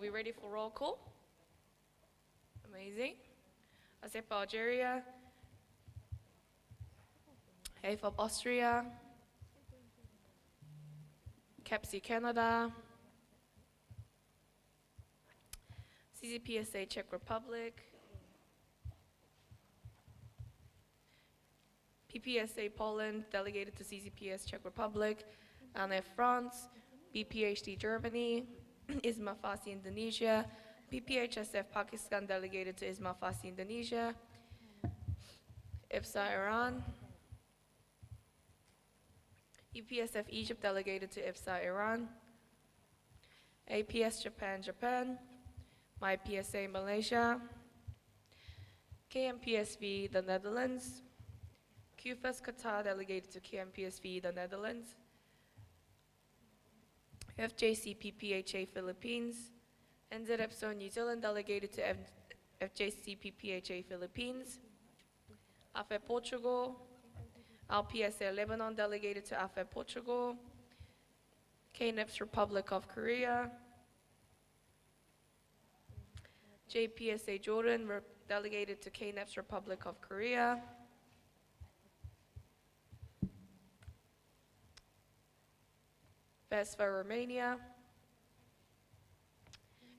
we ready for roll call? Amazing. ASEP Algeria, AFOP Austria, CAPSI Canada, CCPSA Czech Republic, PPSA Poland, delegated to CCPS Czech Republic, ANF France, BPHD Germany, ISMA FASI Indonesia, PPHSF Pakistan, delegated to ISMA FASI Indonesia, IPSA Iran, IPSF Egypt, delegated to IPSA Iran, APS Japan, MyPSA Malaysia, KMPSV the Netherlands, QFES Qatar, delegated to KMPSV the Netherlands, FJC PPHA Philippines, NZEPSO New Zealand, delegated to FJC PPHA Philippines, AFE Portugal, RPSA Lebanon, delegated to AFE Portugal, KNEPS Republic of Korea, JPSA Jordan, delegated to KNEPS Republic of Korea, VESFA Romania,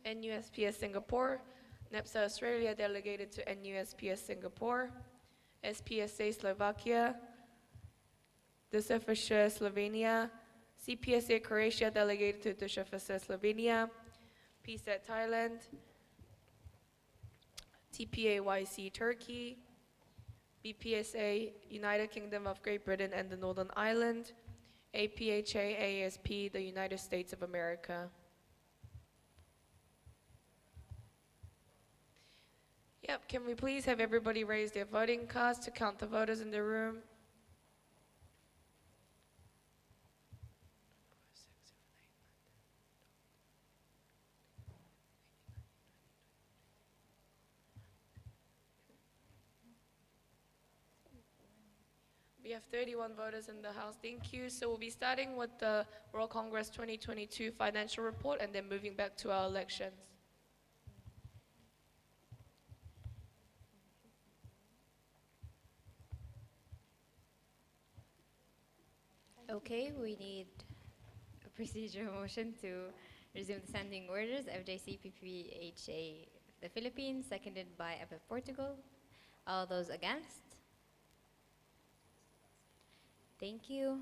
NUSPS Singapore, NEPSA Australia, delegated to NUSPS Singapore, SPSA Slovakia, DSFSA Slovenia, CPSA Croatia, delegated to DSFSA Slovenia, PSET Thailand, TPAYC Turkey, BPSA United Kingdom of Great Britain and the Northern Ireland, APHA ASP the United States of America. Yep, can we please have everybody raise their voting cards to count the voters in the room? We have 31 voters in the House, thank you. So we'll be starting with the World Congress 2022 financial report and then moving back to our elections. Okay, we need a procedural motion to resume the standing orders. FJC PPHA the Philippines, seconded by FF Portugal. All those against? Thank you.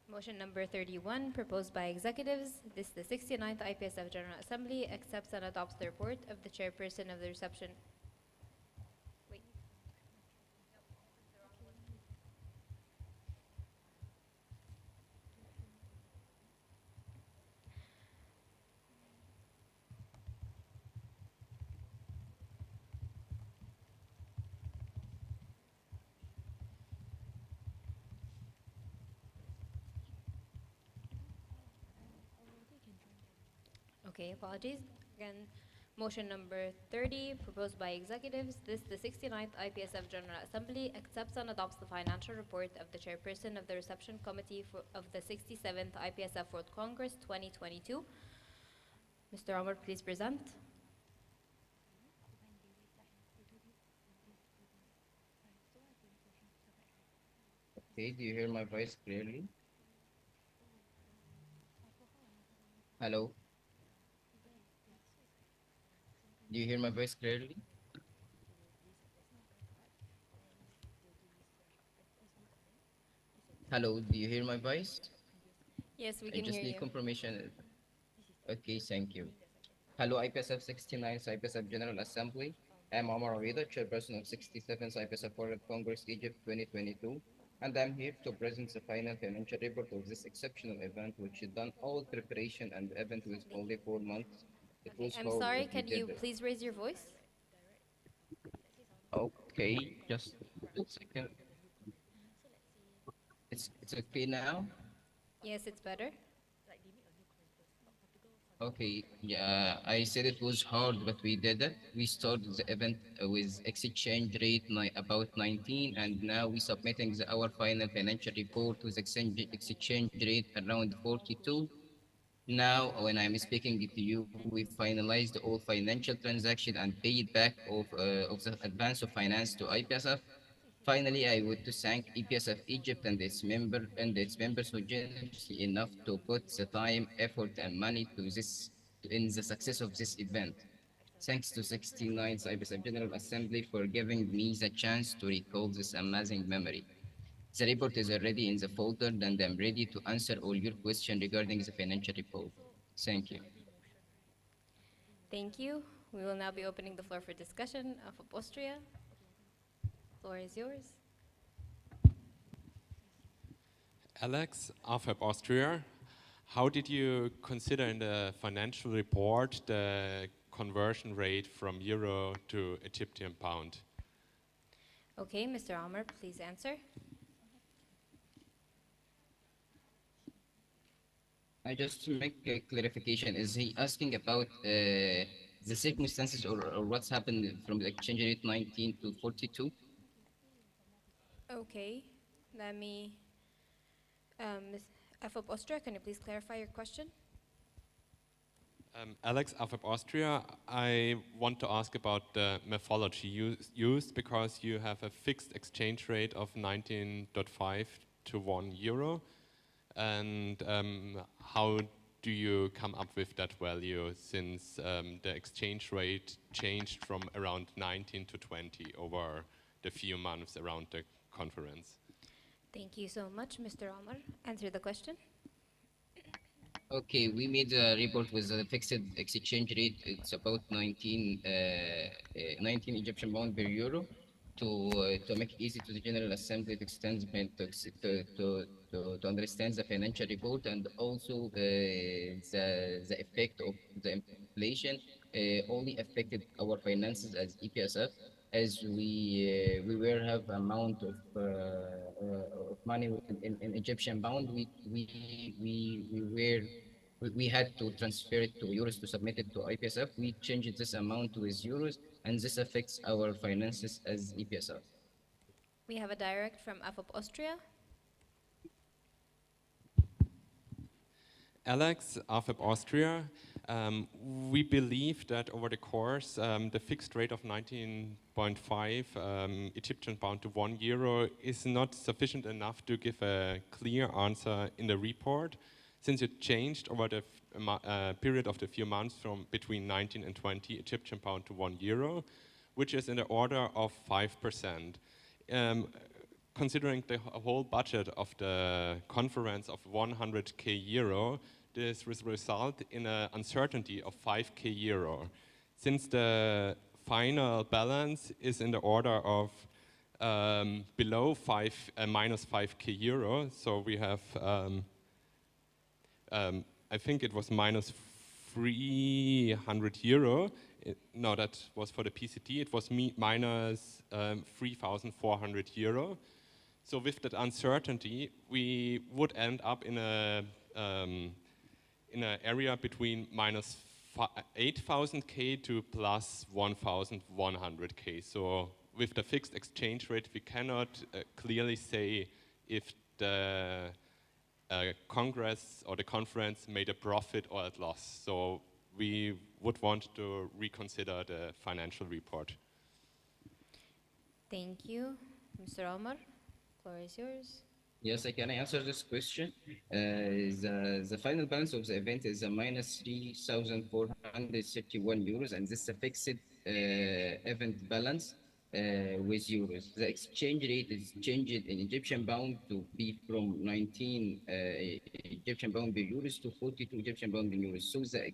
Motion number 31, proposed by executives. This is the 69th IPSF General Assembly, accepts and adopts the report of the chairperson of the reception. Wait. Okay, apologies. Again, motion number 30, proposed by executives. This is the 69th IPSF General Assembly, accepts and adopts the financial report of the chairperson of the reception committee of the 67th IPSF World Congress 2022. Mr. Omar, please present. Okay, do you hear my voice clearly? Hello? Do you hear my voice clearly? Hello, do you hear my voice? Yes, we I can just hear need you. confirmation. Okay, thank you. Hello, IPSF 69th IPSF General Assembly. I'm Omar Awida, Chairperson of 67th IPSF World Congress Egypt 2022, and I'm here to present the final financial report of this exceptional event, which is done all preparation and the event was only 4 months. It was I'm held sorry, if you can did you please raise your voice? Okay, just Second. It's okay now. Yes, it's better. Okay, yeah, I said it was hard, but we did it. We started the event with exchange rate about 19, and now we submitting our final financial report with exchange rate around 42. Now, when I'm speaking to you, we finalized all financial transaction and paid back of the advance of finance to IPSF. Finally, I would to thank IPSF Egypt and its members who generously enough to put the time, effort, and money to this in the success of this event. Thanks to 69th IPSF General Assembly for giving me the chance to recall this amazing memory. The report is already in the folder and I'm ready to answer all your questions regarding the financial report. Thank you. Thank you. We will now be opening the floor for discussion of Austria. Floor is yours. Alex, AFAB Austria, how did you consider in the financial report the conversion rate from euro to Egyptian pound? Okay, Mr. Amr, please answer. I just to make a clarification, is he asking about the circumstances or what's happened from the exchange rate 19 to 42? Okay, let me, Ms. FOP Austria, can you please clarify your question? Alex, AFAB Austria, I want to ask about the methodology used because you have a fixed exchange rate of 19.5 to 1 euro. And how do you come up with that value since the exchange rate changed from around 19 to 20 over the few months around the conference? Thank you so much, Mr. Amr. Answer the question. Okay, we made a report with a fixed exchange rate. It's about 19 Egyptian pound per euro to make it easy to the General Assembly to extend to understand the financial report and also the effect of the inflation only affected our finances as EPSF as we were have amount of money in Egyptian pound we had to transfer it to euros to submit it to IPSF. We changed this amount with euros, and this affects our finances as EPSF. We have a direct from AFOP Austria. Alex, AFAB Austria, we believe that over the course, the fixed rate of 19.5 Egyptian pound to 1 euro is not sufficient enough to give a clear answer in the report, since it changed over the period of the few months from between 19 and 20 Egyptian pound to 1 euro, which is in the order of 5%. Considering the whole budget of the conference of 100k euro, this will result in an uncertainty of 5k euro. Since the final balance is in the order of below minus 5k euro, so we have, I think it was minus 300 euro. No, that was for the PCT. It was minus 3,400 euro. So with that uncertainty, we would end up in an area between minus 8,000k to plus 1,100k. So with the fixed exchange rate, we cannot clearly say if the Congress or the conference made a profit or a loss. So we would want to reconsider the financial report. Thank you. Mr. Omar, floor is yours. Yes, I can answer this question. The final balance of the event is a minus 3,431 euros, and this is a fixed event balance with euros. The exchange rate is changed in Egyptian pound to be from 19 Egyptian pound per euros to 42 Egyptian pound per euros. So the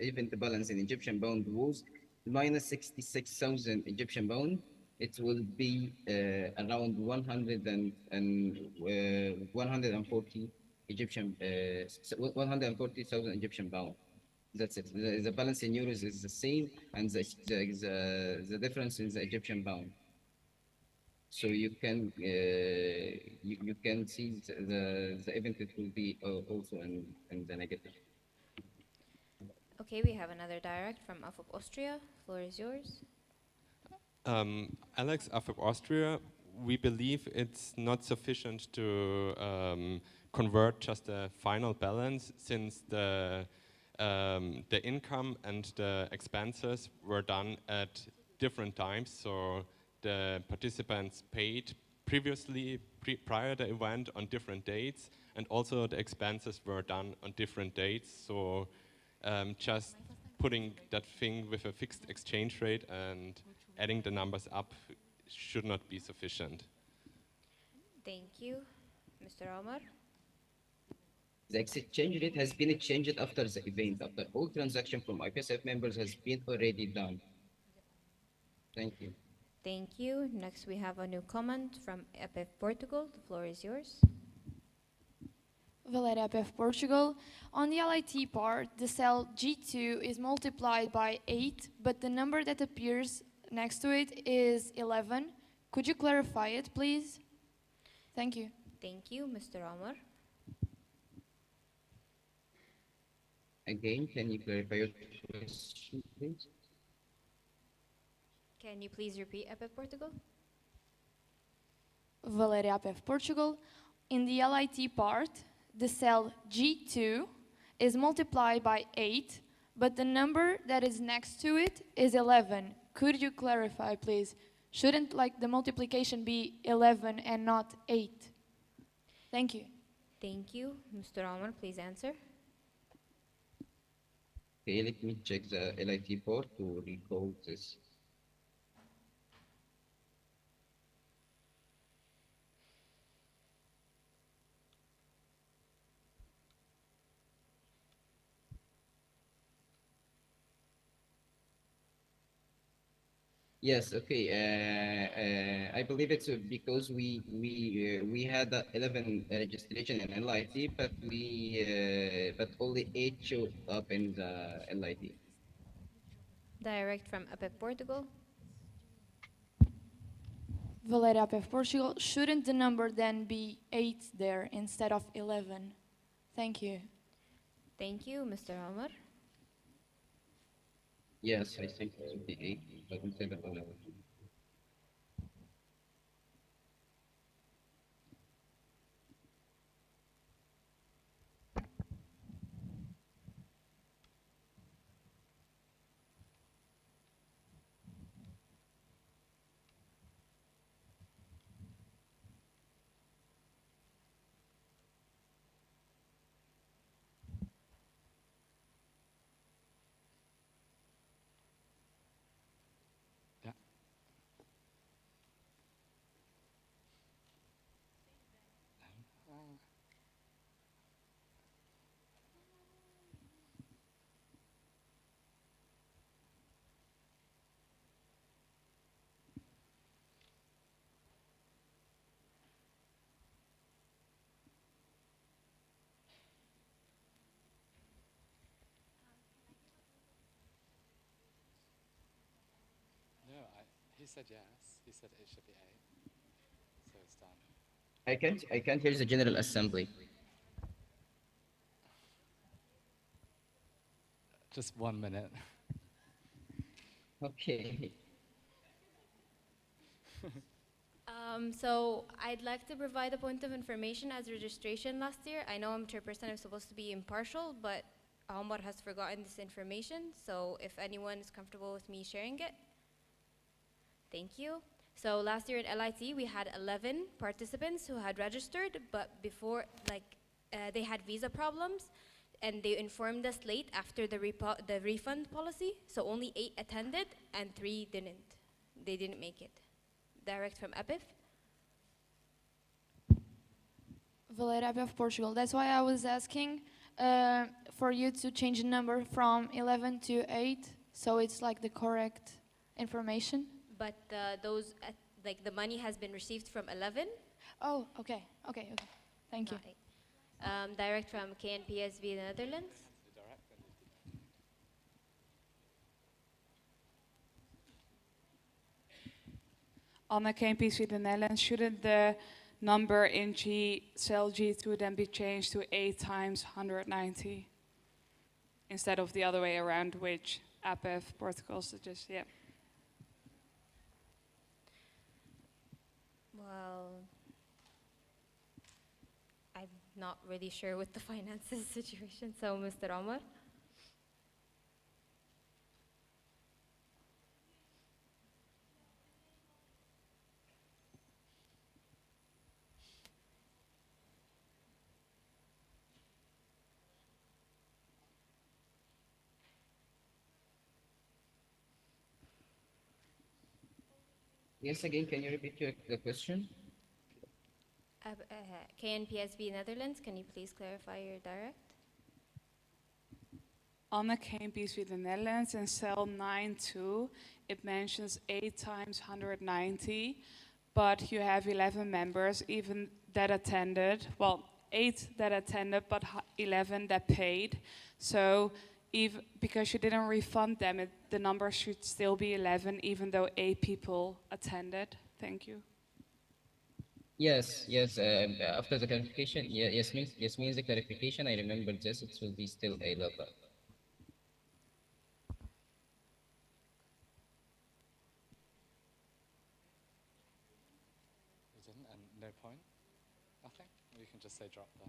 event balance in Egyptian pound was minus 66,000 Egyptian pound. It will be around 140 Egyptian 140,000 Egyptian pound. That's it. The balance in euros is the same, and the difference is the Egyptian pound. So you can see the event, it will be also in the negative. Okay, we have another direct from AFOP Austria. Floor is yours. Alex, AFIP Austria, we believe it's not sufficient to convert just the final balance, since the income and the expenses were done at different times. So the participants paid previously, prior the event, on different dates, and also the expenses were done on different dates. So just putting that thing with a fixed exchange rate and adding the numbers up should not be sufficient. Thank you. Mr. Omar? The exchange rate has been changed after the event, after all transaction from IPSF members has been already done. Thank you. Thank you. Next, we have a new comment from EPF Portugal. The floor is yours. Valéria PF Portugal. On the LIT part, the cell G2 is multiplied by 8, but the number that appears next to it is 11. Could you clarify it, please? Thank you. Thank you. Mr. Omar? Again, can you clarify your question, please? Can you please repeat EPF Portugal? Valéria PF Portugal. In the LIT part, the cell G2 is multiplied by 8, but the number that is next to it is 11. Could you clarify, please? Shouldn't the multiplication be 11 and not 8? Thank you. Thank you. Mr. Omar, please answer. Okay, let me check the LIT port to recall this. Yes, okay. I believe it's because we had 11 registration in LIT, but only 8 showed up in the LIT. Direct from EPF Portugal. Valéria PF Portugal. Shouldn't the number then be 8 there instead of 11? Thank you. Thank you. Mr. Omar? Yes, I think it should be 8, but instead of 11. He said yes. He said it should be 8. So it's done. I can't hear the General Assembly. Just 1 minute. Okay. So I'd like to provide a point of information as registration last year. I know I'm chairperson, I'm supposed to be impartial, but Omar has forgotten this information. So if anyone is comfortable with me sharing it. Thank you. So last year in LIT, we had 11 participants who had registered, but before, they had visa problems, and they informed us late after the refund policy. So only 8 attended, and 3 didn't. They didn't make it. Direct from EPIF. Valéria of Portugal. That's why I was asking for you to change the number from 11 to 8, so it's the correct information. But the money has been received from 11. Oh, okay. Thank you. Direct from KNPSV Netherlands. Anna KMP Sweden Netherlands, shouldn't the number in cell G2 then be changed to 8 times 190 instead of the other way around, which APF Portugal suggests? Yeah. Well, I'm not really sure with the finances situation, so Mr. Omar? Yes, again, can you repeat the question? KNPSB Netherlands, can you please clarify your direct? Anna KMP Sweden Netherlands, in cell 9.2, it mentions 8 times 190, but you have 11 members, even that attended, well, 8 that attended, but 11 that paid. So because you didn't refund them, the number should still be 11, even though 8 people attended. Thank you. Yes, yes. After the clarification, yes means the clarification. I remember this. It will be still a level. You didn't, and no point? Nothing? You can just say drop then.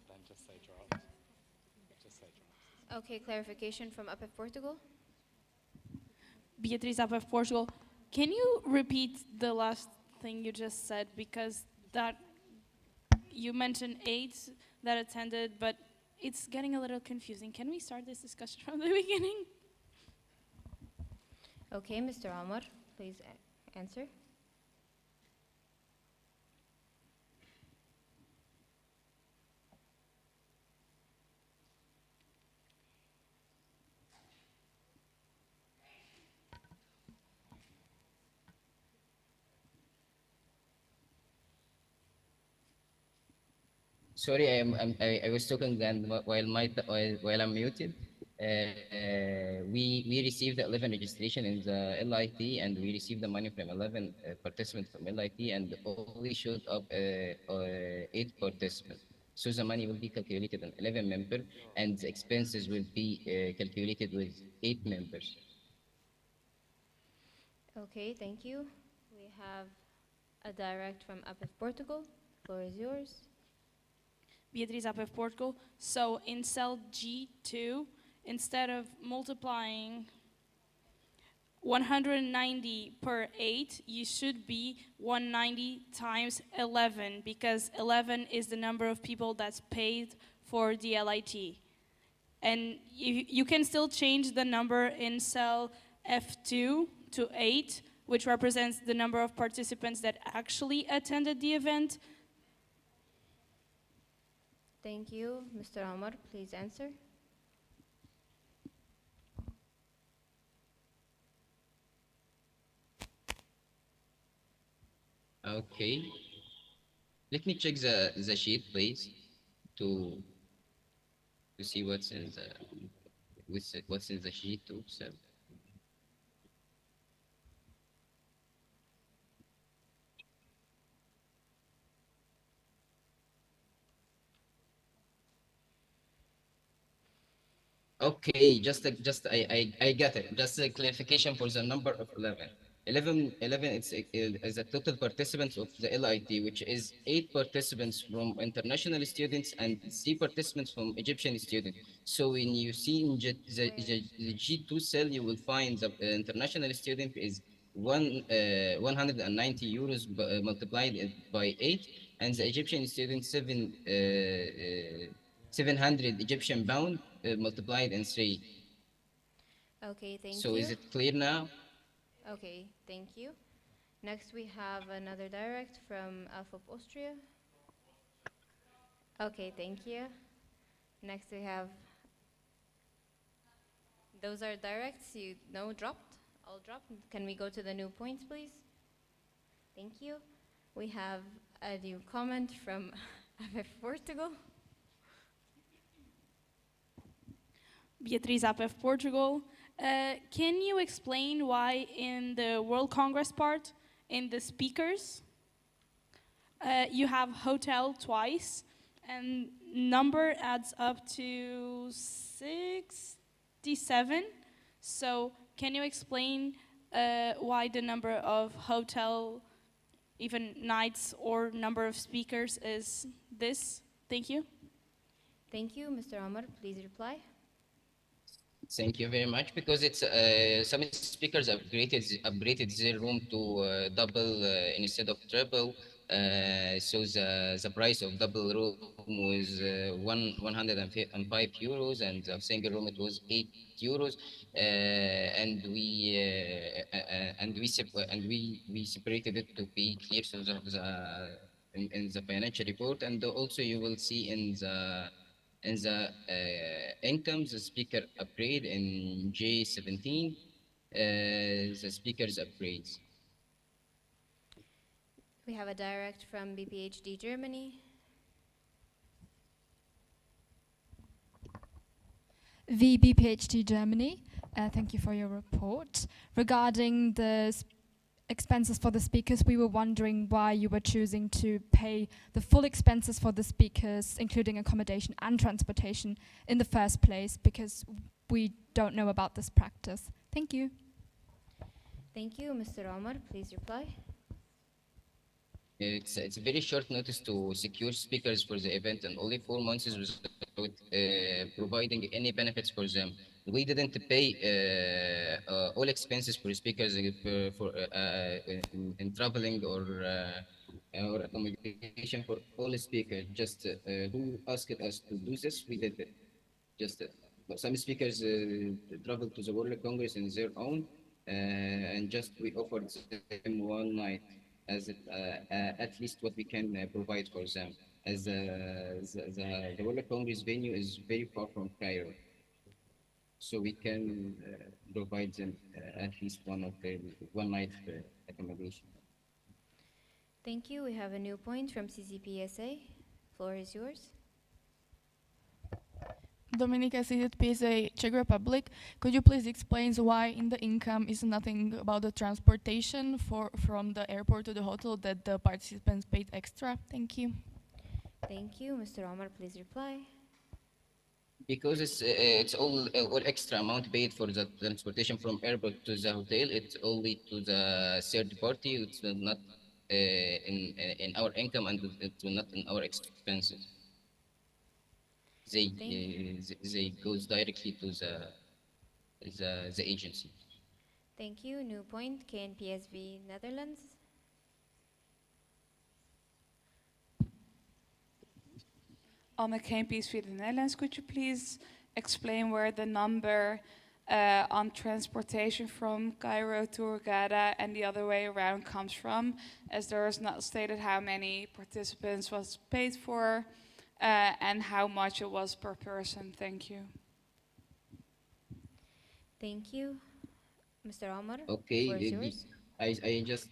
Then just say drop. Just say drop. Okay, clarification from UPF Portugal. Beatriz of Portugal. Can you repeat the last thing you just said? Because that you mentioned 8 that attended, but it's getting a little confusing. Can we start this discussion from the beginning? Okay, Mr. Omar, please answer. Sorry, I was talking and while I'm muted. We received 11 registration in the LIT, and we received the money from 11 participants from LIT, and only showed up 8 participants. So the money will be calculated on 11 members, and the expenses will be calculated with 8 members. Okay, thank you. We have a direct from UPF Portugal. Floor is yours. Beatriz of Portugal. So in cell G2, instead of multiplying 190 per 8, you should be 190 times 11, because 11 is the number of people that's paid for the LIT. And you can still change the number in cell F2 to 8, which represents the number of participants that actually attended the event. Thank you. Mr. Omar, please answer. Okay. Let me check the sheet, please, to see what's in the sheet too. So. Okay, I got it. Just a clarification for the number of 11. 11 is the total participants of the LIT, which is 8 participants from international students and 3 participants from Egyptian students. So when you see in the G2 cell, you will find the international student is 190 euros multiplied by 8, and the Egyptian student 700 Egyptian pound multiplied in 3. Okay, thank you. So is it clear now? Okay, thank you. Next we have another direct from Alpha of Austria. Okay, thank you. Next we have, those are directs, you know, dropped, all dropped. Can we go to the new points, please? Thank you. We have a new comment from APF Portugal. Beatriz of Portugal. Can you explain why in the World Congress part in the speakers, you have hotel twice, and number adds up to 67. So can you explain why the number of hotel, even nights, or number of speakers is this? Thank you. Thank you. Mr. Omar, please reply. Thank you very much. Because it's some speakers upgraded their room to double instead of triple. So the price of double room was 105 euros, and the single room it was 8 euros. And we separated it to be clear so in the financial report, and also you will see in the incomes, the speaker upgrade in J17, the speakers upgrades. We have a direct from BPHD Germany. VBPHD Germany, thank you for your report. Regarding the expenses for the speakers, we were wondering why you were choosing to pay the full expenses for the speakers, including accommodation and transportation, in the first place, because we don't know about this practice. Thank you. Thank you. Mr. Omar, please reply. It's a very short notice to secure speakers for the event, and only 4 months without providing any benefits for them. We didn't pay all expenses for speakers in traveling or accommodation for all speakers. Just who asked us to do this, we did it. Just but some speakers travel to the World Congress in their own, and just we offered them one night as at least what we can provide for them, as the World Congress venue is very far from Cairo, so we can provide them at least one night accommodation. Thank you. We have a new point from CCPSA. Floor is yours. Dominika, CZPSA, Czech Republic. Could you please explain why in the income is nothing about the transportation from the airport to the hotel that the participants paid extra? Thank you. Thank you. Mr. Omar, please reply. Because it's all extra amount paid for the transportation from airport to the hotel. It's only to the third party. It's not in our income, and it's not in our expenses. They goes directly to the agency. Thank you. New point, KNPSV Netherlands. Anne KNPSV the Netherlands, could you please explain where the number on transportation from Cairo to Hurghada and the other way around comes from, as there is not stated how many participants was paid for, and how much it was per person? Thank you. Thank you. Mr. Omar, Okay, floor is yours. I just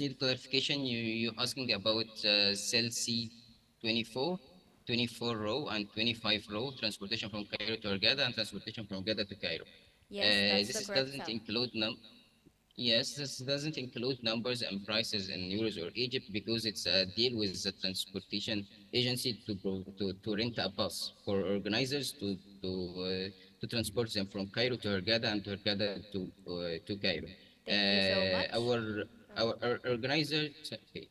need clarification. You asking about cell C24, 24 row and 25 row transportation from Cairo to Hurghada and transportation from Hurghada to Cairo. Yes, that's This the correct doesn't cell. include Yes, this doesn't include numbers and prices in euros or Egypt, because it's a deal with the transportation agency to rent a bus for organizers to transport them from Cairo to Hurghada and Hurghada to Cairo. Thank you so much. Our organizers. Okay.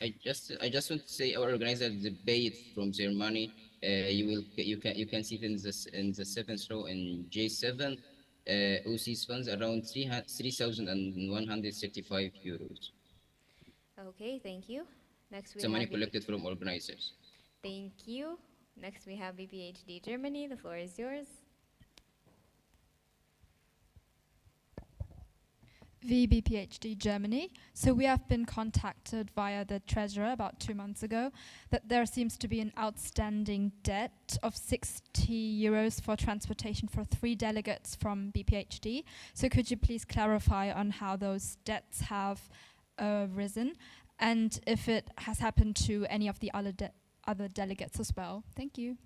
I just want to say our organizers, they pay it from their money. You can see it in the seventh row in J7. OC's funds around 3,135 euros. Okay, thank you. Next we The have money collected from organizers. Thank you. Next we have BPHD Germany. The floor is yours. VBPHD Germany. So we have been contacted via the treasurer about 2 months ago that there seems to be an outstanding debt of 60 euros for transportation for 3 delegates from BPHD. So could you please clarify on how those debts have risen, and if it has happened to any of the other delegates as well? Thank you.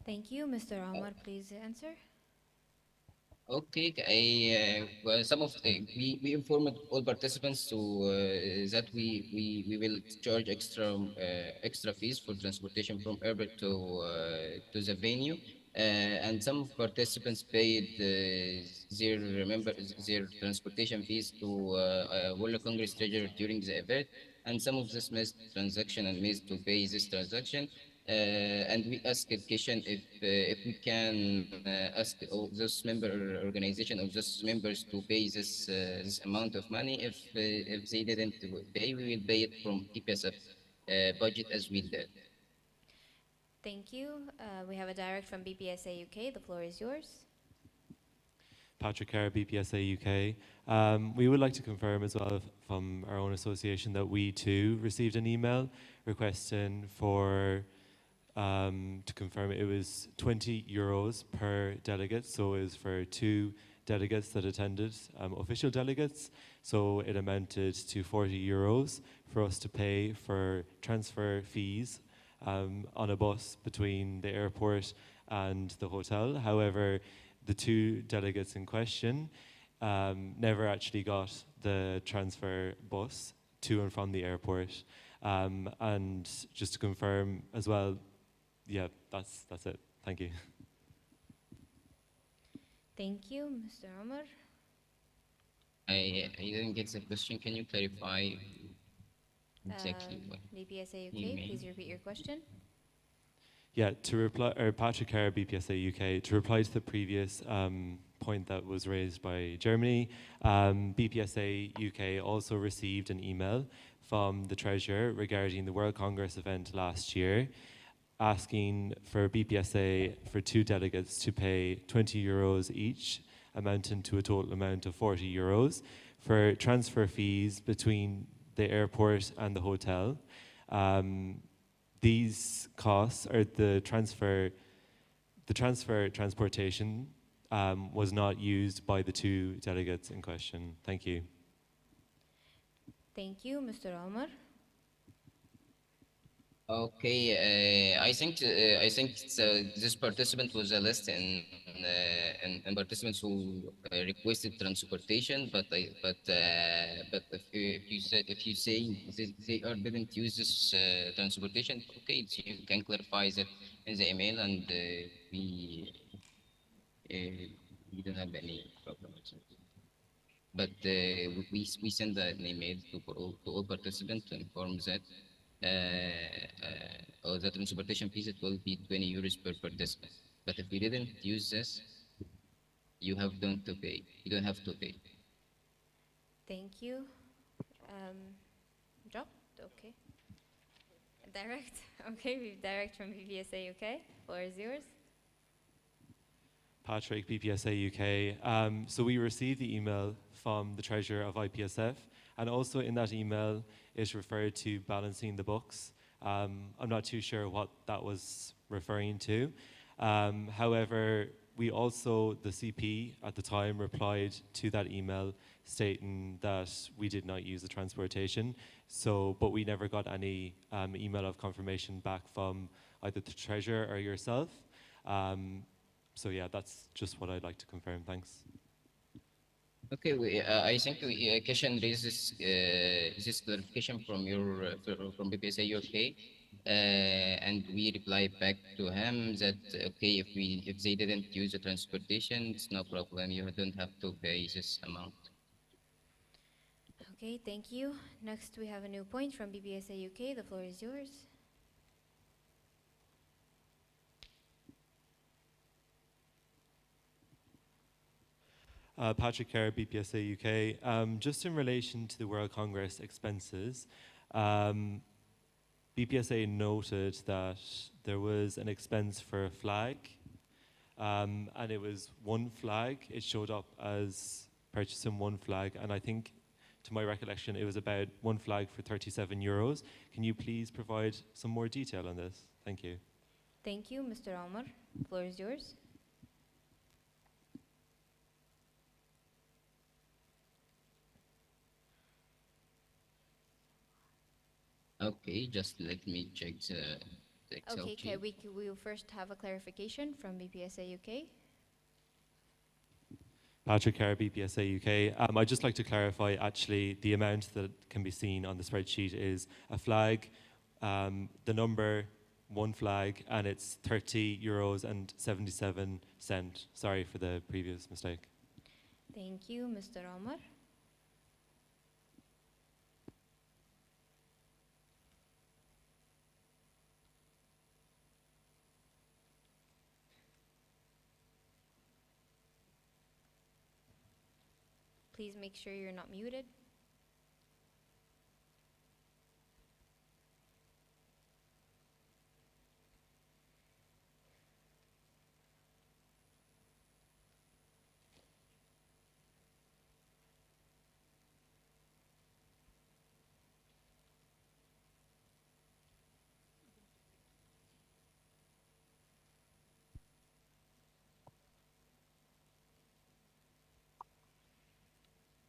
Thank you. Mr. Omar, please answer. Okay, well, some of we informed all participants to that we will charge extra fees for transportation from airport to the venue, and some participants paid their transportation fees to World Congress Treasurer during the event, and some of this missed transaction and missed to pay this transaction. And we asked Kishan if we can ask all those member organization of those members to pay this amount of money. If they didn't pay, we will pay it from IPSF budget as we did. Thank you. We have a direct from BPSA UK. The floor is yours. Patrick Kerr, BPSA UK. We would like to confirm as well from our own association that we too received an email requesting for to confirm it was 20 euros per delegate, so it was for 2 delegates that attended, official delegates, so it amounted to 40 euros for us to pay for transfer fees on a bus between the airport and the hotel. However, the 2 delegates in question never actually got the transfer bus to and from the airport. And just to confirm as well, yeah, that's it. Thank you. Thank you, Mr. Omar. I didn't get the question. Can you clarify exactly what BPSA you UK, mean? please repeat your question. Yeah, to reply, or Patrick Kerr, BPSA UK, to reply to the previous point that was raised by Germany, BPSA UK also received an email from the Treasurer regarding the World Congress event last year, asking for BPSA for 2 delegates to pay 20 euros each, amounting to a total amount of 40 euros for transfer fees between the airport and the hotel. These costs, or the transfer transportation was not used by the 2 delegates in question. Thank you. Thank you, Mr. Omar. Okay, I think this participant was a list in participants who requested transportation, but if you say they are didn't use this transportation, okay, so you can clarify that in the email, and we don't have any problem with it. But we send an email to all participants to inform that the transportation fees, it will be 20 euros per participant. But if we didn't use this, you have don't to pay. You don't have to pay. Thank you. Dropped? Okay. Direct? Okay, we direct from BPSA UK. Floor is yours. Patrick, BPSA UK. So we received the email from the Treasurer of IPSF, and also in that email is referred to balancing the books. I'm not too sure what that was referring to. However, we also, the CP at the time, replied to that email stating that we did not use the transportation. So, but we never got any email of confirmation back from either the Treasurer or yourself. So yeah, that's just what I'd like to confirm. Thanks. Okay, I think Kishan raised this clarification from from BPSA UK, and we replied back to him that okay, if they didn't use the transportation, it's no problem. You don't have to pay this amount. Okay, thank you. Next, we have a new point from BPSA UK. The floor is yours. Patrick Kerr, BPSA UK. Just in relation to the World Congress expenses, BPSA noted that there was an expense for a flag, and it was 1 flag. It showed up as purchasing 1 flag, and I think, to my recollection, it was about 1 flag for 37 euros. Can you please provide some more detail on this? Thank you. Thank you, Mr. Omar. Floor is yours. Okay, just let me check the Excel Okay, sheet. we will first have a clarification from BPSA UK. Patrick Kerr, BPSA UK. I'd just like to clarify, actually, the amount that can be seen on the spreadsheet is a flag, the number, one flag, and it's 30 euros and 77 cent. Sorry for the previous mistake. Thank you, Mr. Omar. Please make sure you're not muted.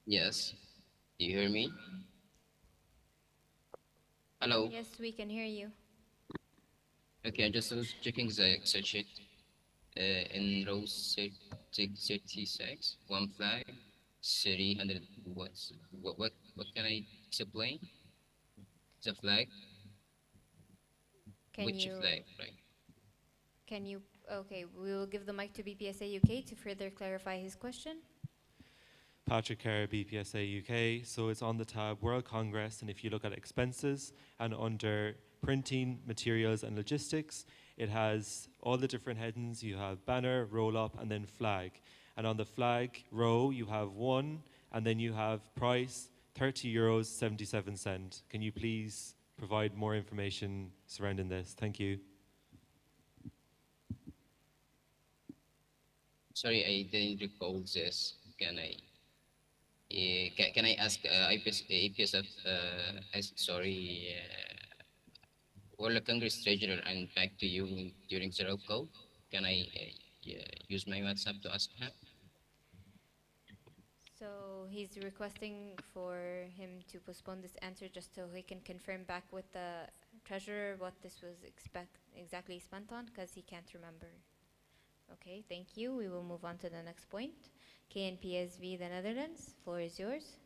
Yes. Do you hear me? Hello. Yes, we can hear you. Okay, I just was checking the Excel sheet. In row 36, one flag, 300. What can I explain? The flag. Which flag, right? Okay, we will give the mic to BPSA UK to further clarify his question. Patrick Kerr, BPSA UK. So it's on the tab World Congress, and if you look at expenses and under printing, materials, and logistics, it has all the different headings. You have banner, roll up, and then flag. And on the flag row, you have one, and then you have price, 30 euros, 77 cent. Can you please provide more information surrounding this? Thank you. Sorry, I didn't recall this. Can I ask IPSF, World Congress Treasurer, and back to you during the roll call? Can I use my WhatsApp to ask him? So he's requesting for him to postpone this answer just so he can confirm back with the treasurer what this was exactly spent on, because he can't remember. Okay, thank you. We will move on to the next point. KNPSV, the Netherlands. Floor is yours.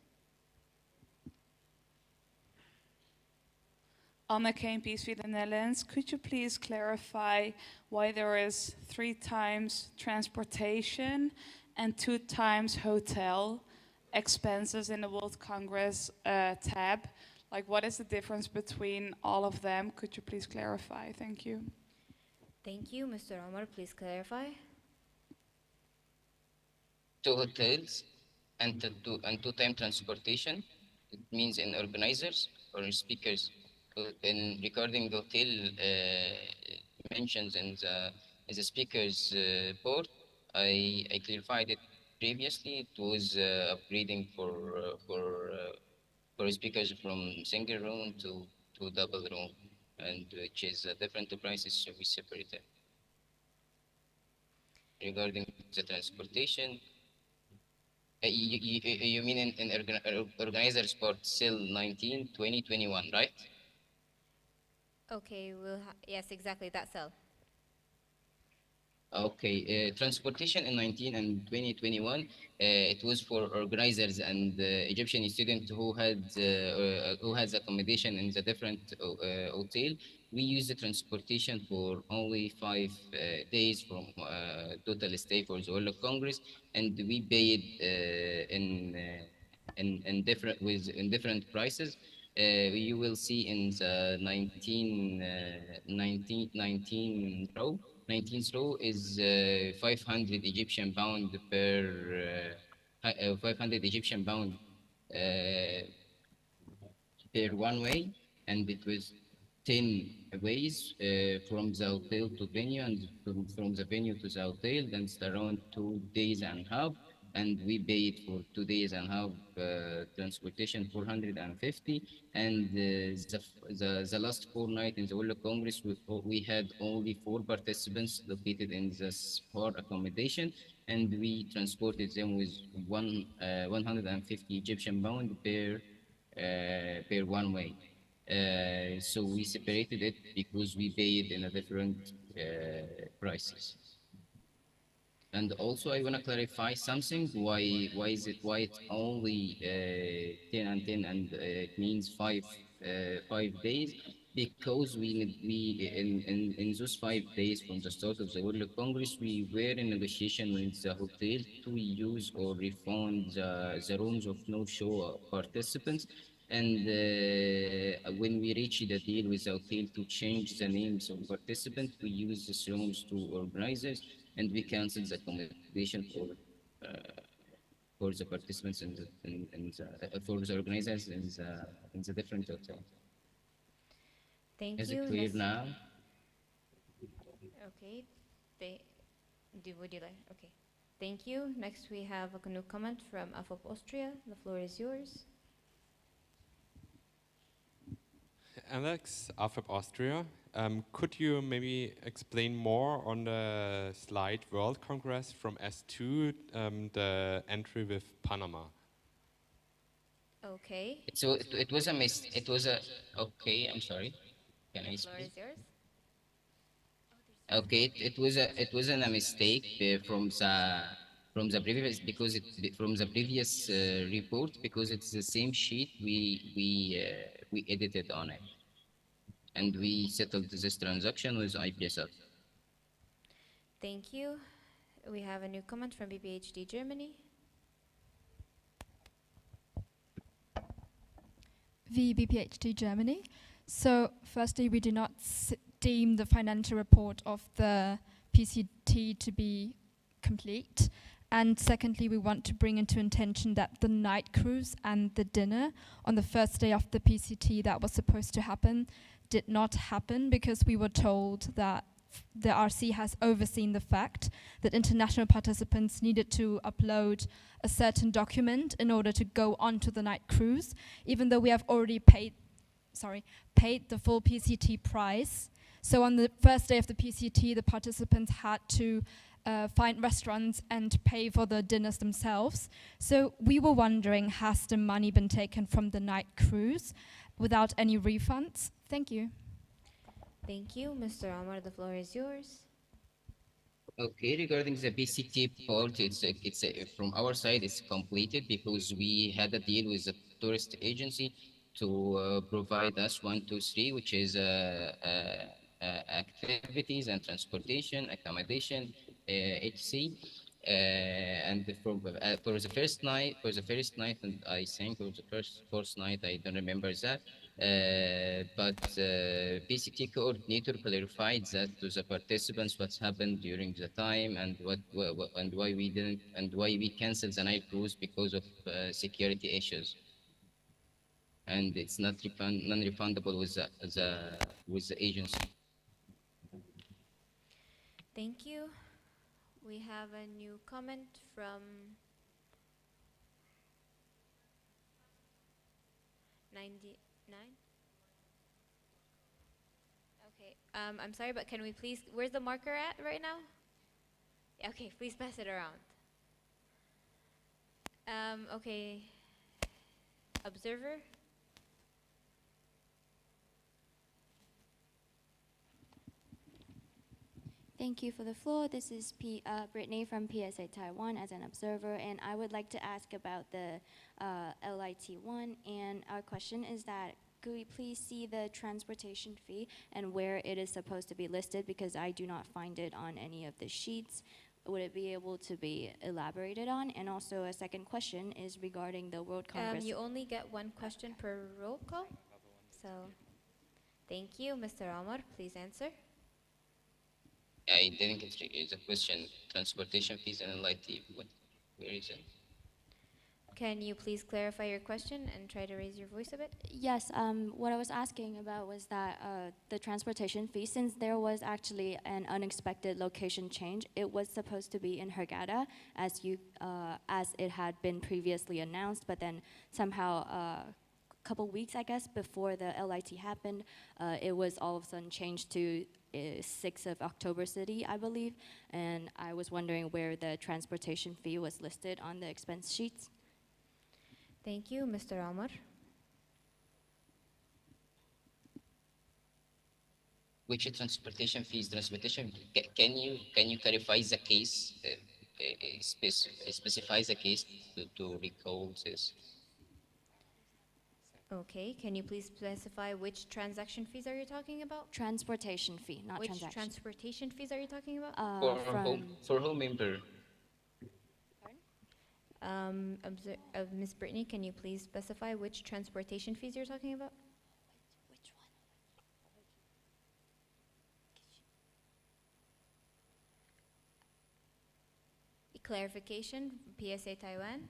On the KNPSV, the Netherlands, could you please clarify why there is 3 times transportation and 2 times hotel expenses in the World Congress tab? Like, what is the difference between all of them? Could you please clarify? Thank you. Thank you. Mr. Omar, please clarify. 2 hotels and 2 time transportation. It means in organizers or speakers. In regarding the hotel mentions in the speakers board, I clarified it previously. It was upgrading for speakers from single room to double room, and which is different prices, so we separate it. Regarding the transportation, you mean in organizer sport cell 19, 20, 21, right? Okay, yes, exactly, that cell. Okay, transportation in 19 and 2021, it was for organizers and Egyptian students who has accommodation in the different hotel. We use the transportation for only 5 days from total stay for the whole of Congress, and we paid in different prices. You will see in the 19 row. 19th row is 500 Egyptian pound per 500 Egyptian pound per one way, and it was 10 ways from the hotel to venue, and from the venue to the hotel. Then it's around 2 days and a half, and we paid for 2 days and a half transportation 450. And the last 4 nights in the World Congress, we had only 4 participants located in this 4 accommodation, and we transported them with 150 Egyptian pound per one way. So we separated it because we paid in a different prices. And also, I want to clarify something. Why it's only 10 and 10 and it means 5 days? Because in those 5 days from the start of the World Congress, we were in negotiation with the hotel to use or refund the rooms of no-show participants. And when we reached the deal with the hotel to change the names of participants, we use these rooms to organizers, and we canceled the accommodation for the participants for the organizers in the different hotel. Thank Is you. it clear now? Okay. Would you like? Okay. Thank you. Next, we have a new comment from AFOP Austria. The floor is yours. Alex, AFAP Austria. Could you maybe explain more on the slide World Congress from S2, the entry with Panama? Okay. So it was a miss. It was a okay. I'm sorry. Can I The floor speak? is yours. Okay, it wasn't a mistake from the previous because from the previous report, because it's the same sheet we edited on it, and we settled this transaction with IPSF. Thank you. We have a new comment from BPHD Germany. VBPHD Germany. So, firstly, we do not deem the financial report of the PCT to be complete. And secondly, we want to bring into intention that the night cruise and the dinner on the first day of the PCT that was supposed to happen did not happen, because we were told that the RC has overseen the fact that international participants needed to upload a certain document in order to go on to the night cruise, even though we have already paid the full PCT price. So on the first day of the PCT, the participants had to find restaurants and pay for the dinners themselves. So we were wondering, has the money been taken from the night cruise without any refunds? Thank you. Thank you. Mr. Omar, the floor is yours. Okay, regarding the BCT part, from our side, it's completed because we had a deal with the tourist agency to provide us 1, 2, 3, which is activities and transportation, accommodation, etc. And for the first night, and I think for the fourth night, I don't remember that. But PCT coordinator clarified that to the participants what's happened during the time, and and why we didn't, and why we canceled the night cruise because of security issues, and it's not non-refundable with the agency. Thank you. We have a new comment from 99. Okay. I'm sorry, but can we please? Where's the marker at right now? Okay, please pass it around. Okay. Observer. Thank you for the floor. This is Brittany from PSA Taiwan as an observer, and I would like to ask about the LIT1. And our question is that, could we please see the transportation fee and where it is supposed to be listed, because I do not find it on any of the sheets. Would it be able to be elaborated on? And also a second question is regarding the World Congress. You only get one question per roll call. So, thank you. Mr. Omar, please answer. I didn't get the question. Transportation fees and LIT. Where is it? Can you please clarify your question and try to raise your voice a bit? Yes, what I was asking about was that the transportation fee, since there was actually an unexpected location change, it was supposed to be in Hurghada as it had been previously announced, but then somehow a couple weeks, I guess, before the LIT happened, it was all of a sudden changed to 6th of October City, I believe, and I was wondering where the transportation fee was listed on the expense sheets. Thank you, Mr. Omar. Which transportation fees? Can you clarify the case? specifies a case to recall this. Okay, can you please specify which transaction fees are you talking about? Transportation fee, not Which transaction. transportation fees are you talking about? For whole member. Ms. Brittany, can you please specify which transportation fees you're talking about? Which one? Clarification, PSA Taiwan.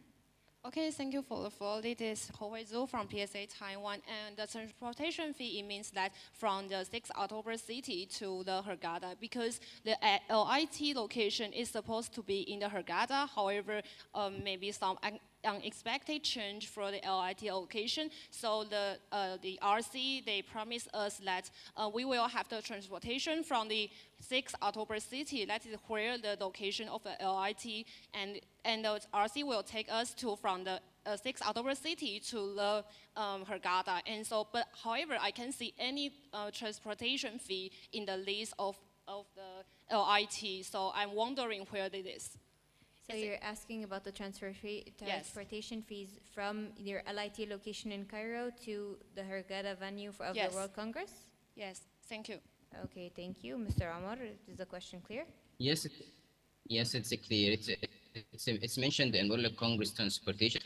Okay, thank you for the floor. This is Hui Zhu from PSA Taiwan. And the transportation fee, it means that from the 6th October city to the Hurghada, because the LIT location is supposed to be in the Hurghada. However, maybe some unexpected change for the LIT location. So the RC, they promised us that we will have the transportation from the 6th October city. That is where the location of the LIT, and the RC will take us to from the 6th October city to the Hurghada. And so, but however, I can see any transportation fee in the list of the LIT. So I'm wondering where it is. So you're asking about the transportation fees from your LIT location in Cairo to the Hurghada venue of the World Congress? Yes, thank you. Okay, thank you. Mr. Omar, is the question clear? Yes, it's clear. It's mentioned in World Congress transportation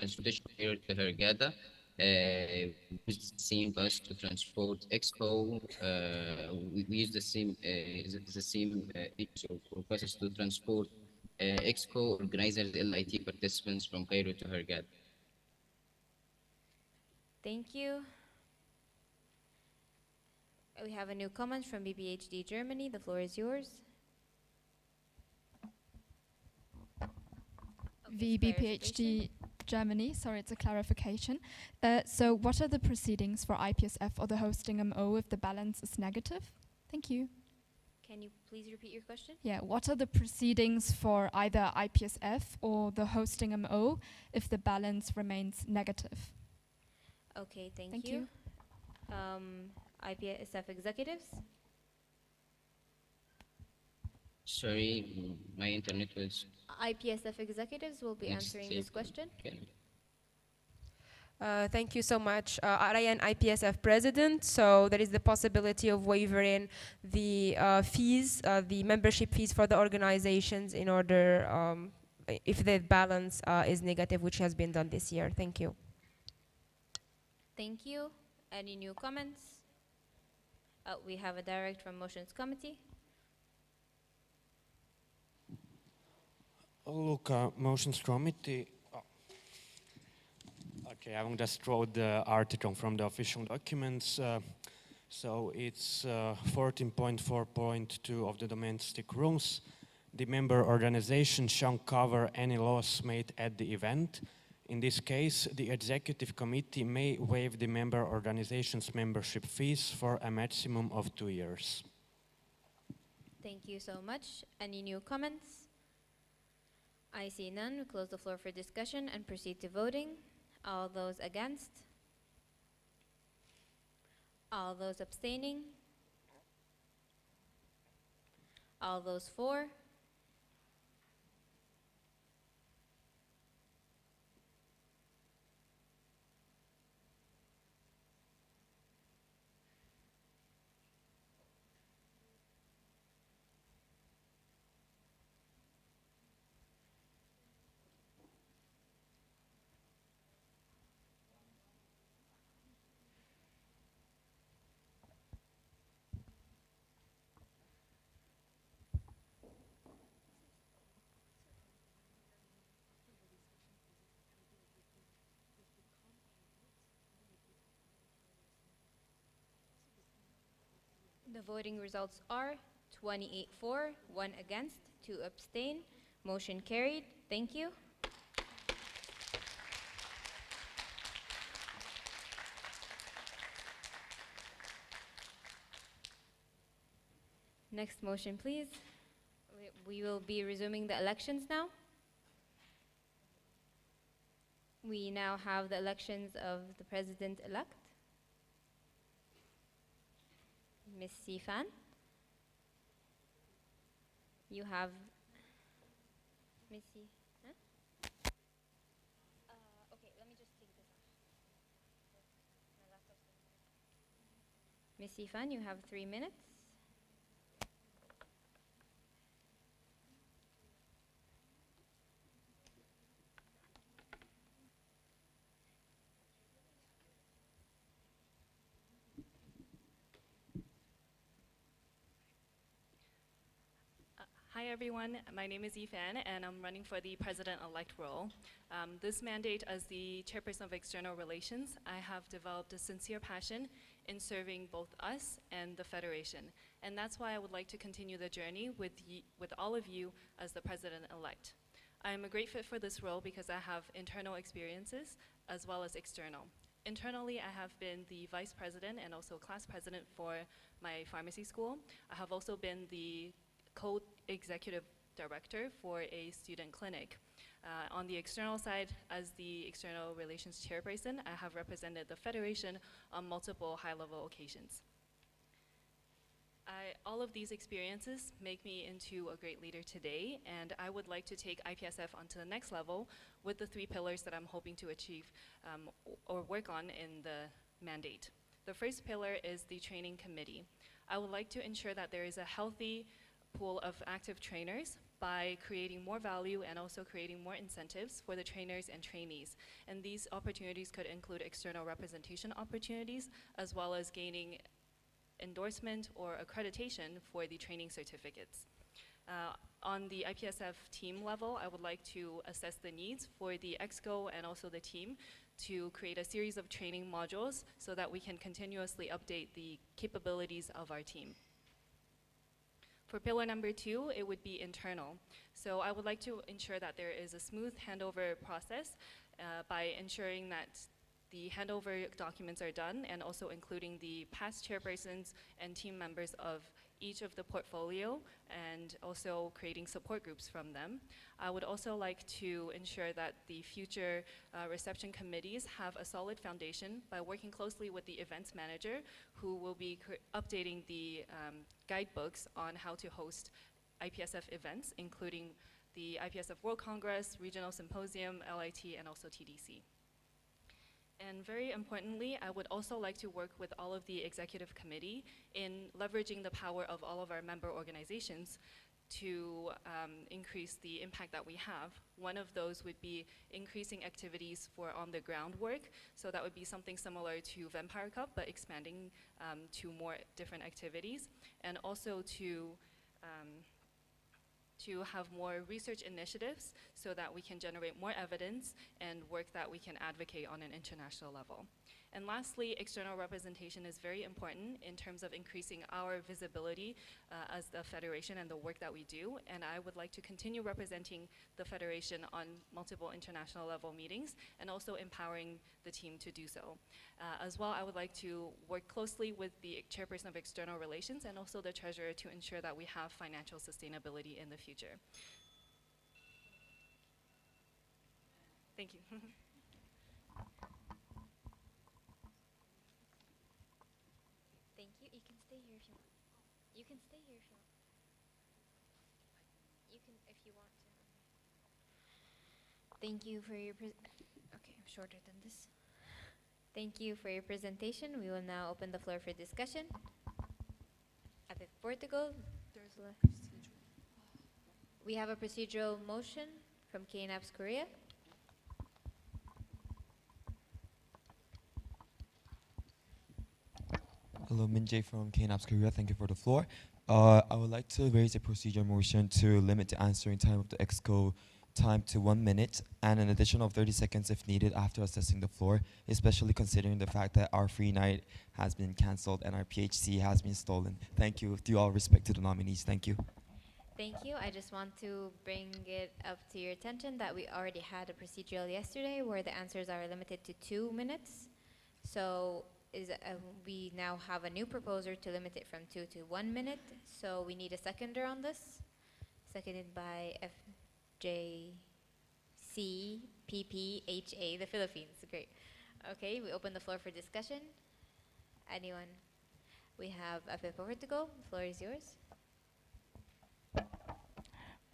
here to Hurghada. We use the same bus to transport Expo. We use the same buses to transport Expo organizers, LIT participants from Cairo to Hurghada. Thank you. We have a new comment from BPHD Germany. The floor is yours. VBPHD Germany, sorry, it's a clarification. So what are the proceedings for IPSF or the hosting MO if the balance is negative? Thank you. Can you please repeat your question? Yeah, what are the proceedings for either IPSF or the hosting MO if the balance remains negative? Okay, thank you. IPSF executives? Sorry, my internet was... IPSF executives will be answering this question. Thank you so much. Arayan, IPSF president. So there is the possibility of waiving the fees, the membership fees for the organizations in order, if the balance is negative, which has been done this year. Thank you. Thank you. Any new comments? We have a direct from Motions Committee. Look, Motions Committee. Okay, I will just quote the article from the official documents. So it's 14.4.2 of the domestic rules. The member organization shall cover any loss made at the event. In this case, the executive committee may waive the member organization's membership fees for a maximum of 2 years. Thank you so much. Any new comments? I see none. We close the floor for discussion and proceed to voting. All those against? All those abstaining? All those for? The voting results are 28 for, 1 against, 2 abstain. Motion carried. Thank you. Next motion, please. We will be resuming the elections now. We now have the elections of the president-elect. Ms. Sifan, you have Missy, huh? Okay, let me just take this off. My laptop's in there. Miss Ifan, you have 3 minutes. Hi everyone, my name is Ifan and I'm running for the president-elect role. This mandate as the chairperson of external relations, I have developed a sincere passion in serving both us and the Federation. And that's why I would like to continue the journey with all of you as the president-elect. I am a great fit for this role because I have internal experiences as well as external. Internally, I have been the vice president and also class president for my pharmacy school. I have also been the co-executive director for a student clinic. On the external side, as the external relations chairperson, I have represented the Federation on multiple high-level occasions. All of these experiences make me into a great leader today, and I would like to take IPSF onto the next level with the 3 pillars that I'm hoping to achieve or work on in the mandate. The first pillar is the training committee. I would like to ensure that there is a healthy pool of active trainers by creating more value and also creating more incentives for the trainers and trainees. And these opportunities could include external representation opportunities as well as gaining endorsement or accreditation for the training certificates. On the IPSF team level, I would like to assess the needs for the EXCO and also the team to create a series of training modules so that we can continuously update the capabilities of our team. For pillar number 2, it would be internal. So I would like to ensure that there is a smooth handover process by ensuring that the handover documents are done and also including the past chairpersons and team members of each of the portfolio and also creating support groups from them. I would also like to ensure that the future reception committees have a solid foundation by working closely with the events manager who will be updating the guidebooks on how to host IPSF events, including the IPSF World Congress, Regional Symposium, LIT, and also TDC. And very importantly, I would also like to work with all of the executive committee in leveraging the power of all of our member organizations to increase the impact that we have. One of those would be increasing activities for on-the-ground work. So that would be something similar to Vampire Cup, but expanding to more different activities. And also to have more research initiatives so that we can generate more evidence and work that we can advocate on an international level. And lastly, external representation is very important in terms of increasing our visibility as the Federation and the work that we do. And I would like to continue representing the Federation on multiple international level meetings and also empowering the team to do so. As well, I would like to work closely with the chairperson of external relations and also the treasurer to ensure that we have financial sustainability in the future. Thank you. Thank you. You can stay here if you want. You can stay here if you want. You can if you want to. Thank you for your okay, I'm shorter than this. Thank you for your presentation. We will now open the floor for discussion. At Portugal, we have a procedural motion from KNAPS Korea. Hello, Min Jae from KNAPS Korea. Thank you for the floor. I would like to raise a procedure motion to limit the answering time of the EXCO time to 1 minute and an additional 30 seconds if needed after assessing the floor, especially considering the fact that our free night has been cancelled and our PHC has been stolen. Thank you. With due all respect to the nominees. Thank you. Thank you. I just want to bring it up to your attention that we already had a procedural yesterday where the answers are limited to 2 minutes. So we now have a new proposer to limit it from 2 to 1 minute. So we need a seconder on this. Seconded by FJCPPHA, the Philippines. Great. Okay, we open the floor for discussion. Anyone? We have FF Portugal. The floor is yours.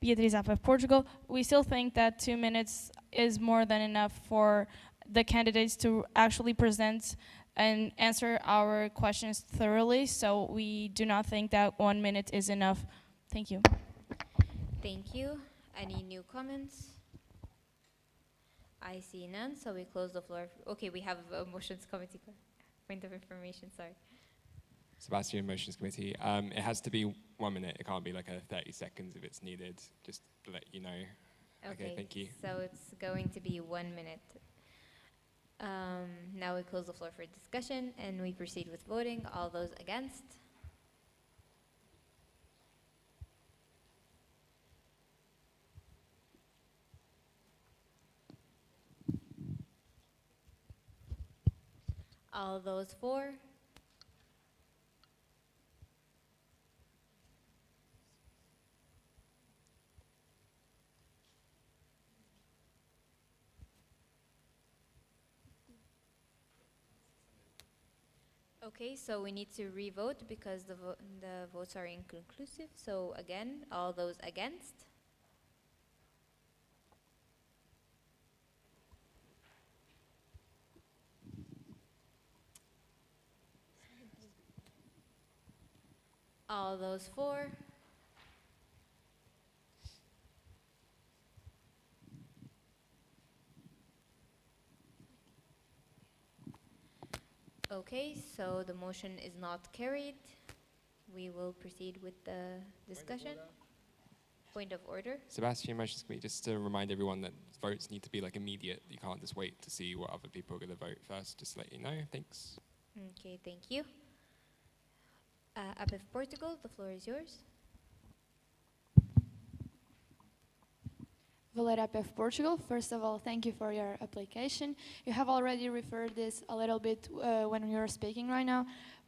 Beatriz of Portugal. We still think that 2 minutes is more than enough for the candidates to actually present and answer our questions thoroughly. So we do not think that 1 minute is enough. Thank you. Thank you. Any new comments? I see none, so we close the floor. Okay, we have a motions committee point of information, sorry. Sebastian, Motions Committee. It has to be 1 minute. It can't be like a 30 seconds if it's needed, just to let you know. Okay, thank you. So it's going to be 1 minute. Now we close the floor for discussion and we proceed with voting. All those against? All those for? Okay, so we need to re-vote because the votes are inconclusive. So again, all those against? All those for? Okay, so the motion is not carried. We will proceed with the discussion. Point of order. Sebastian, Motions Committee, just to remind everyone that votes need to be like immediate. You can't just wait to see what other people are going to vote first, just to let you know. Thanks. Okay, thank you. IPF Portugal, the floor is yours. Valera IPF Portugal, first of all, thank you for your application. You have already referred this a little bit when you were speaking right now,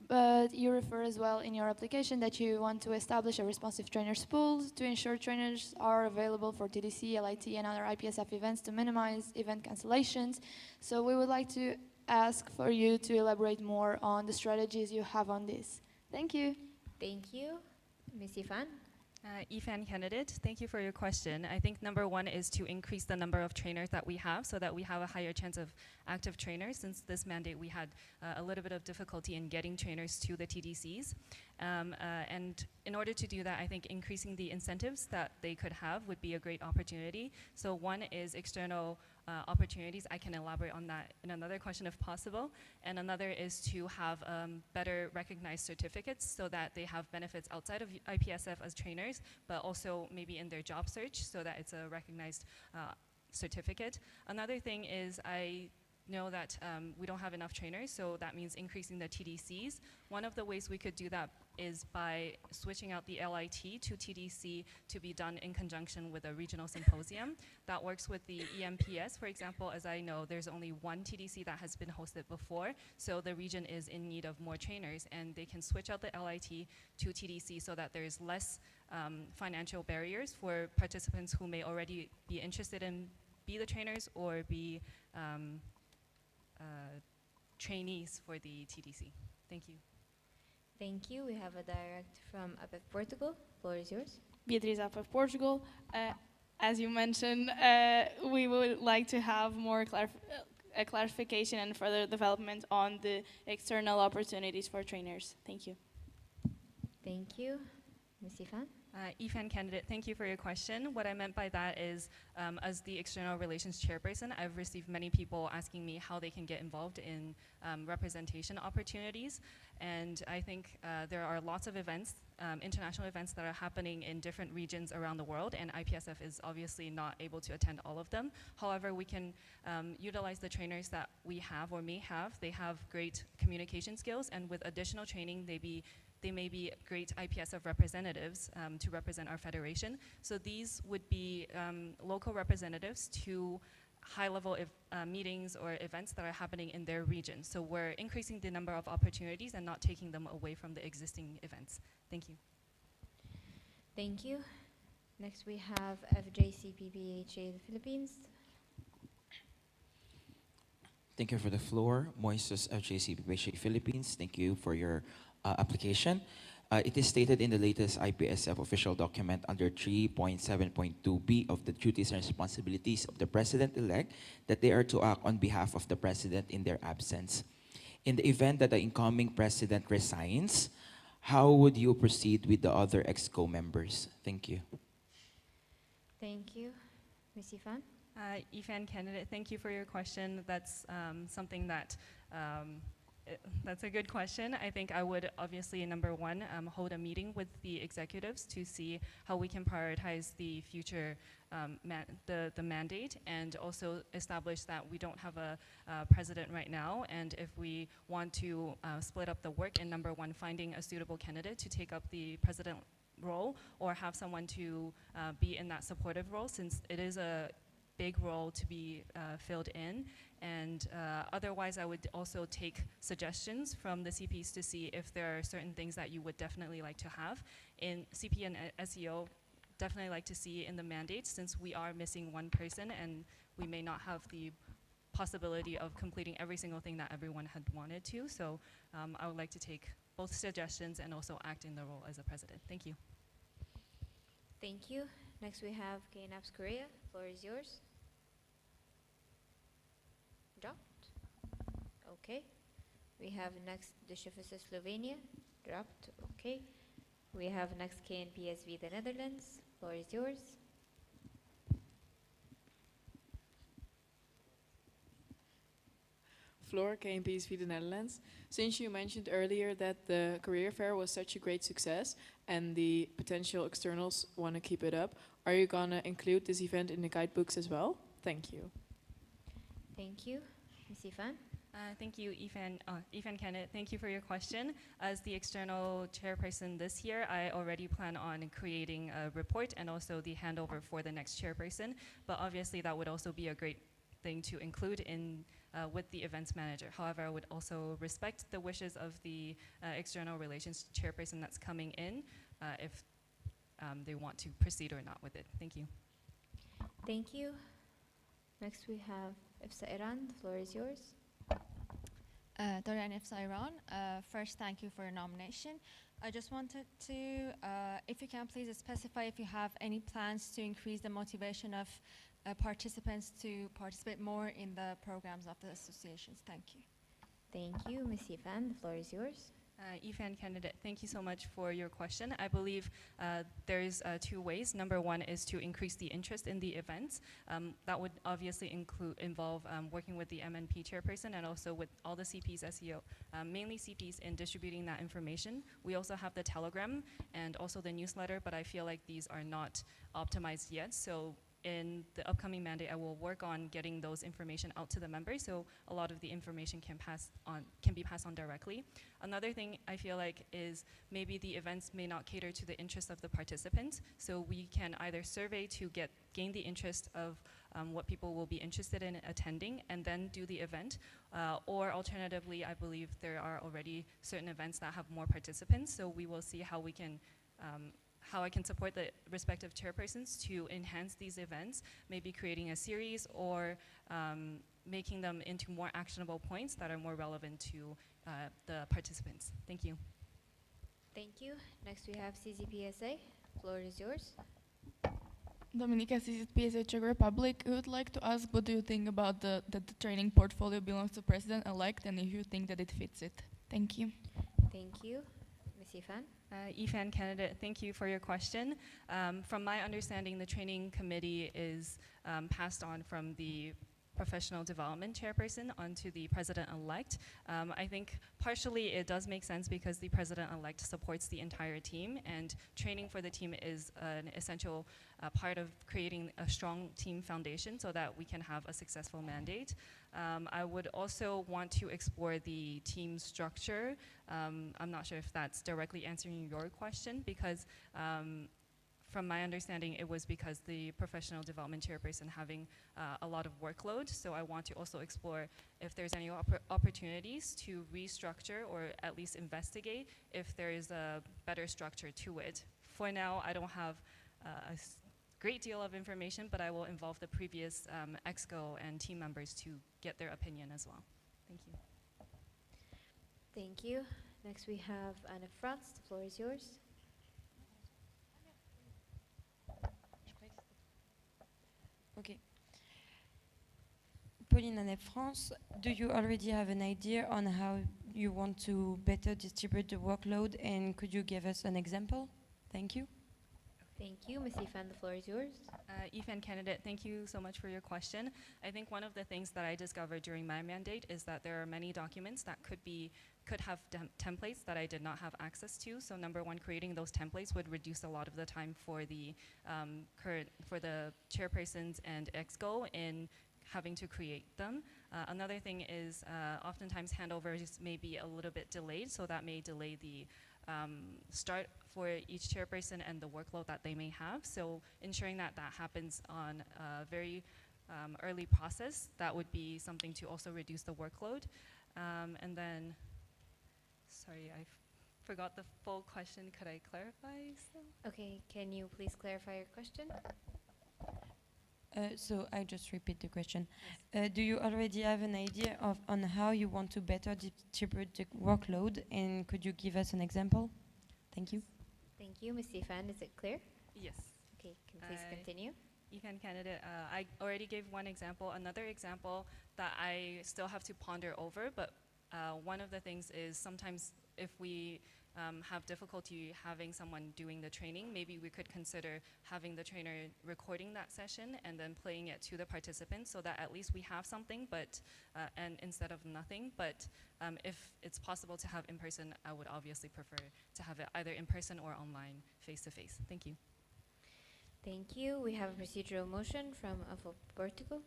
but you refer as well in your application that you want to establish a responsive trainers pool to ensure trainers are available for TDC, LIT, and other IPSF events to minimize event cancellations. So we would like to ask for you to elaborate more on the strategies you have on this. Thank you. Thank you. Ms. Ifan? EFAN candidate, thank you for your question. I think number one is to increase the number of trainers that we have so that we have a higher chance of active trainers. Since this mandate, we had a little bit of difficulty in getting trainers to the TDCs. And in order to do that, I think increasing the incentives that they could have would be a great opportunity. So one is external opportunities. I can elaborate on that in another question if possible. And another is to have better recognized certificates so that they have benefits outside of IPSF as trainers, but also maybe in their job search so that it's a recognized certificate. Another thing is I know that we don't have enough trainers, so that means increasing the TDCs. One of the ways we could do that is by switching out the LIT to TDC to be done in conjunction with a regional symposium. That works with the EMPS, for example. As I know, there's only one TDC that has been hosted before, so the region is in need of more trainers, and they can switch out the LIT to TDC so that there's less financial barriers for participants who may already be interested in be the trainers or be trainees for the TDC. Thank you. Thank you. We have a direct from IPF Portugal. Floor is yours. Beatriz of Portugal. As you mentioned, we would like to have more clarification and further development on the external opportunities for trainers. Thank you. Thank you. Ms. Ifan? EFAN candidate, thank you for your question. What I meant by that is, as the external relations chairperson, I've received many people asking me how they can get involved in representation opportunities. And I think there are lots of events, international events that are happening in different regions around the world, and IPSF is obviously not able to attend all of them. However, we can utilize the trainers that we have or may have. They have great communication skills, and with additional training, they may be great IPSF representatives to represent our federation. So these would be local representatives to high-level meetings or events that are happening in their region. So we're increasing the number of opportunities and not taking them away from the existing events. Thank you. Thank you. Next we have FJCPPHA the Philippines. Thank you for the floor. Moises FJCPPHA Philippines. Thank you for your application. It is stated in the latest IPSF official document under 3.7.2b of the duties and responsibilities of the President-elect that they are to act on behalf of the President in their absence. In the event that the incoming President resigns, how would you proceed with the other EXCO members? Thank you. Thank you. Ms. Ifan? Ifan candidate, thank you for your question. That's something that that's a good question. I think I would obviously, number one, hold a meeting with the executives to see how we can prioritize the future the mandate, and also establish that we don't have a president right now, and if we want to split up the work in, number one, finding a suitable candidate to take up the president role, or have someone to be in that supportive role, since it is a big role to be filled in. And otherwise, I would also take suggestions from the CPs to see if there are certain things that you would definitely like to have. In CP and SEO, definitely like to see in the mandate, since we are missing one person and we may not have the possibility of completing every single thing that everyone had wanted to. So I would like to take both suggestions and also act in the role as a president. Thank you. Thank you. Next we have KNAPS Korea. Floor is yours. Dropped. Okay. We have next the Shifisa Slovenia. Dropped. Okay. We have next KNPSV the Netherlands. Floor is yours. Floor, KNPSV the Netherlands. Since you mentioned earlier that the career fair was such a great success and the potential externals want to keep it up, are you going to include this event in the guidebooks as well? Thank you. Thank you. Ms. Ifan? Thank you, Ifan candidate. Thank you for your question. As the external chairperson this year, I already plan on creating a report and also the handover for the next chairperson. But obviously, that would also be a great thing to include in with the events manager. However, I would also respect the wishes of the external relations chairperson that's coming in if they want to proceed or not with it. Thank you. Thank you. Next we have IPSA Iran. The floor is yours. Dorian IPSA Iran. First, thank you for your nomination. I just wanted to, if you can please specify if you have any plans to increase the motivation of participants to participate more in the programs of the associations. Thank you. Thank you. Ms. Ifan, the floor is yours. Ifan candidate, thank you so much for your question. I believe there's two ways. Number one is to increase the interest in the events. That would obviously involve working with the MNP chairperson and also with all the CPs, SEO, mainly CPs, in distributing that information. We also have the Telegram and also the newsletter, but I feel like these are not optimized yet. So in the upcoming mandate, I will work on getting those information out to the members, so a lot of the information can be passed on directly. Another thing I feel like is maybe the events may not cater to the interest of the participants, so we can either survey to gain the interest of what people will be interested in attending, and then do the event. Or alternatively, I believe there are already certain events that have more participants, so we will see how we can how I can support the respective chairpersons to enhance these events, maybe creating a series or making them into more actionable points that are more relevant to the participants. Thank you. Thank you. Next we have CZPSA. Floor is yours. Dominika, CZPSA Czech Republic. I would like to ask, what do you think about that the training portfolio belongs to President-elect, and if you think that it fits it? Thank you. Thank you. Ms. Ifan? Ifan candidate, thank you for your question. From my understanding, the training committee is passed on from the professional development chairperson onto the president-elect. I think partially it does make sense because the president-elect supports the entire team, and training for the team is an essential part of creating a strong team foundation so that we can have a successful mandate. I would also want to explore the team structure. I'm not sure if that's directly answering your question, because from my understanding, it was because the professional development chairperson having a lot of workload. So I want to also explore if there's any opportunities to restructure or at least investigate if there is a better structure to it. For now, I don't have a great deal of information, but I will involve the previous EXCO and team members to get their opinion as well. Thank you. Thank you. Next we have Anna France. The floor is yours. Okay. Pauline Anne France, do you already have an idea on how you want to better distribute the workload, and could you give us an example? Thank you. Thank you. Ms. Ifan, the floor is yours. Ifan candidate, thank you so much for your question. I think one of the things that I discovered during my mandate is that there are many documents that could have templates that I did not have access to. So number one, creating those templates would reduce a lot of the time for the chairpersons and EXCO in having to create them. Another thing is oftentimes handovers may be a little bit delayed, so that may delay the start for each chairperson and the workload that they may have. So ensuring that that happens on a very early process, that would be something to also reduce the workload. And then, sorry, I forgot the full question. Could I clarify still? Okay, can you please clarify your question? So I just repeat the question. Do you already have an idea on how you want to better distribute the workload, and could you give us an example? Thank you. Thank you. Ms. Ifan, is it clear? Yes. Okay, can please continue? Ifan candidate, I already gave one example. Another example that I still have to ponder over, but one of the things is sometimes if we have difficulty having someone doing the training, maybe we could consider having the trainer recording that session and then playing it to the participants so that at least we have something, but and instead of nothing. But if it's possible to have in person, I would obviously prefer to have it either in person or online, face to face. Thank you. Thank you. We have a procedural motion from Afo Portugal.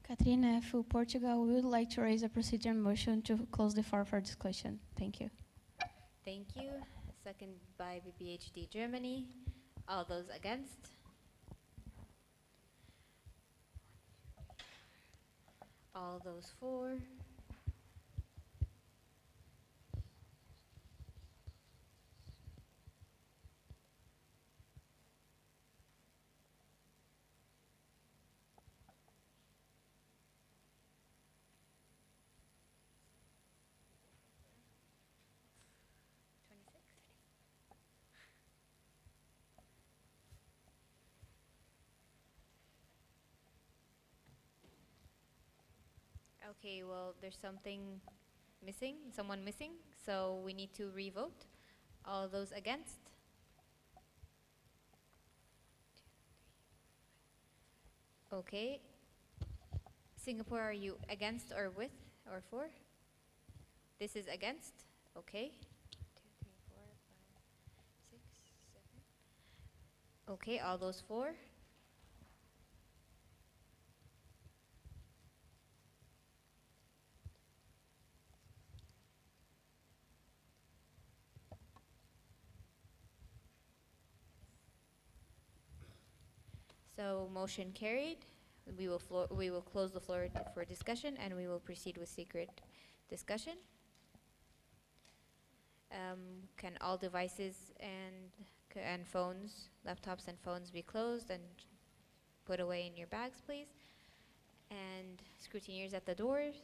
Katrina, for Portugal, we would like to raise a procedure motion to close the floor for discussion. Thank you. Thank you. Second by BPHD Germany. All those against? All those for? Okay, well, there's something missing, someone missing, so we need to re-vote. All those against? Okay. Singapore, are you against or with or for? This is against? Okay. 2, 3, 4, 5, 6, 7. Okay, all those for? So motion carried. We will close the floor for discussion, and we will proceed with secret discussion. Can all devices and phones, laptops and phones be closed and put away in your bags, please? And scrutineers at the doors.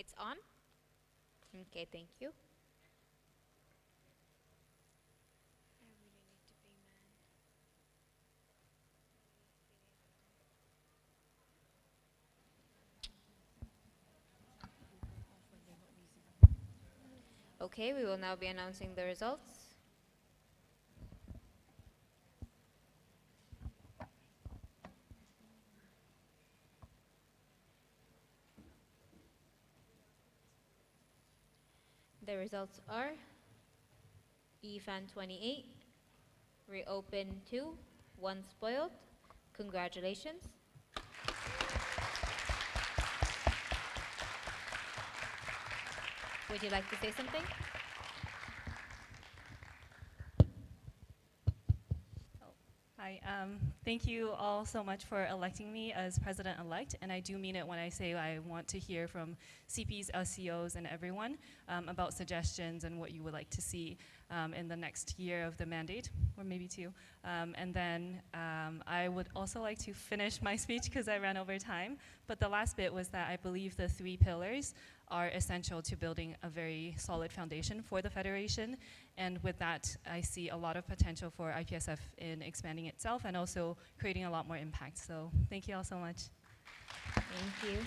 It's on? Okay, thank you. Okay, we will now be announcing the results. The results are EFAN 28, Reopen 2, 1 spoiled. Congratulations. Would you like to say something? Hi, thank you all so much for electing me as president-elect, and I do mean it when I say I want to hear from CPs, LCOs, and everyone about suggestions and what you would like to see in the next year of the mandate, or maybe two. And then I would also like to finish my speech because I ran over time, but the last bit was that I believe the 3 pillars are essential to building a very solid foundation for the Federation. And with that, I see a lot of potential for IPSF in expanding itself and also creating a lot more impact. So thank you all so much. Thank you.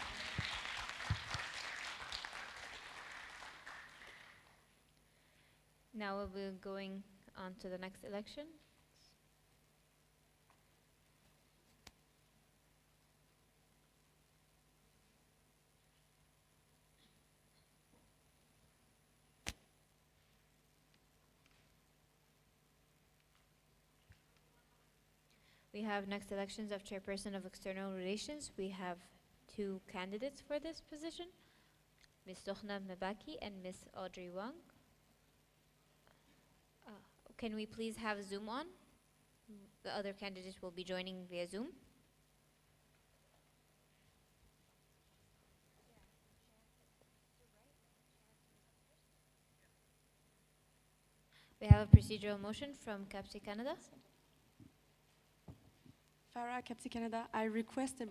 Now we'll be going on to the next election. We have next elections of Chairperson of External Relations. We have 2 candidates for this position, Ms. Sokhna Mebaki and Ms. Audrey Wang. Can we please have Zoom on? The other candidates will be joining via Zoom. We have a procedural motion from CAPSI Canada. Farah, CAPSI Canada, I request a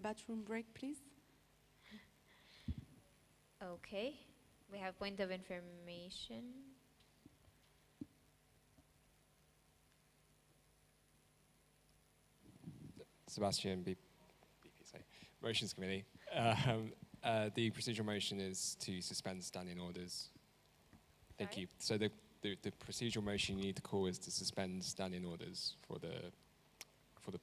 bathroom break, please. Okay. We have point of information. Sebastian, BP, sorry. Motions Committee. The procedural motion is to suspend standing orders. Thank you. So the procedural motion you need to call is to suspend standing orders for the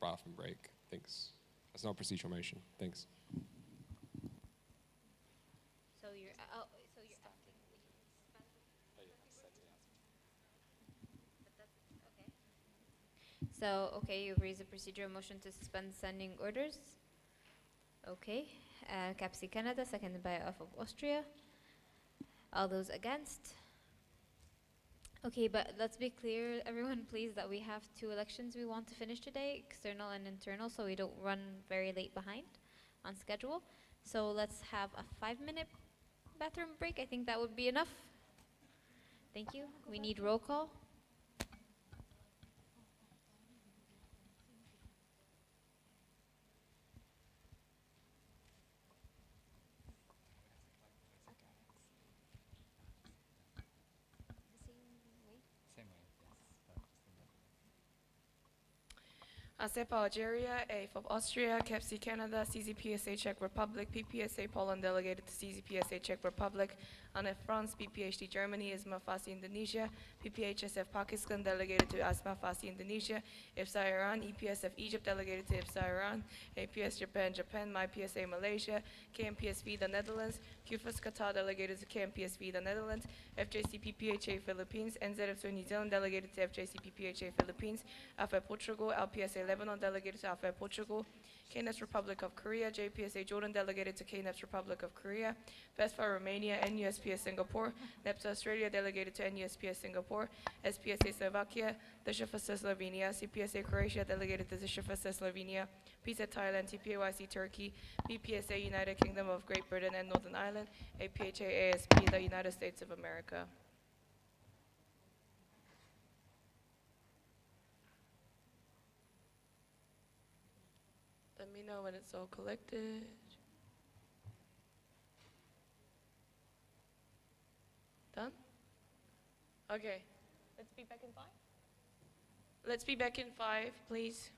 bathroom break. Thanks. That's not a procedural motion. Thanks. So you're asking. So, okay, you've raised a procedural motion to suspend standing orders. Okay. CAPSI Canada, seconded by of Austria. All those against? Okay, but let's be clear, everyone, please, that we have 2 elections we want to finish today, external and internal, so we don't run very late behind on schedule. So let's have a 5-minute bathroom break. I think that would be enough. Thank you. We need roll call. ASEP Algeria, AFOP Austria, CAPSI Canada, CZPSA Czech Republic, PPSA Poland delegated to CZPSA Czech Republic, ANF France, PPHD Germany, ISMA FASI Indonesia, PPHSF Pakistan delegated to ASMA FASI Indonesia, IPSA Iran, EPSF Egypt delegated to IPSA Iran, APS Japan, MyPSA Malaysia, KMPSV the Netherlands, QFAS Qatar delegated to KMPSV the Netherlands, FJC PPHA Philippines, NZF New Zealand delegated to FJC PPHA Philippines, AFA Portugal, LPSA Lebanon delegated to AFA Portugal, KNES Republic of Korea, JPSA Jordan delegated to KNES Republic of Korea, PESFA Romania, NUSPS Singapore, NEPSA Australia delegated to NUSPS Singapore, SPSA Slovakia, DSHFSA Slovenia, CPSA Croatia delegated to DSHFSA Slovenia, PSA Thailand, TPAYC Turkey, BPSA United Kingdom of Great Britain and Northern Ireland, APHA ASP the United States of America. Let me know when it's all collected. Okay. Let's be back in 5. Let's be back in 5, please.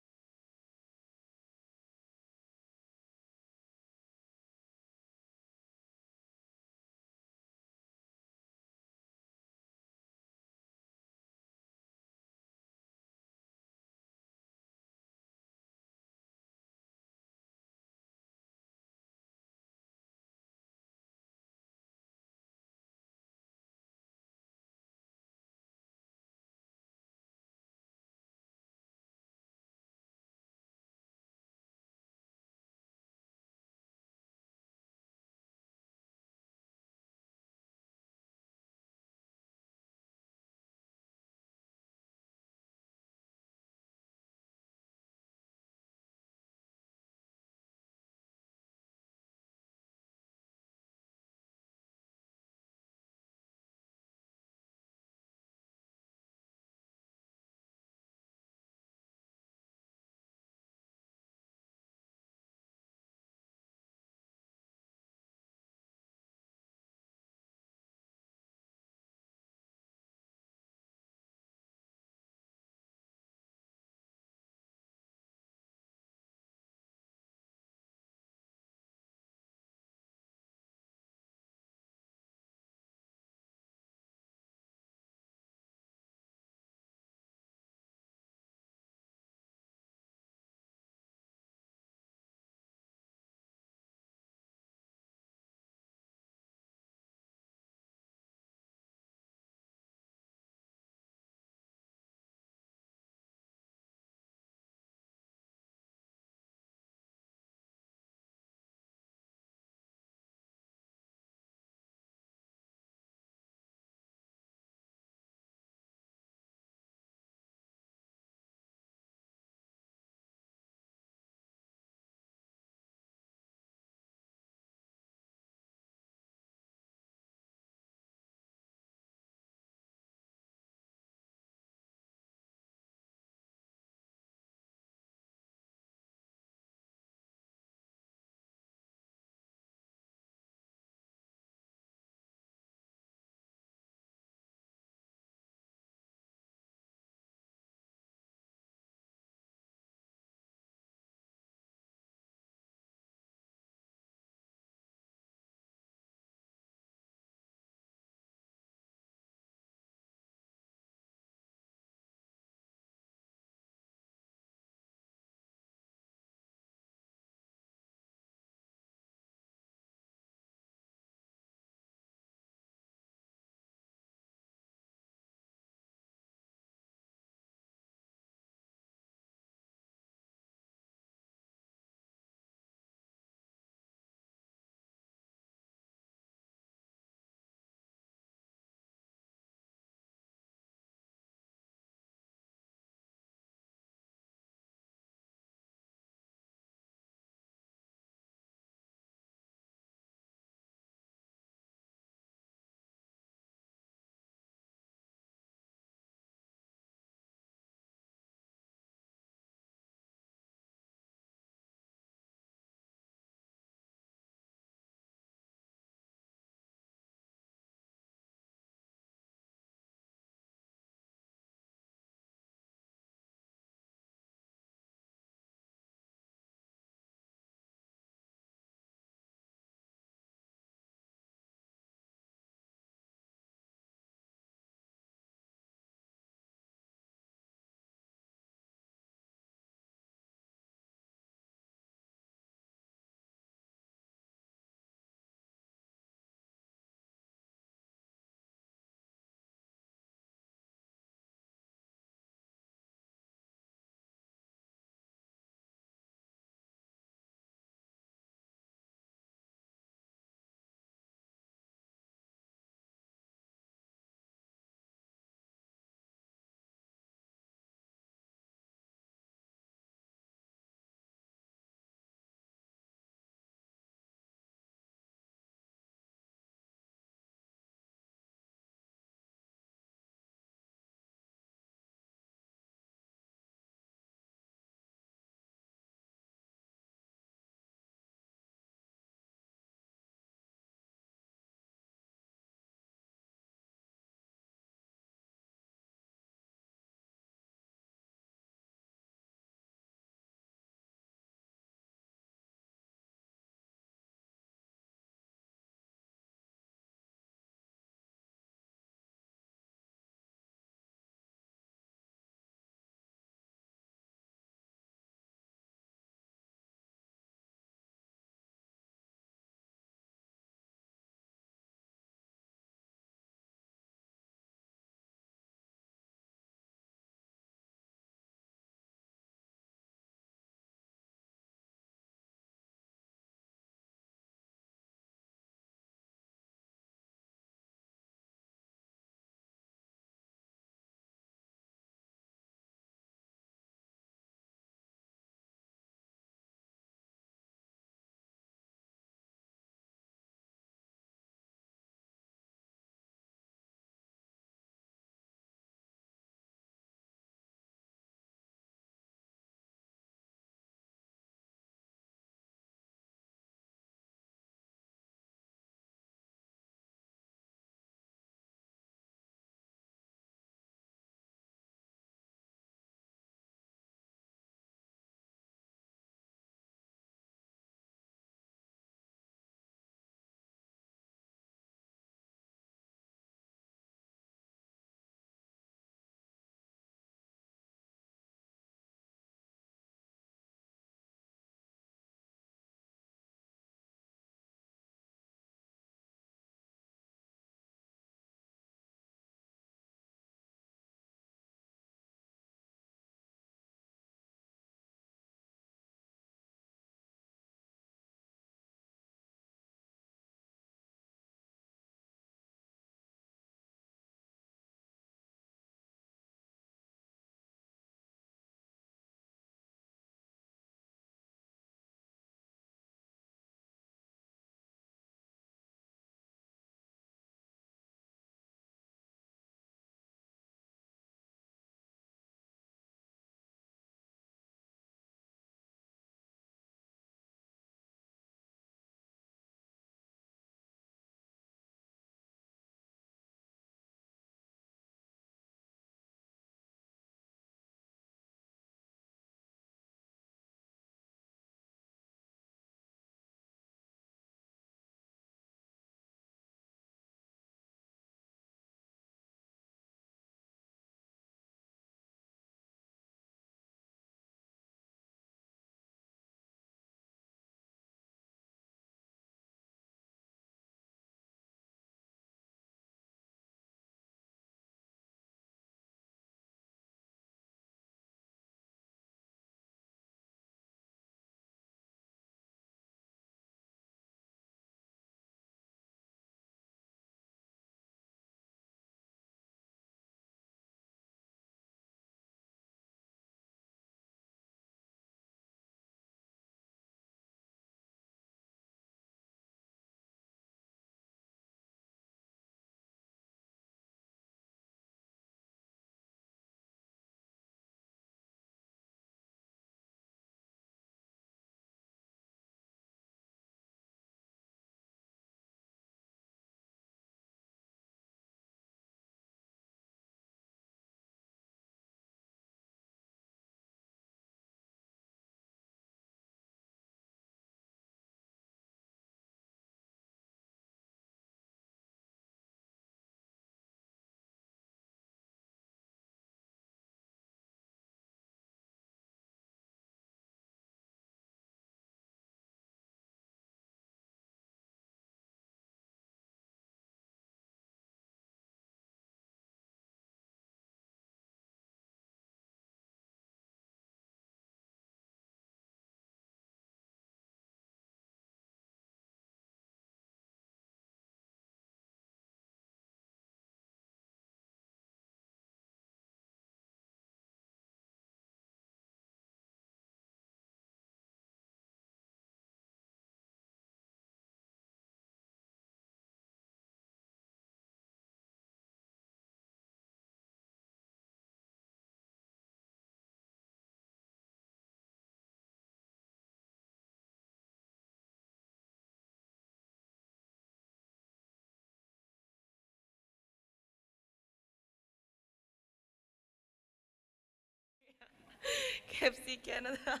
FC Canada,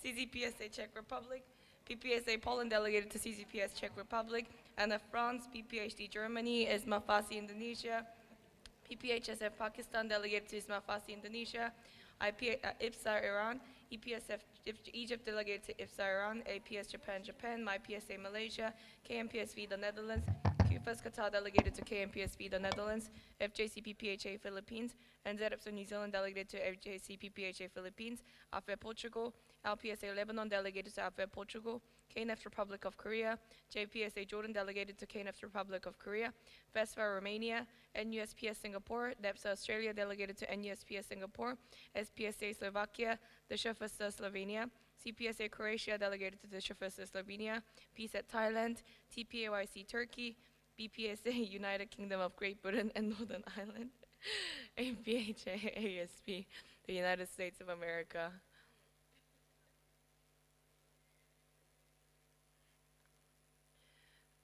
CCPSA Czech Republic, PPSA Poland delegated to CCPS Czech Republic, Anna France, PPHD Germany, Isma Fasi Indonesia, PPHSF Pakistan delegated to Isma Fasi Indonesia, IPSA Iran, EPSF Egypt delegated to IPSA Iran, APS Japan, MyPSA Malaysia, KMPSV the Netherlands, QFS Qatar delegated to KMPSV the Netherlands, FJCPPHA Philippines, and ZEPSO New Zealand delegated to FJCPPHA Philippines, AFE Portugal, LPSA Lebanon delegated to AFE Portugal, KNF Republic of Korea, JPSA Jordan delegated to KNF Republic of Korea, FESFA Romania, NUSPS Singapore, DEPSA Australia delegated to NUSPS Singapore, SPSA Slovakia, the Shufasa Slovenia, CPSA Croatia delegated to the Shufasa Slovenia, PSET Thailand, TPAYC Turkey, BPSA United Kingdom of Great Britain and Northern Ireland, APHA ASP, the United States of America.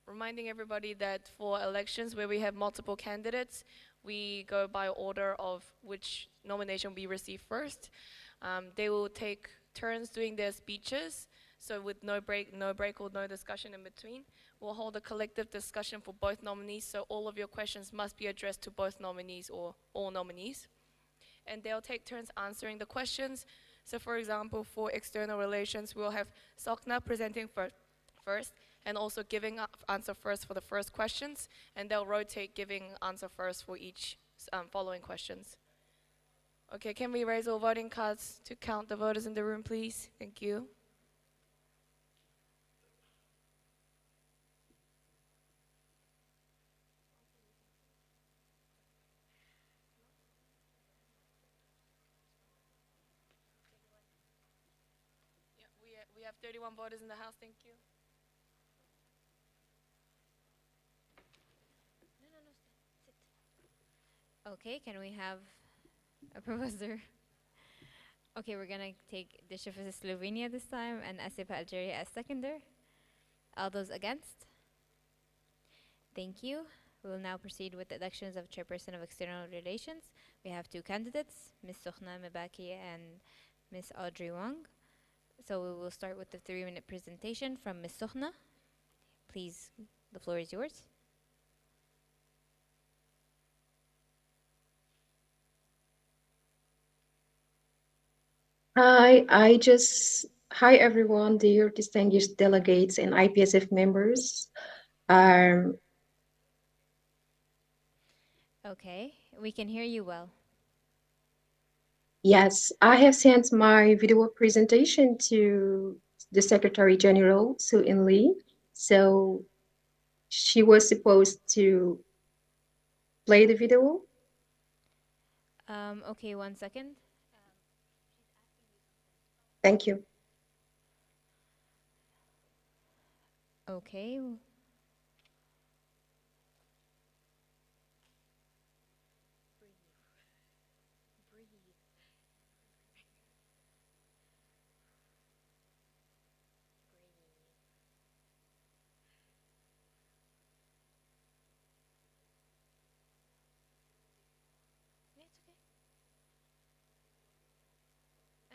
Reminding everybody that for elections where we have multiple candidates, we go by order of which nomination we receive first. They will take turns doing their speeches, so with no break or no discussion in between. We'll hold a collective discussion for both nominees, so all of your questions must be addressed to both nominees or all nominees. And they'll take turns answering the questions. So for example, for external relations, we'll have Sokna presenting first, and also giving answer first for the first questions, and they'll rotate giving answer first for each following questions. Okay, can we raise all voting cards to count the voters in the room, please? Thank you. Yeah, we have 31 voters in the House, thank you. Okay, can we have a proposer? Okay, we're gonna take the Shifas Slovenia this time and ASEPA Algeria as seconder. All those against? Thank you. We will now proceed with the elections of Chairperson of External Relations. We have two candidates, Ms. Sokhna Mebaki and Ms. Audrey Wang. So we will start with the 3-minute presentation from Ms. Sokhna. Please, the floor is yours. Hi everyone, dear distinguished delegates and IPSF members. Okay, we can hear you well. Yes, I have sent my video presentation to the Secretary General, Sue In Lee. So she was supposed to play the video. Okay, 1 second. Thank you. Okay.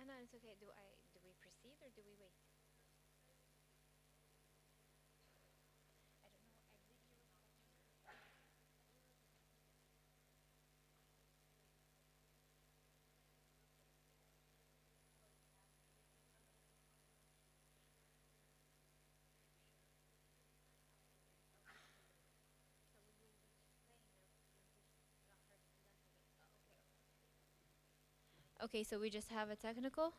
No, it's okay. Do we proceed or do we wait? Okay, so we just have a technical.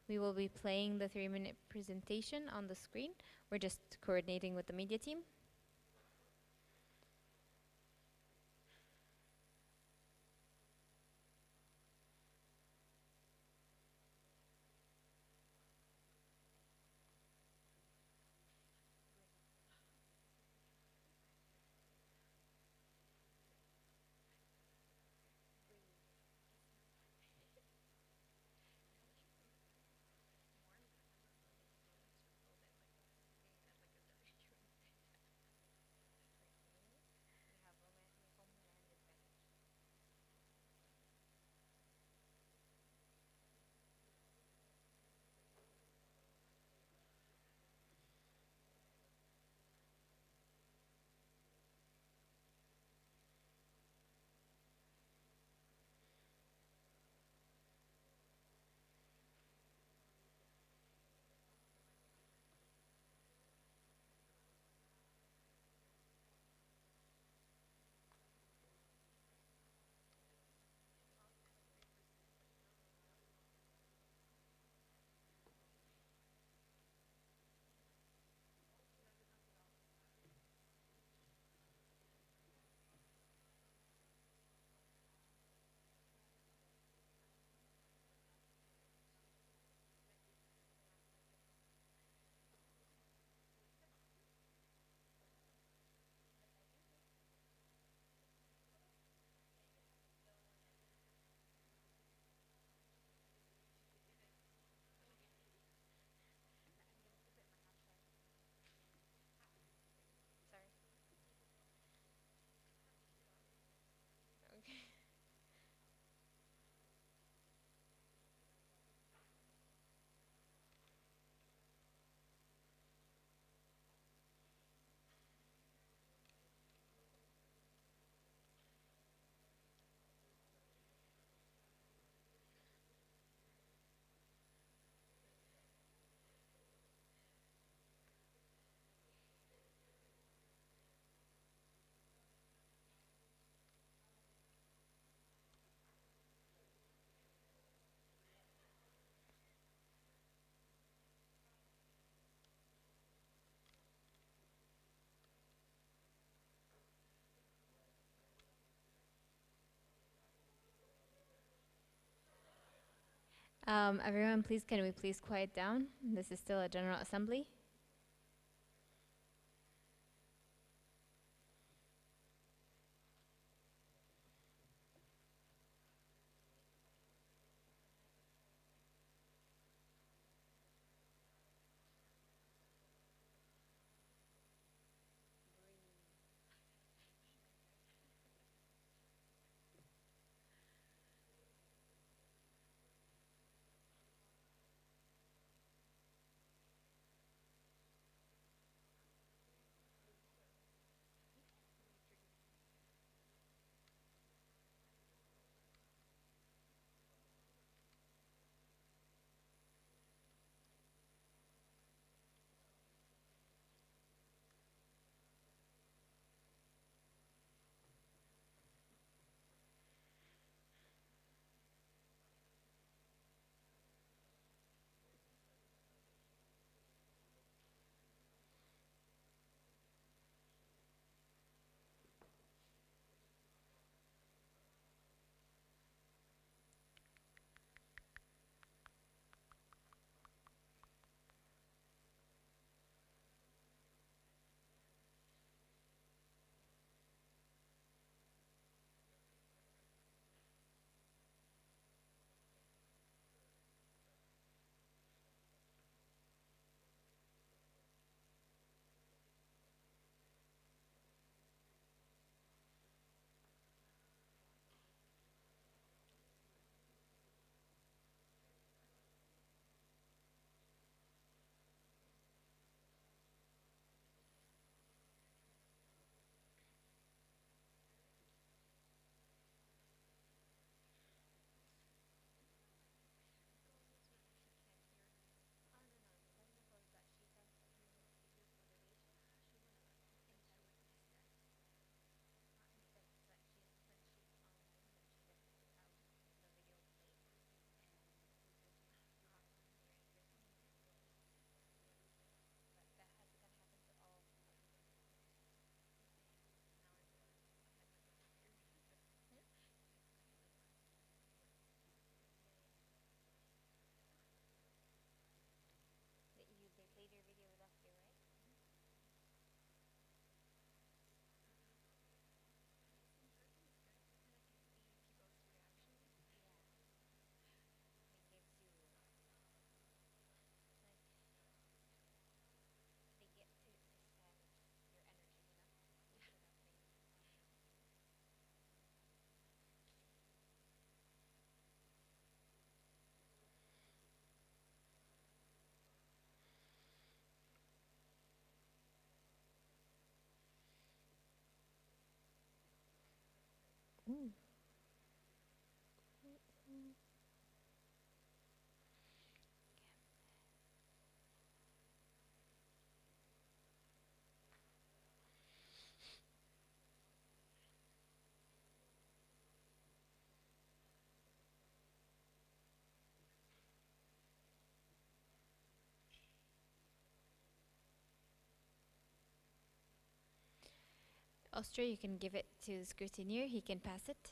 We will be playing the 3-minute presentation on the screen. We're just coordinating with the media team. Everyone, please, can we please quiet down? This is still a General Assembly. Austria, you can give it to the scrutineer. He can pass it.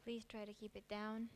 Please try to keep it down.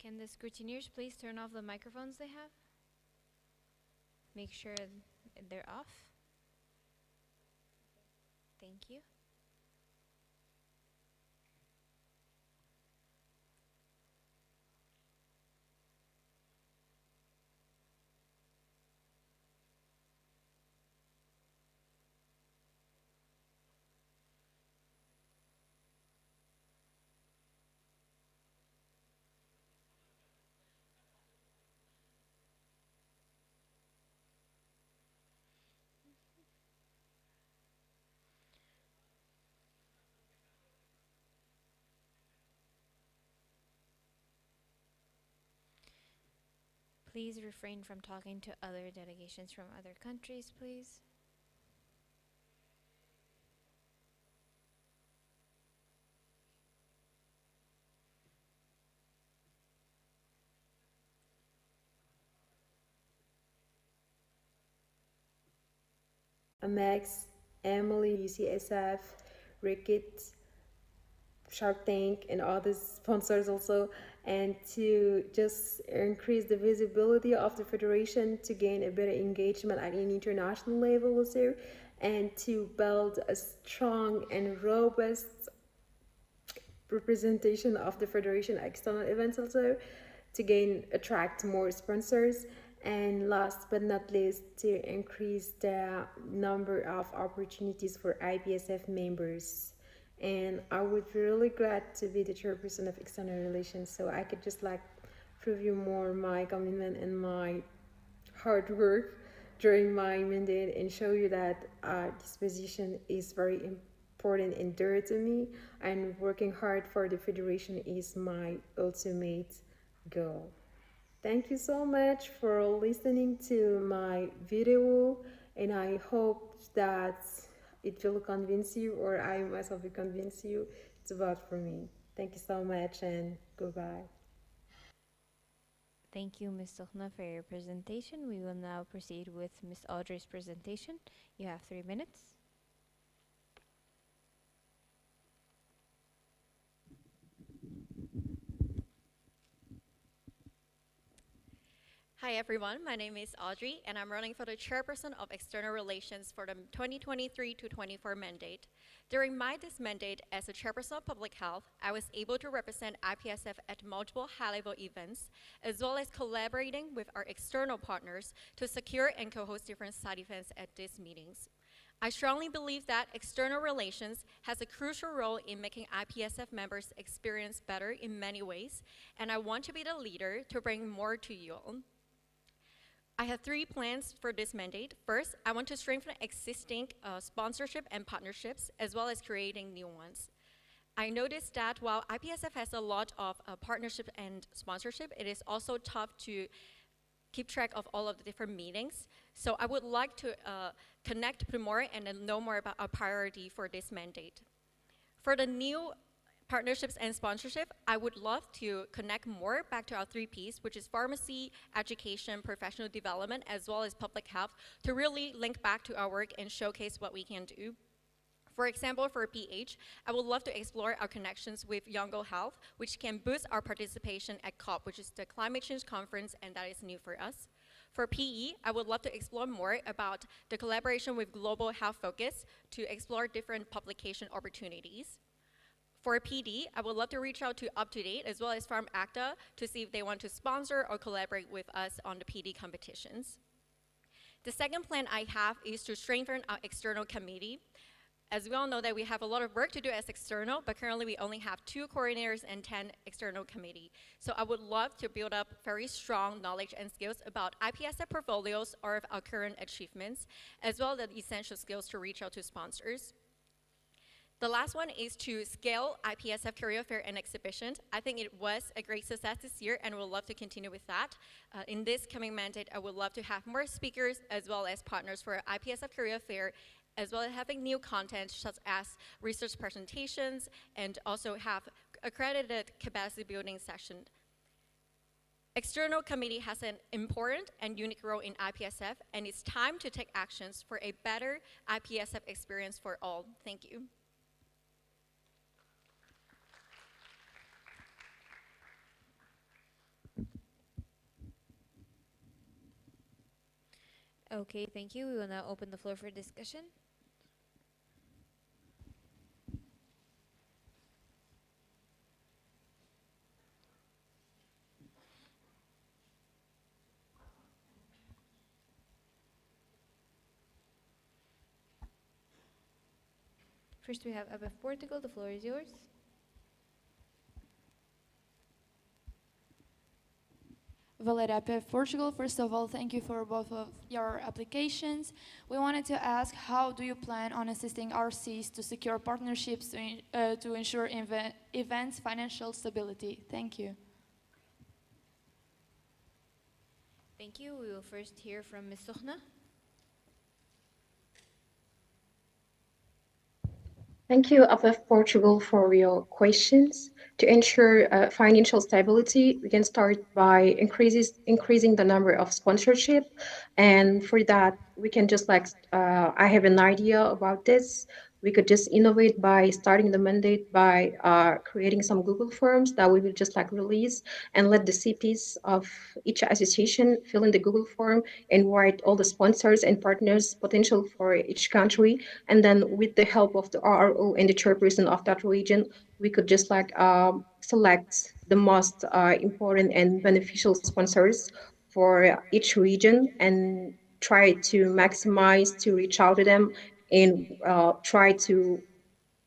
Can the scrutineers please turn off the microphones they have? Make sure they're off. Thank you. Please refrain from talking to other delegations from other countries, please. Max, Emily, UCSF, Ricket, Shark Tank, and other sponsors also, and to just increase the visibility of the federation to gain a better engagement at an international level also, and to build a strong and robust representation of the federation at external events also, to attract more sponsors, and last but not least, to increase the number of opportunities for IPSF members. And I would be really glad to be the chairperson of external relations, so I could just prove you more my commitment and my hard work during my mandate and show you that this position is very important and dear to me, and working hard for the federation is my ultimate goal. Thank you so much for listening to my video, and I hope that it will convince you, or I myself will convince you to vote for me. Thank you so much, and goodbye. Thank you, Ms. Sokhna, for your presentation. We will now proceed with Ms. Audrey's presentation. You have 3 minutes. Hi everyone, my name is Audrey and I'm running for the Chairperson of External Relations for the 2023 to 24 mandate. During this mandate as a Chairperson of Public Health, I was able to represent IPSF at multiple high-level events, as well as collaborating with our external partners to secure and co-host different side events at these meetings. I strongly believe that external relations has a crucial role in making IPSF members experience better in many ways, and I want to be the leader to bring more to you all. I have 3 plans for this mandate. First, I want to strengthen existing sponsorship and partnerships, as well as creating new ones. I noticed that while IPSF has a lot of partnership and sponsorship, it is also tough to keep track of all of the different meetings. So I would like to connect more and know more about our priority for this mandate. For the new partnerships and sponsorship, I would love to connect more back to our 3 Ps, which is pharmacy, education, professional development, as well as public health, to really link back to our work and showcase what we can do. For example, for PH, I would love to explore our connections with Yongo Health, which can boost our participation at COP, which is the Climate Change Conference, and that is new for us. For PE, I would love to explore more about the collaboration with Global Health Focus to explore different publication opportunities. For PD, I would love to reach out to UpToDate as well as Farm Acta to see if they want to sponsor or collaborate with us on the PD competitions. The second plan I have is to strengthen our external committee. As we all know that we have a lot of work to do as external, but currently we only have 2 coordinators and 10 external committee. So I would love to build up very strong knowledge and skills about IPSF portfolios or of our current achievements, as well as the essential skills to reach out to sponsors. The last one is to scale IPSF Career Fair and Exhibitions. I think it was a great success this year and would love to continue with that. In this coming mandate, I would love to have more speakers as well as partners for IPSF Career Fair, as well as having new content such as research presentations and also have accredited capacity building session. External committee has an important and unique role in IPSF, and it's time to take actions for a better IPSF experience for all. Thank you. Okay, thank you. We will now open the floor for discussion. First, we have IPF Portugal. The floor is yours. Valeria IPF Portugal, first of all, thank you for both of your applications. We wanted to ask, how do you plan on assisting RCs to secure partnerships to ensure events' financial stability? Thank you. Thank you. We will first hear from Ms. Sokhna. Thank you, IPF Portugal, for your questions. To ensure financial stability, we can start by increasing the number of sponsorship. And for that, we can just I have an idea about this. We could just innovate by starting the mandate by creating some Google Forms that we will just release and let the CPs of each association fill in the Google form and write all the sponsors and partners potential for each country. And then with the help of the RRO and the chairperson of that region, we could just select the most important and beneficial sponsors for each region and try to maximize to reach out to them and try to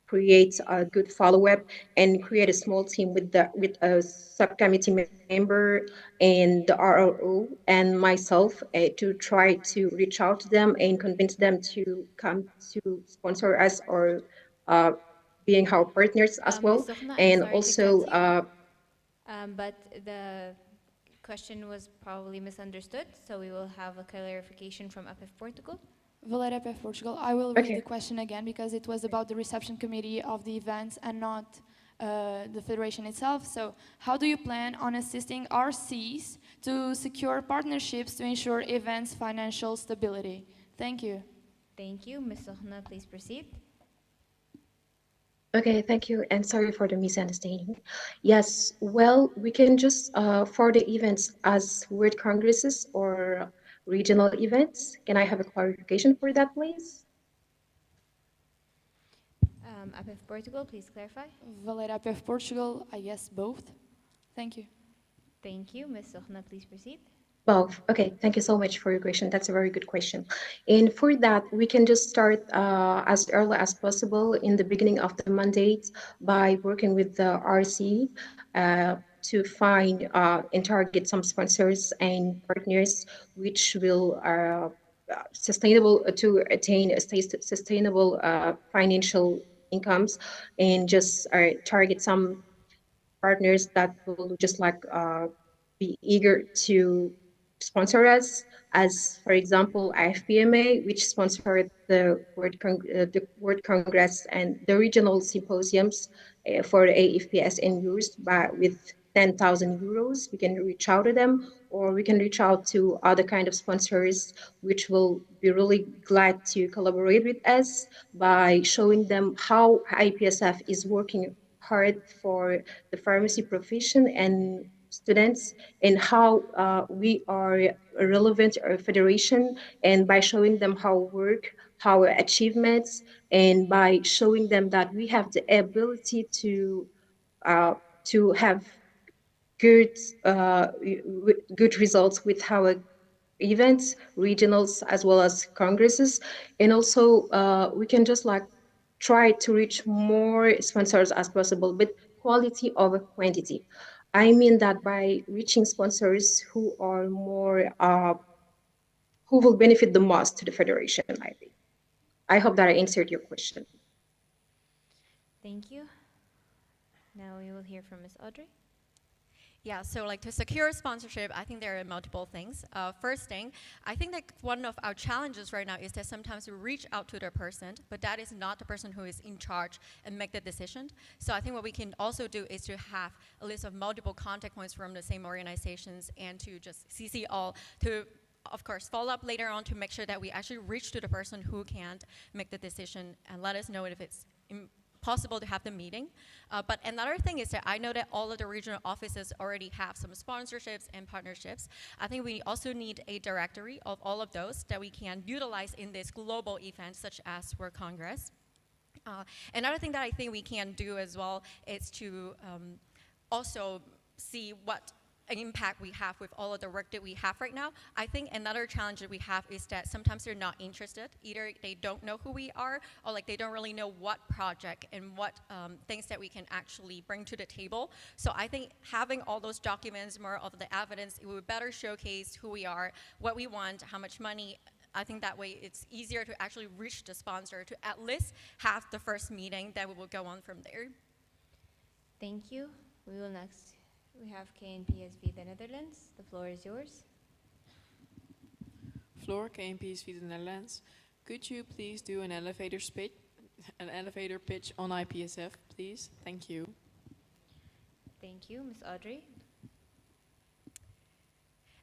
create a good follow-up and create a small team with a subcommittee member and the RRO and myself to try to reach out to them and convince them to come to sponsor us or being our partners as well. Ms. Sokhna, I'm And sorry also, to cut you, but the question was probably misunderstood, so we will have a clarification from IPF Portugal. Valeria IPF Portugal, I will read the question again because it was about the reception committee of the events and not the federation itself. So how do you plan on assisting RCs to secure partnerships to ensure events' financial stability? Thank you. Thank you. Ms. Sokhna, please proceed. Okay, thank you, and sorry for the misunderstanding. Yes, well, we can just for the events as World Congresses or regional events. Can I have a clarification for that, please? IPF Portugal, please clarify. Valeria IPF Portugal, I guess both. Thank you. Thank you. Ms. Sokhna, please proceed. Both. Okay, thank you so much for your question. That's a very good question. And for that, we can just start as early as possible in the beginning of the mandate by working with the RC to find and target some sponsors and partners which will sustainable to attain a sustainable financial incomes and just target some partners that will just be eager to sponsor us, as for example IFPMA, which sponsored the World Congress and the regional symposiums for AFPS and yours with 10,000 euros. We can reach out to them, or we can reach out to other kind of sponsors which will be really glad to collaborate with us by showing them how IPSF is working hard for the pharmacy profession and students, and how we are a relevant federation, and by showing them how work, our achievements, and by showing them that we have the ability to have good good results with our events, regionals, as well as congresses. And also we can just try to reach more sponsors as possible, but quality over quantity. I mean that by reaching sponsors who are more, who will benefit the most to the federation, I think. I hope that I answered your question. Thank you. Now we will hear from Ms. Audrey. Yeah, so to secure sponsorship, I think there are multiple things. First thing, I think that one of our challenges right now is that sometimes we reach out to the person, but that is not the person who is in charge and make the decision. So I think what we can also do is to have a list of multiple contact points from the same organizations and to just CC all to, of course, follow up later on to make sure that we actually reach to the person who can't make the decision and let us know if it's possible to have the meeting. But another thing is that I know that all of the regional offices already have some sponsorships and partnerships. I think we also need a directory of all of those that we can utilize in this global event, such as World Congress. Another thing that I think we can do as well is to also see what impact we have with all of the work that we have right now. I think another challenge that we have is that sometimes they're not interested. Either they don't know who we are, or like they don't really know what project and what things that we can actually bring to the table. So I think having all those documents, more of the evidence, it would better showcase who we are, what we want, how much money. I think that way it's easier to actually reach the sponsor to at least have the first meeting, that we will go on from there. Thank you. We will next. We have KNPSV the Netherlands. The floor is yours. Floor, KNPSV the Netherlands. Could you please do an elevator pitch on IPSF, please? Thank you. Thank you. Ms. Audrey.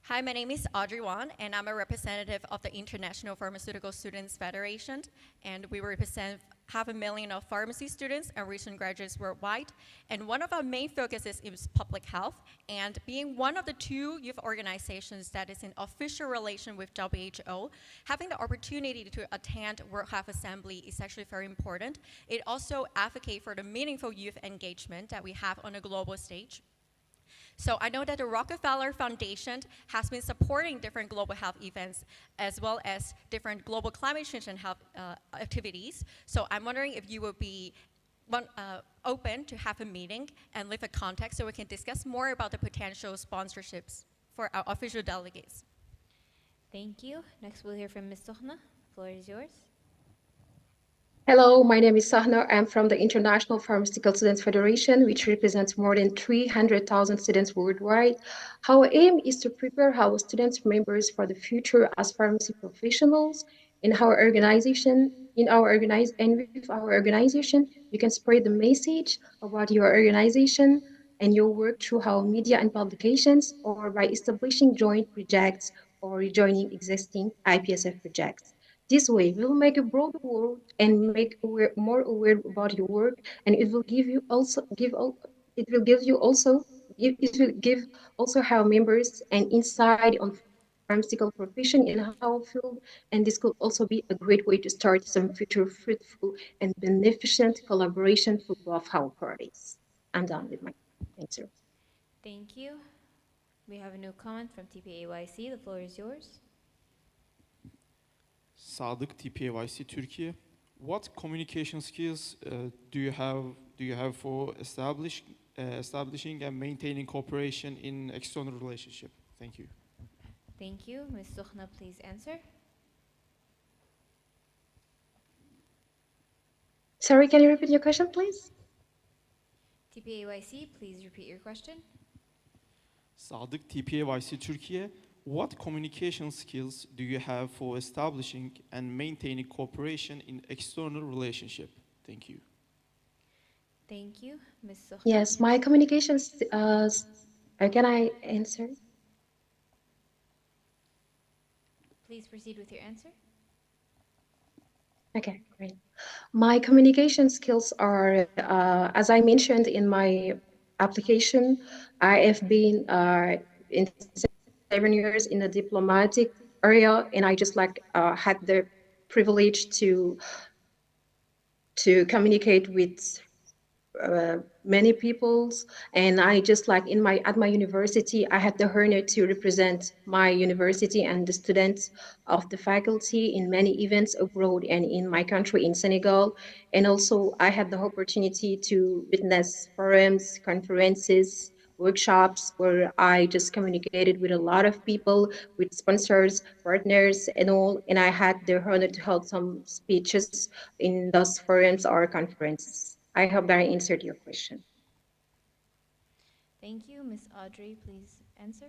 Hi, my name is Audrey Wan, and I'm a representative of the International Pharmaceutical Students Federation, and we represent 500,000 of pharmacy students and recent graduates worldwide. And one of our main focuses is public health, and being one of the 2 youth organizations that is in official relation with WHO, having the opportunity to attend World Health Assembly is actually very important. It also advocates for the meaningful youth engagement that we have on a global stage. So I know that the Rockefeller Foundation has been supporting different global health events as well as different global climate change and health activities. So I'm wondering if you would be open to have a meeting and leave a contact so we can discuss more about the potential sponsorships for our official delegates. Thank you. Next we'll hear from Ms. Sohna. The floor is yours. Hello, my name is Sahna. I'm from the International Pharmaceutical Students Federation, which represents more than 300,000 students worldwide. Our aim is to prepare our students members for the future as pharmacy professionals. In our organization, with our organization, you can spread the message about your organization and your work through our media and publications, or by establishing joint projects or rejoining existing IPSF projects. This way, we will make a broader world and make more aware about your work, and it will give you also our members an insight on pharmaceutical profession in our field, and this could also be a great way to start some future fruitful and beneficent collaboration for both our parties. I'm done with my answer. Thank you. We have a new comment from TPAYC. The floor is yours. Sadık, TPAYC Turkey. What communication skills do you have for establishing and maintaining cooperation in external relationship? Thank you. Thank you. Ms. Sohna, please answer. Sorry, can you repeat your question, please? TPAYC, please repeat your question. Sadık, TPAYC Turkey. What communication skills do you have for establishing and maintaining cooperation in external relationship? Thank you. Thank you. Ms. Sohna. Yes, my communications, can I answer? Please proceed with your answer. Okay, great. My communication skills are, as I mentioned in my application, I have been in 7 years in the diplomatic area, and I just had the privilege to communicate with many peoples, and I just at my university, I had the honor to represent my university and the students of the faculty in many events abroad and in my country in Senegal. And also I had the opportunity to witness forums, conferences, workshops where I just communicated with a lot of people, with sponsors, partners, and all. And I had the honor to hold some speeches in those forums or conferences. I hope that I answered your question. Thank you. Ms. Audrey, please answer.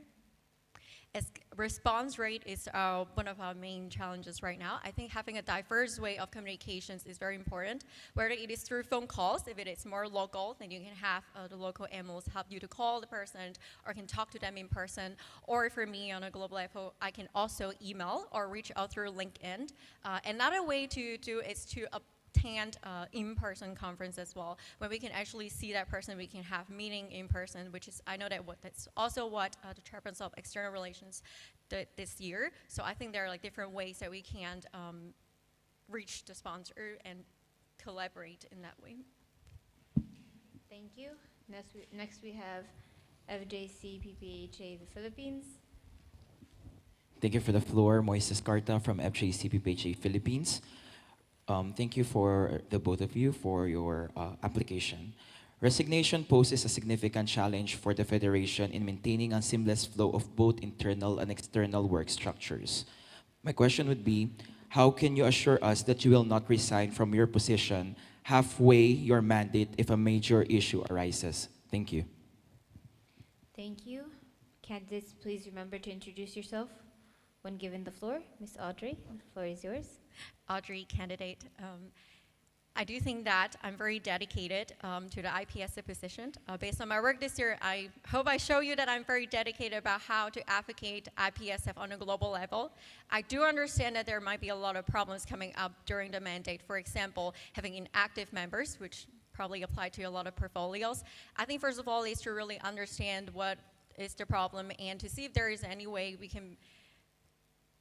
As response rate is one of our main challenges right now. I think having a diverse way of communications is very important, whether it is through phone calls. If it is more local, then you can have the local MOs help you to call the person or can talk to them in person. Or for me on a global level, I can also email or reach out through LinkedIn. Another way to do is to attend in-person conference as well, when we can actually see that person, we can have meeting in person, which is, I know that's also what the chairperson of external relations did this year. So I think there are like different ways that we can reach the sponsor and collaborate in that way. Thank you. Next we have FJC PPHA the Philippines. Thank you for the floor. Moises Carta from FJC PPHA Philippines. Thank you for the both of you for your application. Resignation poses a significant challenge for the Federation in maintaining a seamless flow of both internal and external work structures. My question would be, how can you assure us that you will not resign from your position halfway your mandate if a major issue arises? Thank you. Thank you. Candidates, please remember to introduce yourself when given the floor. Ms. Audrey, the floor is yours. Audrey, candidate. I do think that I'm very dedicated to the IPSF position. Based on my work this year, I hope I show you that I'm very dedicated about how to advocate IPSF on a global level. I do understand that there might be a lot of problems coming up during the mandate. For example, having inactive members, which probably apply to a lot of portfolios. I think first of all is to really understand what is the problem and to see if there is any way we can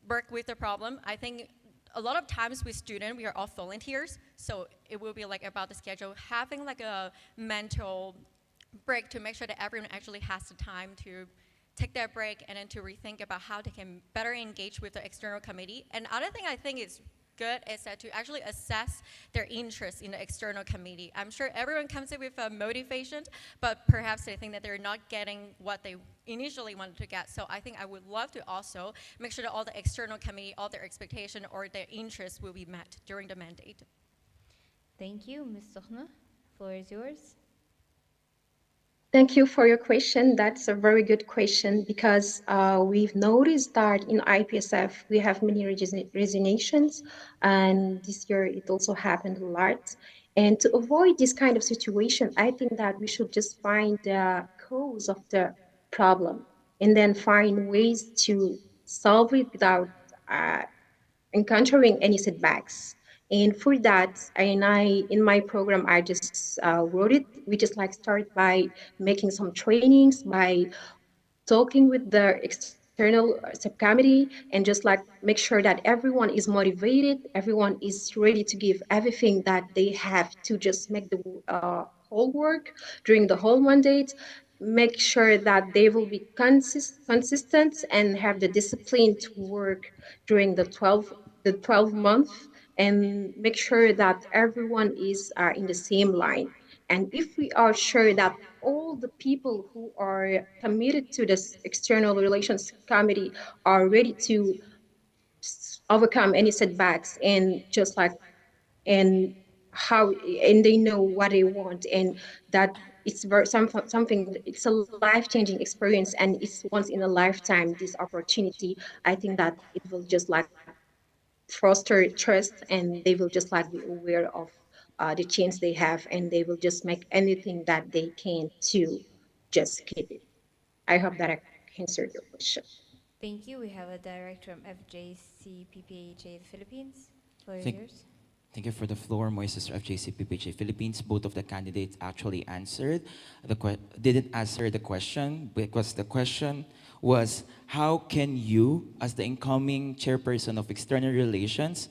work with the problem. I think a lot of times with students, we are all volunteers, so it will be like about the schedule, having like a mental break to make sure that everyone actually has the time to take that break and then to rethink about how they can better engage with the external committee. And other thing I think is good is that to actually assess their interest in the external committee. I'm sure everyone comes in with a motivation, but perhaps they think that they're not getting what they initially wanted to get. So I think I would love to also make sure that all the external committee, all their expectation or their interests will be met during the mandate. Thank you. Ms. Sokhna, floor is yours. Thank you for your question. That's a very good question because we've noticed that in IPSF we have many resignations, and this year it also happened a lot. And to avoid this kind of situation, I think that we should just find the cause of the problem and then find ways to solve it without encountering any setbacks. And for that, in my program, I just wrote it. We just like start by making some trainings, by talking with the external subcommittee, and just like make sure that everyone is motivated, everyone is ready to give everything that they have to just make the whole work during the whole mandate. Make sure that they will be consistent and have the discipline to work during the 12 month, and make sure that everyone is in the same line. And if we are sure that all the people who are committed to this external relations committee are ready to overcome any setbacks and just like and how and they know what they want, and that it's very something, it's a life-changing experience and it's once in a lifetime this opportunity. I think that it will just like foster trust, and they will just like be aware of the chance they have, and they will just make anything that they can to just keep it. I hope that I answered your question. Thank you. We have a director from FJC PPHA the Philippines. Floor is Thank, yours. thank you for the floor, Moises FJC PPHA Philippines. Both of the candidates actually didn't answer the question, because the question was, how can you, as the incoming chairperson of external relations,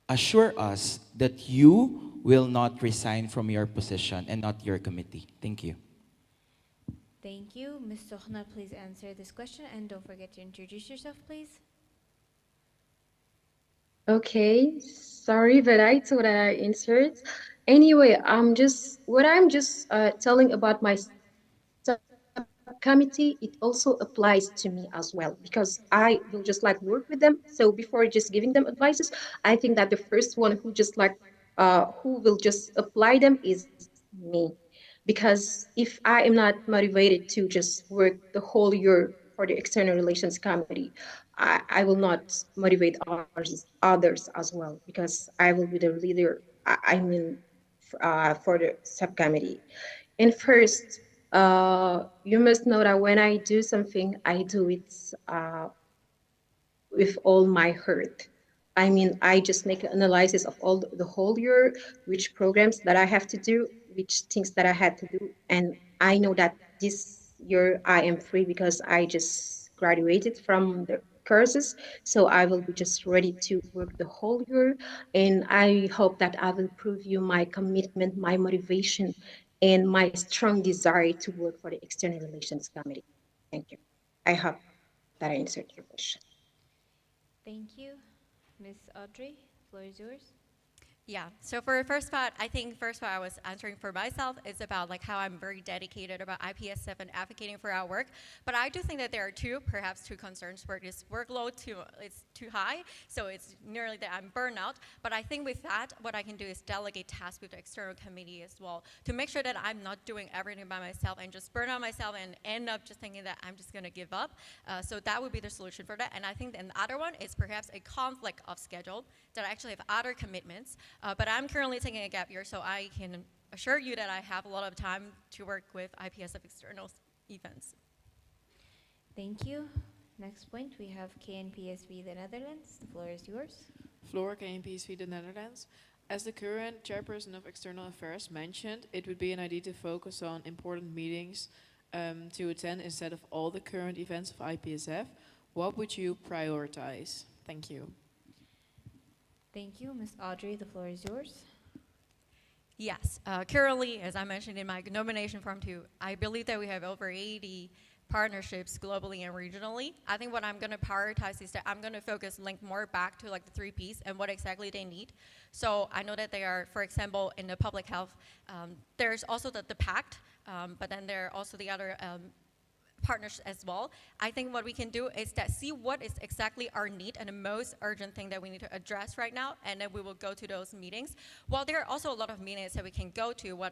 assure us that you will not resign from your position and not your committee? Thank you. Thank you. Ms. Sokhna, please answer this question, and don't forget to introduce yourself, please. Okay, sorry, but I thought I answered. Anyway, I'm just telling about my subcommittee, it also applies to me as well, because I will just like work with them. So before just giving them advices, I think that the first one who just like who will just apply them is me. Because if I am not motivated to just work the whole year for the external relations committee, I will not motivate others as well, because I will be the leader. I mean, for the subcommittee. And first, you must know that when I do something, I do it with all my heart. I mean, I just make an analysis of all the whole year, which programs that I have to do, which things that I had to do. And I know that this year I am free because I just graduated from the courses. So I will be just ready to work the whole year. And I hope that I will prove you my commitment, my motivation, and my strong desire to work for the External Relations Committee. Thank you. I hope that I answered your question. Thank you. Miss Audrey, floor is yours. Yeah, so for the first part, I think first part I was answering for myself is about like how I'm very dedicated about IPSF and advocating for our work. But I do think that there are perhaps two concerns where this workload is too high, so it's nearly that I'm burnout. But I think with that, what I can do is delegate tasks with the external committee as well to make sure that I'm not doing everything by myself and just burn out myself and end up just thinking that I'm just gonna give up. So that would be the solution for that. And I think the other one is perhaps a conflict of schedule that I actually have other commitments. But I'm currently taking a gap year, so I can assure you that I have a lot of time to work with IPSF external events. Thank you. Next point, we have KNPSV the Netherlands. The floor is yours. Floor KNPSV the Netherlands. As the current chairperson of External Affairs mentioned, it would be an idea to focus on important meetings to attend instead of all the current events of IPSF. What would you prioritize? Thank you. Thank you. Ms. Audrey, the floor is yours. Yes, currently, as I mentioned in my nomination form too, I believe that we have over 80 partnerships globally and regionally. I think what I'm going to prioritize is that I'm going to link more back to like the 3Ps and what exactly they need. So I know that they are, for example, in the public health, there's also the PACT, but then there are also the other partners as well. I think what we can do is that see what is exactly our need and the most urgent thing that we need to address right now, and then we will go to those meetings. While there are also a lot of meetings that we can go to,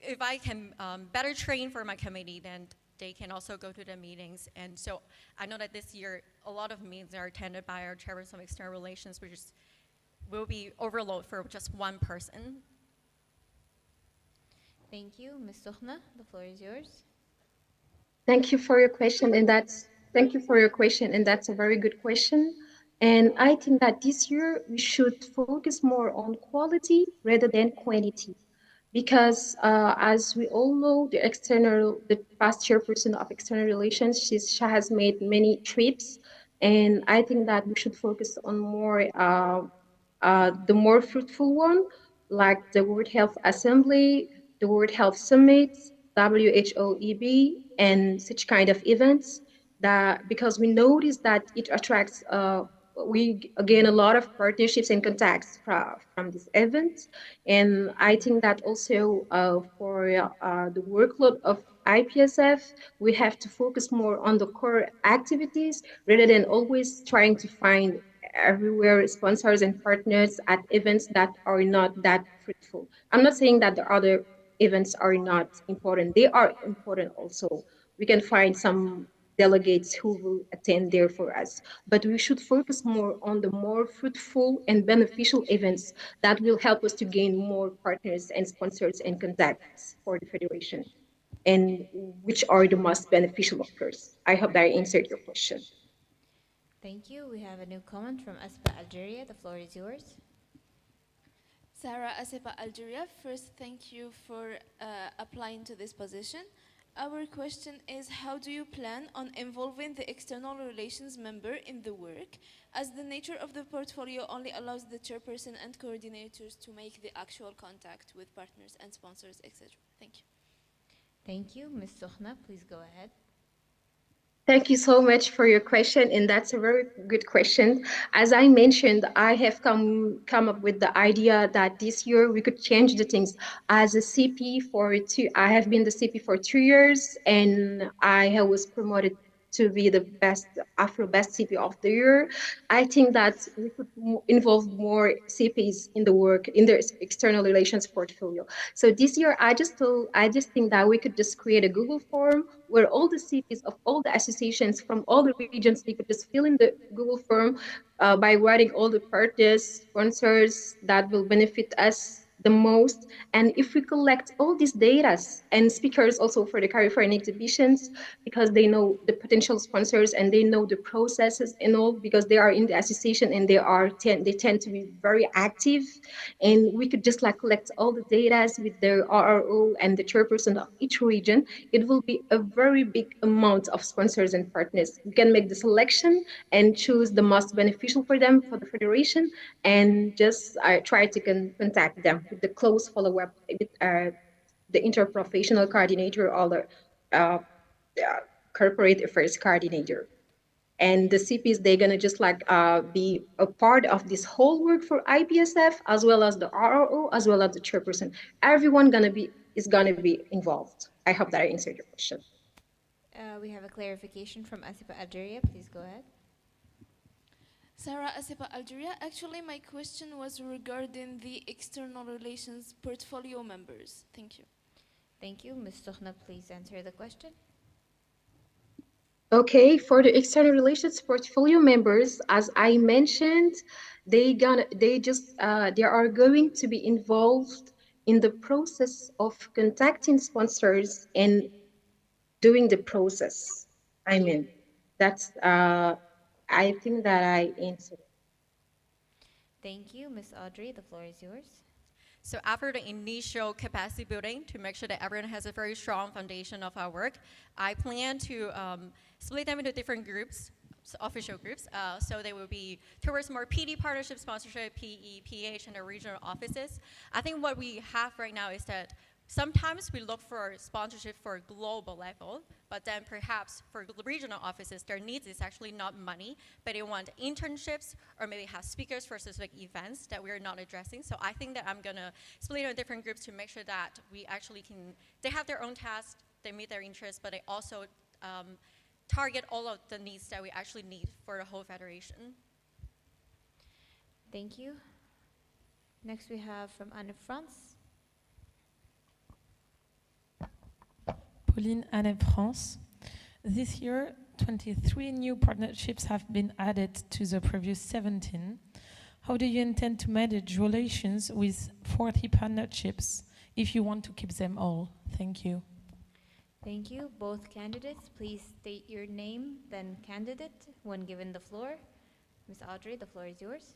if I can better train for my committee, then they can also go to the meetings. And so I know that this year a lot of meetings are attended by our chairperson of external relations, which will be overload for just one person. Thank you. Ms. Sokhna, the floor is yours. Thank you for your question, and that's a very good question. And I think that this year we should focus more on quality rather than quantity, because as we all know, the past chairperson of external relations, she has made many trips, and I think that we should focus on the more fruitful one, like the World Health Assembly, the World Health Summit, WHOEB, and such kind of events. That because we notice that it attracts, we gain a lot of partnerships and contacts from this event, and I think that also for the workload of IPSF, we have to focus more on the core activities rather than always trying to find everywhere sponsors and partners at events that are not that fruitful. I'm not saying that the other events are not important. They are important also. We can find some delegates who will attend there for us, but we should focus more on the more fruitful and beneficial events that will help us to gain more partners and sponsors and contacts for the Federation, and which are the most beneficial, of course. I hope that I answered your question. Thank you. We have a new comment from ASPA Algeria. The floor is yours. Sarah Asepa, Algeria. First, thank you for applying to this position. Our question is, how do you plan on involving the external relations member in the work, as the nature of the portfolio only allows the chairperson and coordinators to make the actual contact with partners and sponsors, etc. Thank you. Thank you. Ms. Sokhna, please go ahead. Thank you so much for your question, and that's a very good question. As I mentioned, I have come up with the idea that this year we could change the things. As a CP I have been the CP for 2 years, and I was promoted to be the Afro Best CP of the Year. I think that we could involve more CPs in the work, in their external relations portfolio. So this year, I just think that we could just create a Google form where all the CPs of all the associations from all the regions, they could just fill in the Google form by writing all the partners, sponsors that will benefit us, the most. And if we collect all these data and speakers also for the career fair and exhibitions, because they know the potential sponsors and they know the processes and all, because they are in the association and they tend to be very active. And we could just like collect all the data with the RRO and the chairperson of each region. It will be a very big amount of sponsors and partners. We can make the selection and choose the most beneficial for them, for the federation, and just try to contact them with the close follow-up with the interprofessional coordinator or the uh, corporate affairs coordinator. And the CPs, they're gonna just like be a part of this whole work for IPSF, as well as the RRO, as well as the chairperson. Everyone is gonna be involved. I hope that I answered your question. We have a clarification from Asipa Algeria. Please go ahead. Sarah Asipa Algeria. Actually, my question was regarding the external relations portfolio members. Thank you. Thank you. Ms. Sokhna, please answer the question. Okay, for the external relations portfolio members, as I mentioned, they are going to be involved in the process of contacting sponsors and doing the process. I mean, that's I think that I answered. Thank you. Ms. Audrey, the floor is yours. So after the initial capacity building to make sure that everyone has a very strong foundation of our work, I plan to split them into different groups, so official groups. So they will be towards more PD partnership, sponsorship, PE, PH, and the regional offices. I think what we have right now is that sometimes we look for sponsorship for global level, but then perhaps for regional offices, their needs is actually not money, but they want internships or maybe have speakers for specific events that we're not addressing. So I think that I'm gonna split into different groups to make sure that we actually they have their own tasks, they meet their interests, but they also target all of the needs that we actually need for the whole federation. Thank you. Next we have from Anne France. Pauline, Anne France. This year, 23 new partnerships have been added to the previous 17. How do you intend to manage relations with 40 partnerships if you want to keep them all? Thank you. Thank you. Both candidates, please state your name, then candidate, when given the floor. Ms. Audrey, the floor is yours.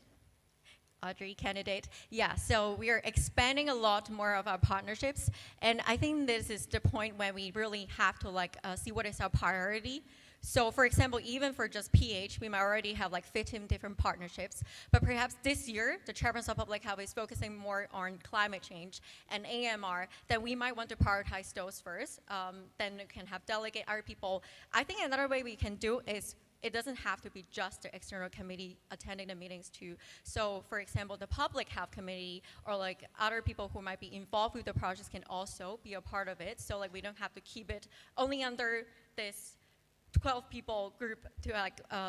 Audrey, candidate. Yeah, so we are expanding a lot more of our partnerships, and I think this is the point when we really have to see what is our priority. So for example, even for just PH, we might already have 15 different partnerships, but perhaps this year, the Chairperson of Public Health is focusing more on climate change and AMR, then we might want to prioritize those first. Then we can have delegate our people. I think another way we can do is it doesn't have to be just the external committee attending the meetings too. So for example, the public health committee or other people who might be involved with the projects can also be a part of it. So we don't have to keep it only under this 12 people group to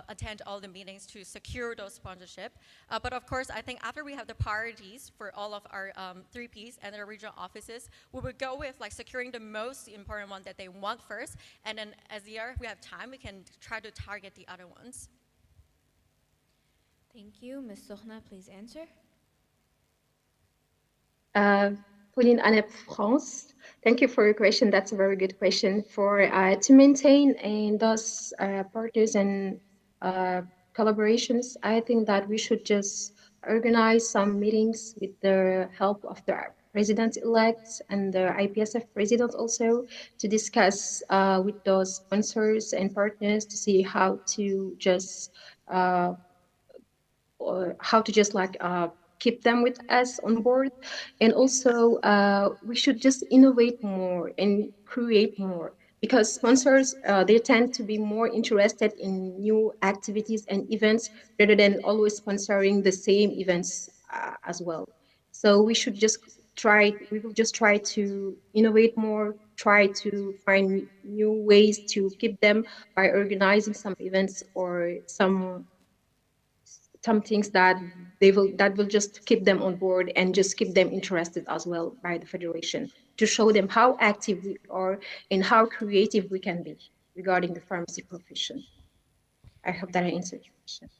attend all the meetings to secure those sponsorship. But of course, I think after we have the priorities for all of our 3Ps and their regional offices, we would go with securing the most important one that they want first. And then as the year we have time, we can try to target the other ones. Thank you. Ms. Sokhna, please answer. Pauline, Anne France. Thank you for your question. That's a very good question. To maintain and thus partners and collaborations, I think that we should just organize some meetings with the help of the president-elect and the IPSF president also to discuss with those sponsors and partners to see how to just keep them with us on board. And also we should just innovate more and create more, because sponsors they tend to be more interested in new activities and events rather than always sponsoring the same events as well. So we will just try to innovate more, try to find new ways to keep them by organizing some events or some things that will just keep them on board and just keep them interested as well by the federation, to show them how active we are and how creative we can be regarding the pharmacy profession. I hope that I answered your question.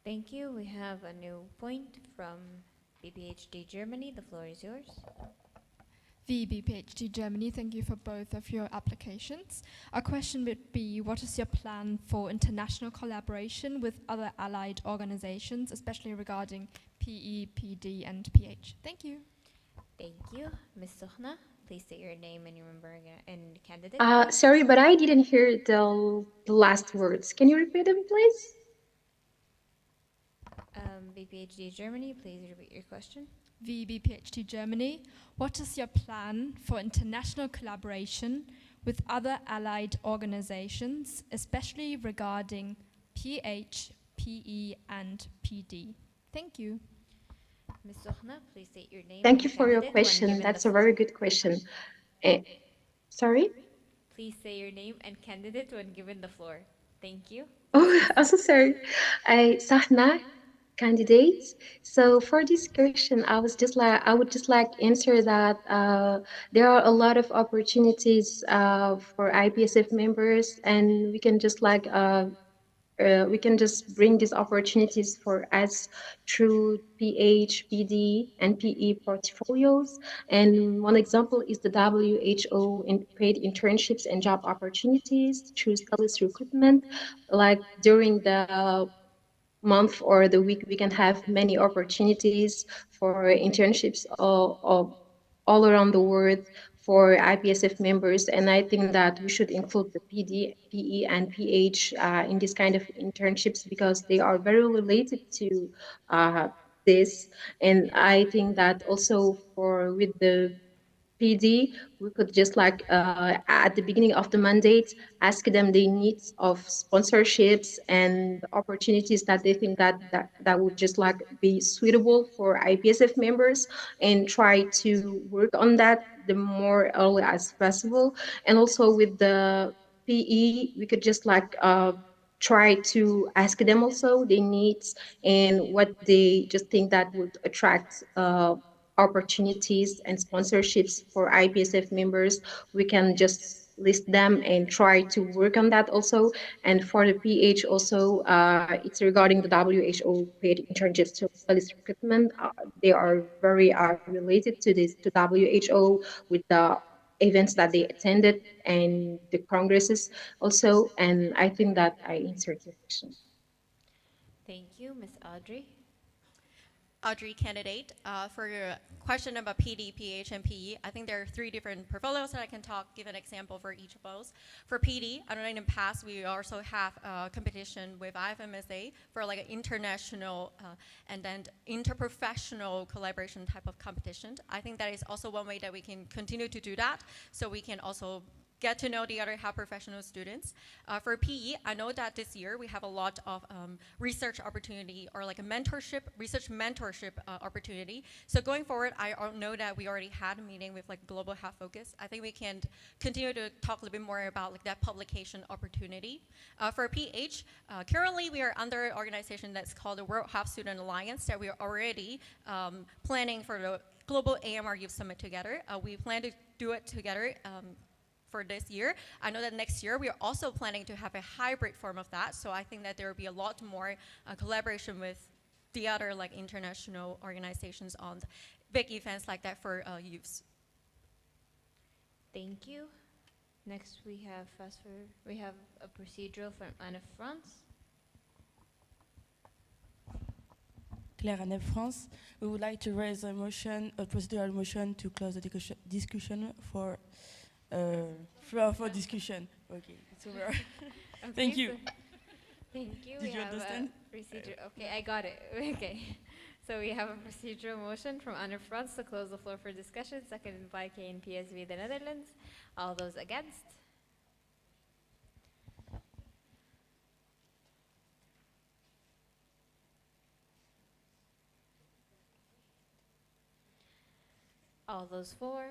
Thank you. We have a new point from BPHD Germany, the floor is yours. VB PhD Germany, thank you for both of your applications. Our question would be, what is your plan for international collaboration with other allied organizations, especially regarding PE, PD, and PH? Thank you. Thank you. Ms. Sokhna, please state your name and your member and candidate. Sorry, but I didn't hear the last words. Can you repeat them, please? BPHD Germany, please repeat your question. VB PhD Germany, what is your plan for international collaboration with other allied organizations, especially regarding PH, PE, and PD? Thank you. Ms. Sokhna, please state your name. Thank and you for your candidate when question. given That's the a very floor. good question. Sorry? Please say your name and candidate when given the floor. Thank you. Oh, I'm so sorry. Sahna, candidates. So for this question, I would just like answer that there are a lot of opportunities for IPSF members, and we can just bring these opportunities for us through PH, PD, and PE portfolios. And one example is the WHO in paid internships and job opportunities through studies recruitment. Like during the month or the week, we can have many opportunities for internships all around the world for IPSF members. And I think that we should include the PD, PE, and PH in this kind of internships because they are very related to this. And I think that also with the PD, we could just at the beginning of the mandate, ask them the needs of sponsorships and the opportunities that they think that would just be suitable for IPSF members and try to work on that the more early as possible. And also with the PE, we could just try to ask them also their needs and what they just think that would attract opportunities and sponsorships for IPSF members. We can just list them and try to work on that also. And for the PH also, it's regarding the WHO paid internships to studies recruitment. They are very related to to WHO with the events that they attended and the congresses also. And I think that I answered your question. Thank you. Ms. Audrey. Audrey, candidate, for your question about PD, PH, and PE, I think there are 3 different portfolios that I can give an example for each of those. For PD, I don't know, in the past, we also have competition with IFMSA for like an international and then interprofessional collaboration type of competition. I think that is also one way that we can continue to do that, so we can also get to know the other health professional students. For PE, I know that this year we have a lot of research opportunity or like a research mentorship opportunity. So going forward, I know that we already had a meeting with like Global Health Focus. I think we can continue to talk a little bit more about like that publication opportunity. For PH, currently we are under an organization that's called the World Health Student Alliance that we are already planning for the Global AMR Youth Summit together. We plan to do it together for this year. I know that next year we are also planning to have a hybrid form of that, so I think that there will be a lot more collaboration with the other like international organizations on big events like that for youths. Thank you. Next we have a procedural from Anne France. Claire Anne France. We would like to raise a procedural motion to close the discussion for discussion. Okay, it's over. Okay, Thank you. Thank you. Did you understand? Procedure. Okay, I got it. Okay. So we have a procedural motion from Anne France to close the floor for discussion, seconded by KNPSV the Netherlands. All those against? All those for?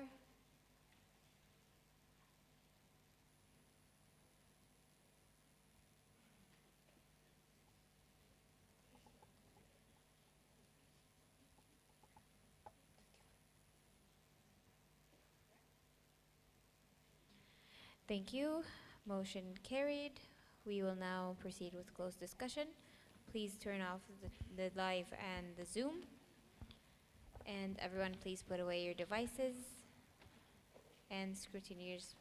Thank you. Motion carried. We will now proceed with closed discussion. Please turn off the live and the Zoom. And everyone, please put away your devices. And scrutineers,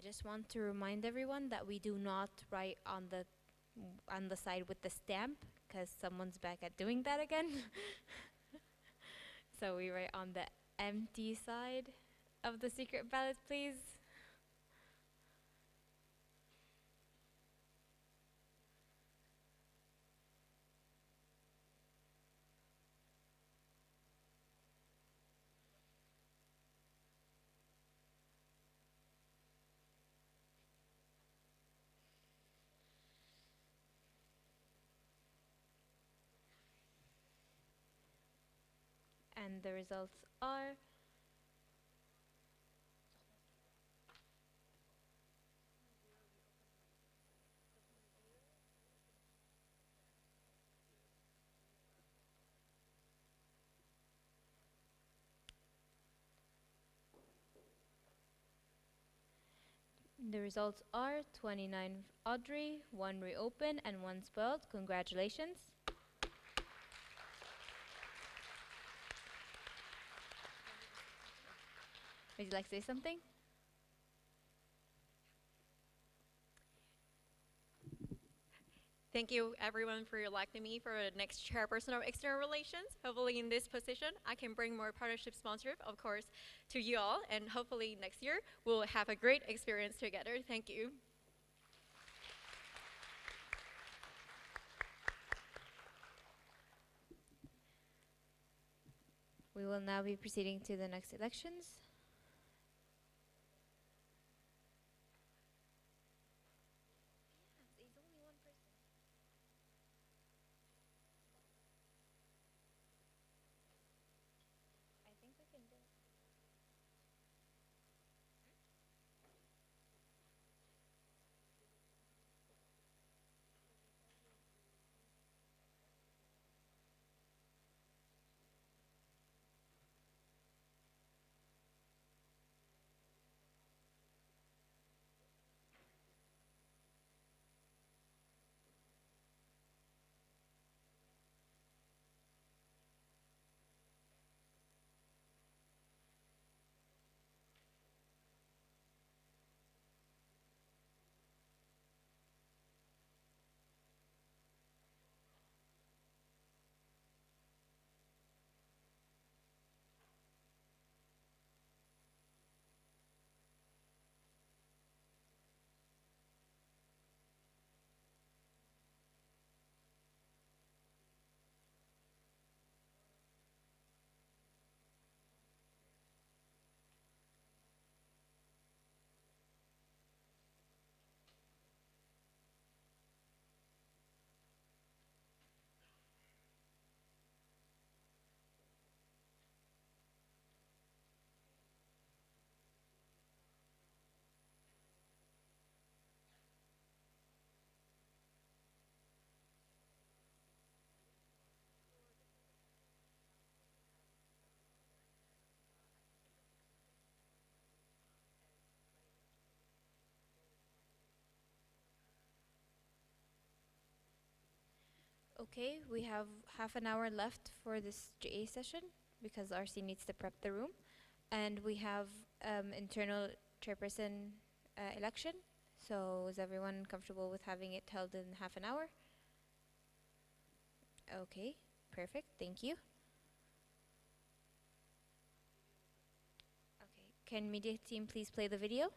just want to remind everyone that we do not write on the side with the stamp, because someone's back at doing that again. So we write on the empty side of the secret ballot, please. And the results are the results are 29 Audrey, 1 reopen, and 1 spoiled. Congratulations. Would you like to say something? Thank you, everyone, for electing me for the next chairperson of external relations. Hopefully, in this position, I can bring more partnership sponsorship, of course, to you all. And hopefully, next year, we'll have a great experience together. Thank you. We will now be proceeding to the next elections. Okay, we have half an hour left for this GA session because RC needs to prep the room. And we have internal chairperson election. So is everyone comfortable with having it held in half an hour? Okay, perfect, thank you. Okay, can media team please play the video?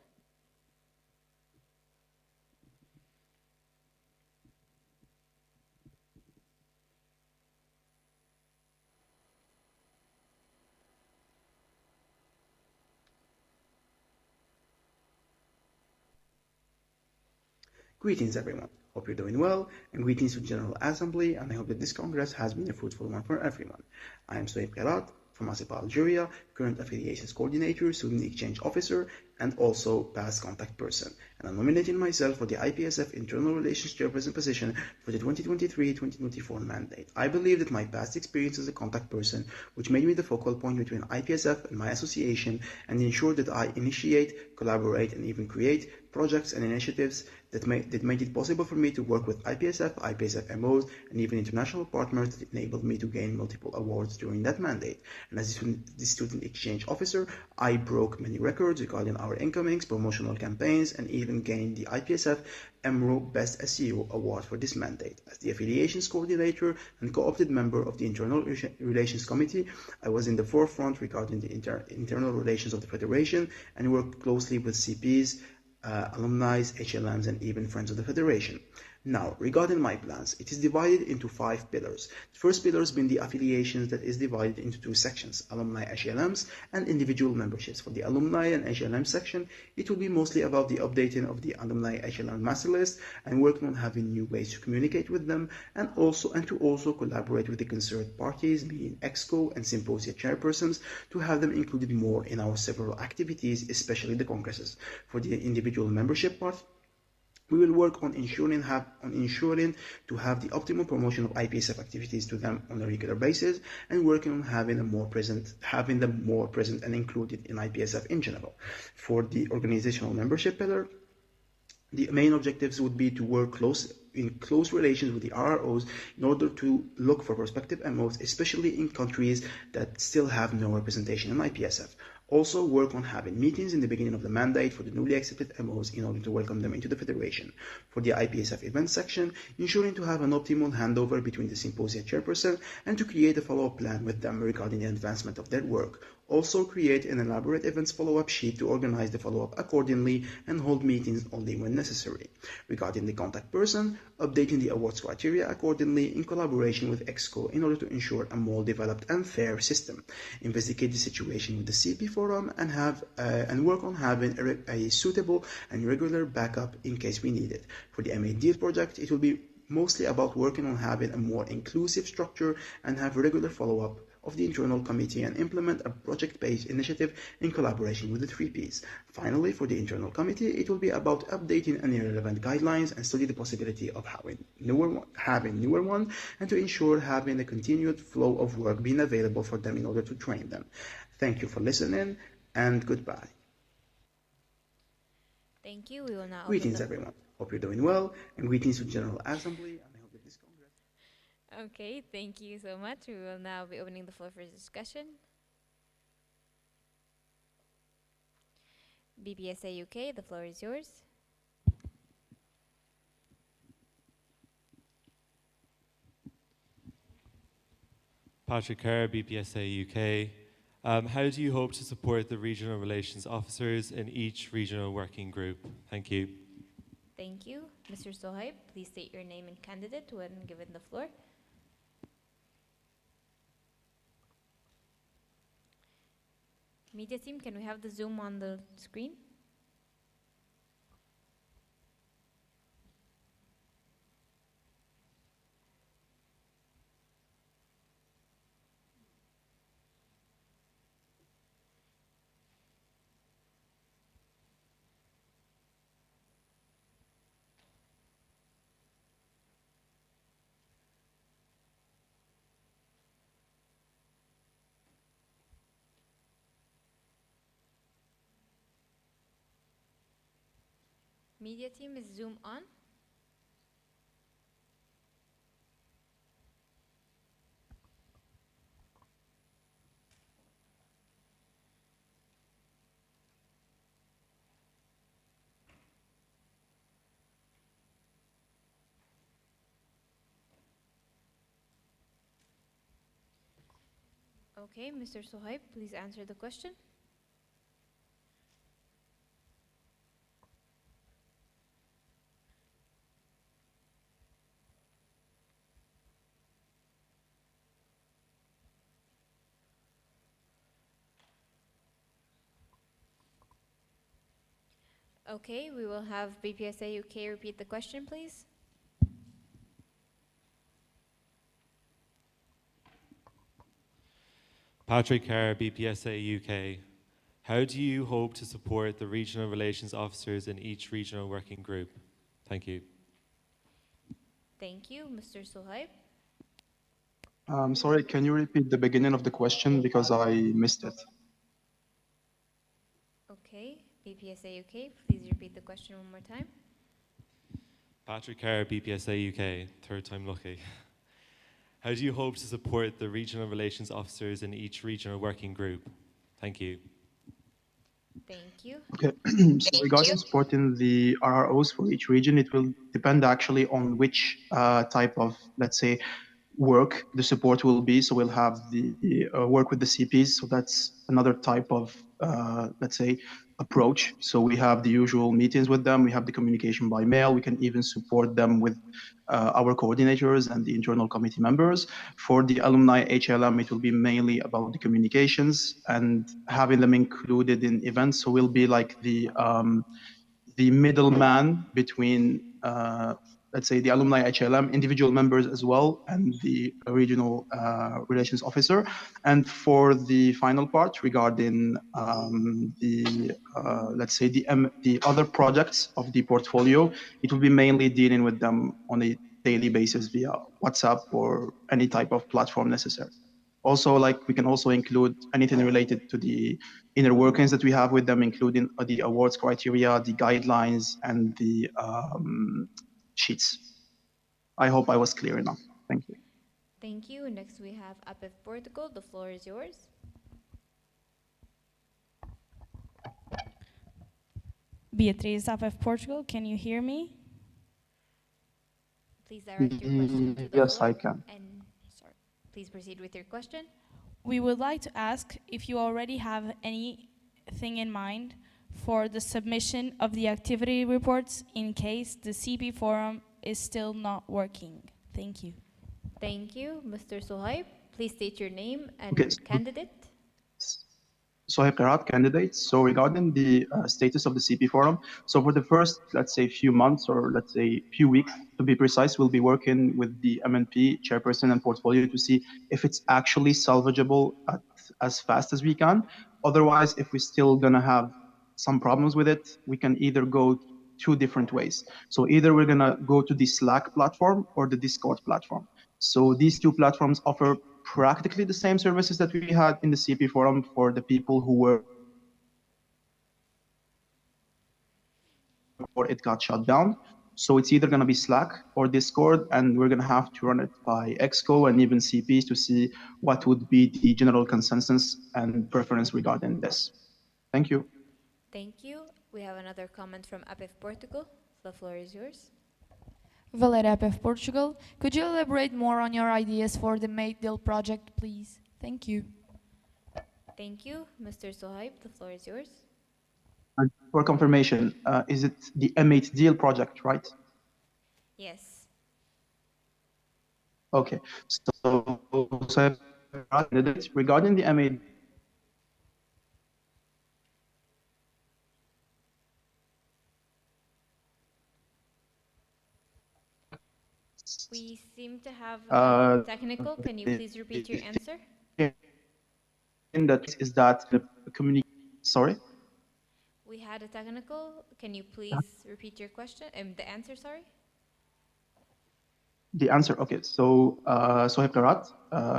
Greetings everyone, hope you're doing well, and greetings to General Assembly, and I hope that this Congress has been a fruitful one for everyone. I am Sohaib Karat from ASEPA Algeria, current Affiliations Coordinator, Student Exchange Officer, and also past contact person. And I'm nominating myself for the IPSF Internal Relations Chairperson position for the 2023-2024 mandate. I believe that my past experience as a contact person, which made me the focal point between IPSF and my association, and ensure that I initiate, collaborate, and even create projects and initiatives that made it possible for me to work with IPSF, IPSF MOs, and even international partners that enabled me to gain multiple awards during that mandate. And as the Student exchange officer, I broke many records regarding our incomings, promotional campaigns, and even gained the IPSF EMRO Best SEO Award for this mandate. As the affiliations coordinator and co-opted member of the Internal Relations Committee, I was in the forefront regarding the internal relations of the Federation and worked closely with CPs, alumni, HLMs, and even friends of the Federation. Now, regarding my plans, it is divided into 5 pillars. The first pillar has been the affiliations that is divided into 2 sections, alumni HLMs and individual memberships. For the alumni and HLM section, it will be mostly about the updating of the alumni HLM master list and working on having new ways to communicate with them and to also collaborate with the concerned parties, being EXCO and Symposia chairpersons, to have them included more in our several activities, especially the congresses. For the individual membership part, we will work on ensuring to have the optimal promotion of IPSF activities to them on a regular basis, and working on having them more present and included in IPSF in general. For the organizational membership pillar, the main objectives would be to work in close relations with the RROs in order to look for prospective MOs, especially in countries that still have no representation in IPSF. Also work on having meetings in the beginning of the mandate for the newly accepted MOs in order to welcome them into the Federation. For the IPSF event section, ensuring to have an optimal handover between the Symposia chairperson and to create a follow-up plan with them regarding the advancement of their work. Also create an elaborate events follow-up sheet to organize the follow-up accordingly and hold meetings only when necessary. Regarding the contact person, updating the awards criteria accordingly in collaboration with EXCO in order to ensure a more developed and fair system. Investigate the situation with the CP forum and work on having a suitable and regular backup in case we need it. For the MA Deal project, it will be mostly about working on having a more inclusive structure and have regular follow-up of the internal committee and implement a project-based initiative in collaboration with the 3Ps. Finally, for the internal committee, it will be about updating any relevant guidelines and study the possibility of having newer ones and to ensure having a continued flow of work being available for them in order to train them. Thank you for listening and goodbye. Thank you. We will now Greetings, everyone. Hope you're doing well, and greetings to General Assembly. Okay, thank you so much. We will now be opening the floor for discussion. BPSA UK, the floor is yours. Patrick Kerr, BPSA UK. How do you hope to support the regional relations officers in each regional working group? Thank you. Thank you. Mr. Sohaib, please state your name and candidate when given the floor. Media team, can we have the Zoom on the screen? Media team, is Zoom on? Okay, Mr. Sohaib, please answer the question. Okay, we will have BPSA UK repeat the question, please. Patrick Kerr, BPSA UK. How do you hope to support the regional relations officers in each regional working group? Thank you. Thank you. Mr. Sohaib? Sorry, can you repeat the beginning of the question because I missed it? Okay, BPSA UK, please repeat the question one more time. Patrick Kerr, BPSA UK, third time lucky. How do you hope to support the regional relations officers in each regional working group? Thank you. Thank you. Okay, so regarding supporting the RROs for each region, it will depend actually on which type of, let's say, work the support will be. So we'll have the work with the CPs. So that's another type of, let's say, approach. So we have the usual meetings with them. We have the communication by mail. We can even support them with our coordinators and the internal committee members. For the alumni HLM, it will be mainly about the communications and having them included in events. So we'll be like the middleman between, let's say, the alumni HLM, individual members as well, and the regional relations officer. And for the final part regarding let's say, the other projects of the portfolio, it will be mainly dealing with them on a daily basis via WhatsApp or any type of platform necessary. Also, like, we can also include anything related to the inner workings that we have with them, including the awards criteria, the guidelines, and the sheets. I hope I was clear enough. Thank you. Thank you. Next we have APIF Portugal. The floor is yours. Beatriz, APF Portugal, can you hear me? Please direct your question to the Yes, floor. I can. And sorry, please proceed with your question. We would like to ask if you already have anything in mind for the submission of the activity reports in case the CP forum is still not working. Thank you. Thank you. Mr. Sohaib, please state your name and Okay. candidate. Sohaib Karat, candidate. So regarding the status of the CP forum, so for the first, let's say, few months, or let's say few weeks, to be precise, we'll be working with the MNP chairperson and portfolio to see if it's actually salvageable as fast as we can. Otherwise, if we're still gonna have some problems with it, we can either go two different ways. So either we're gonna go to the Slack platform or the Discord platform. So these two platforms offer practically the same services that we had in the CP forum for the people who were, or it got shut down. So it's either going to be Slack or Discord, and we're going to have to run it by Exco and even CPs to see what would be the general consensus and preference regarding this. Thank you. Thank you. We have another comment from APIF Portugal. The floor is yours. Valéria, APF Portugal. Could you elaborate more on your ideas for the Made Deal project, please? Thank you. Thank you. Mr. Sohaib, the floor is yours. For confirmation, is it the M8 Deal project, right? Yes. Okay. So regarding the M8, We seem to have technical. Can you please repeat your answer? in that is that the community. Sorry. We had a technical. Can you please repeat your question? The answer, sorry. The answer, okay. So, Sohaib Karat,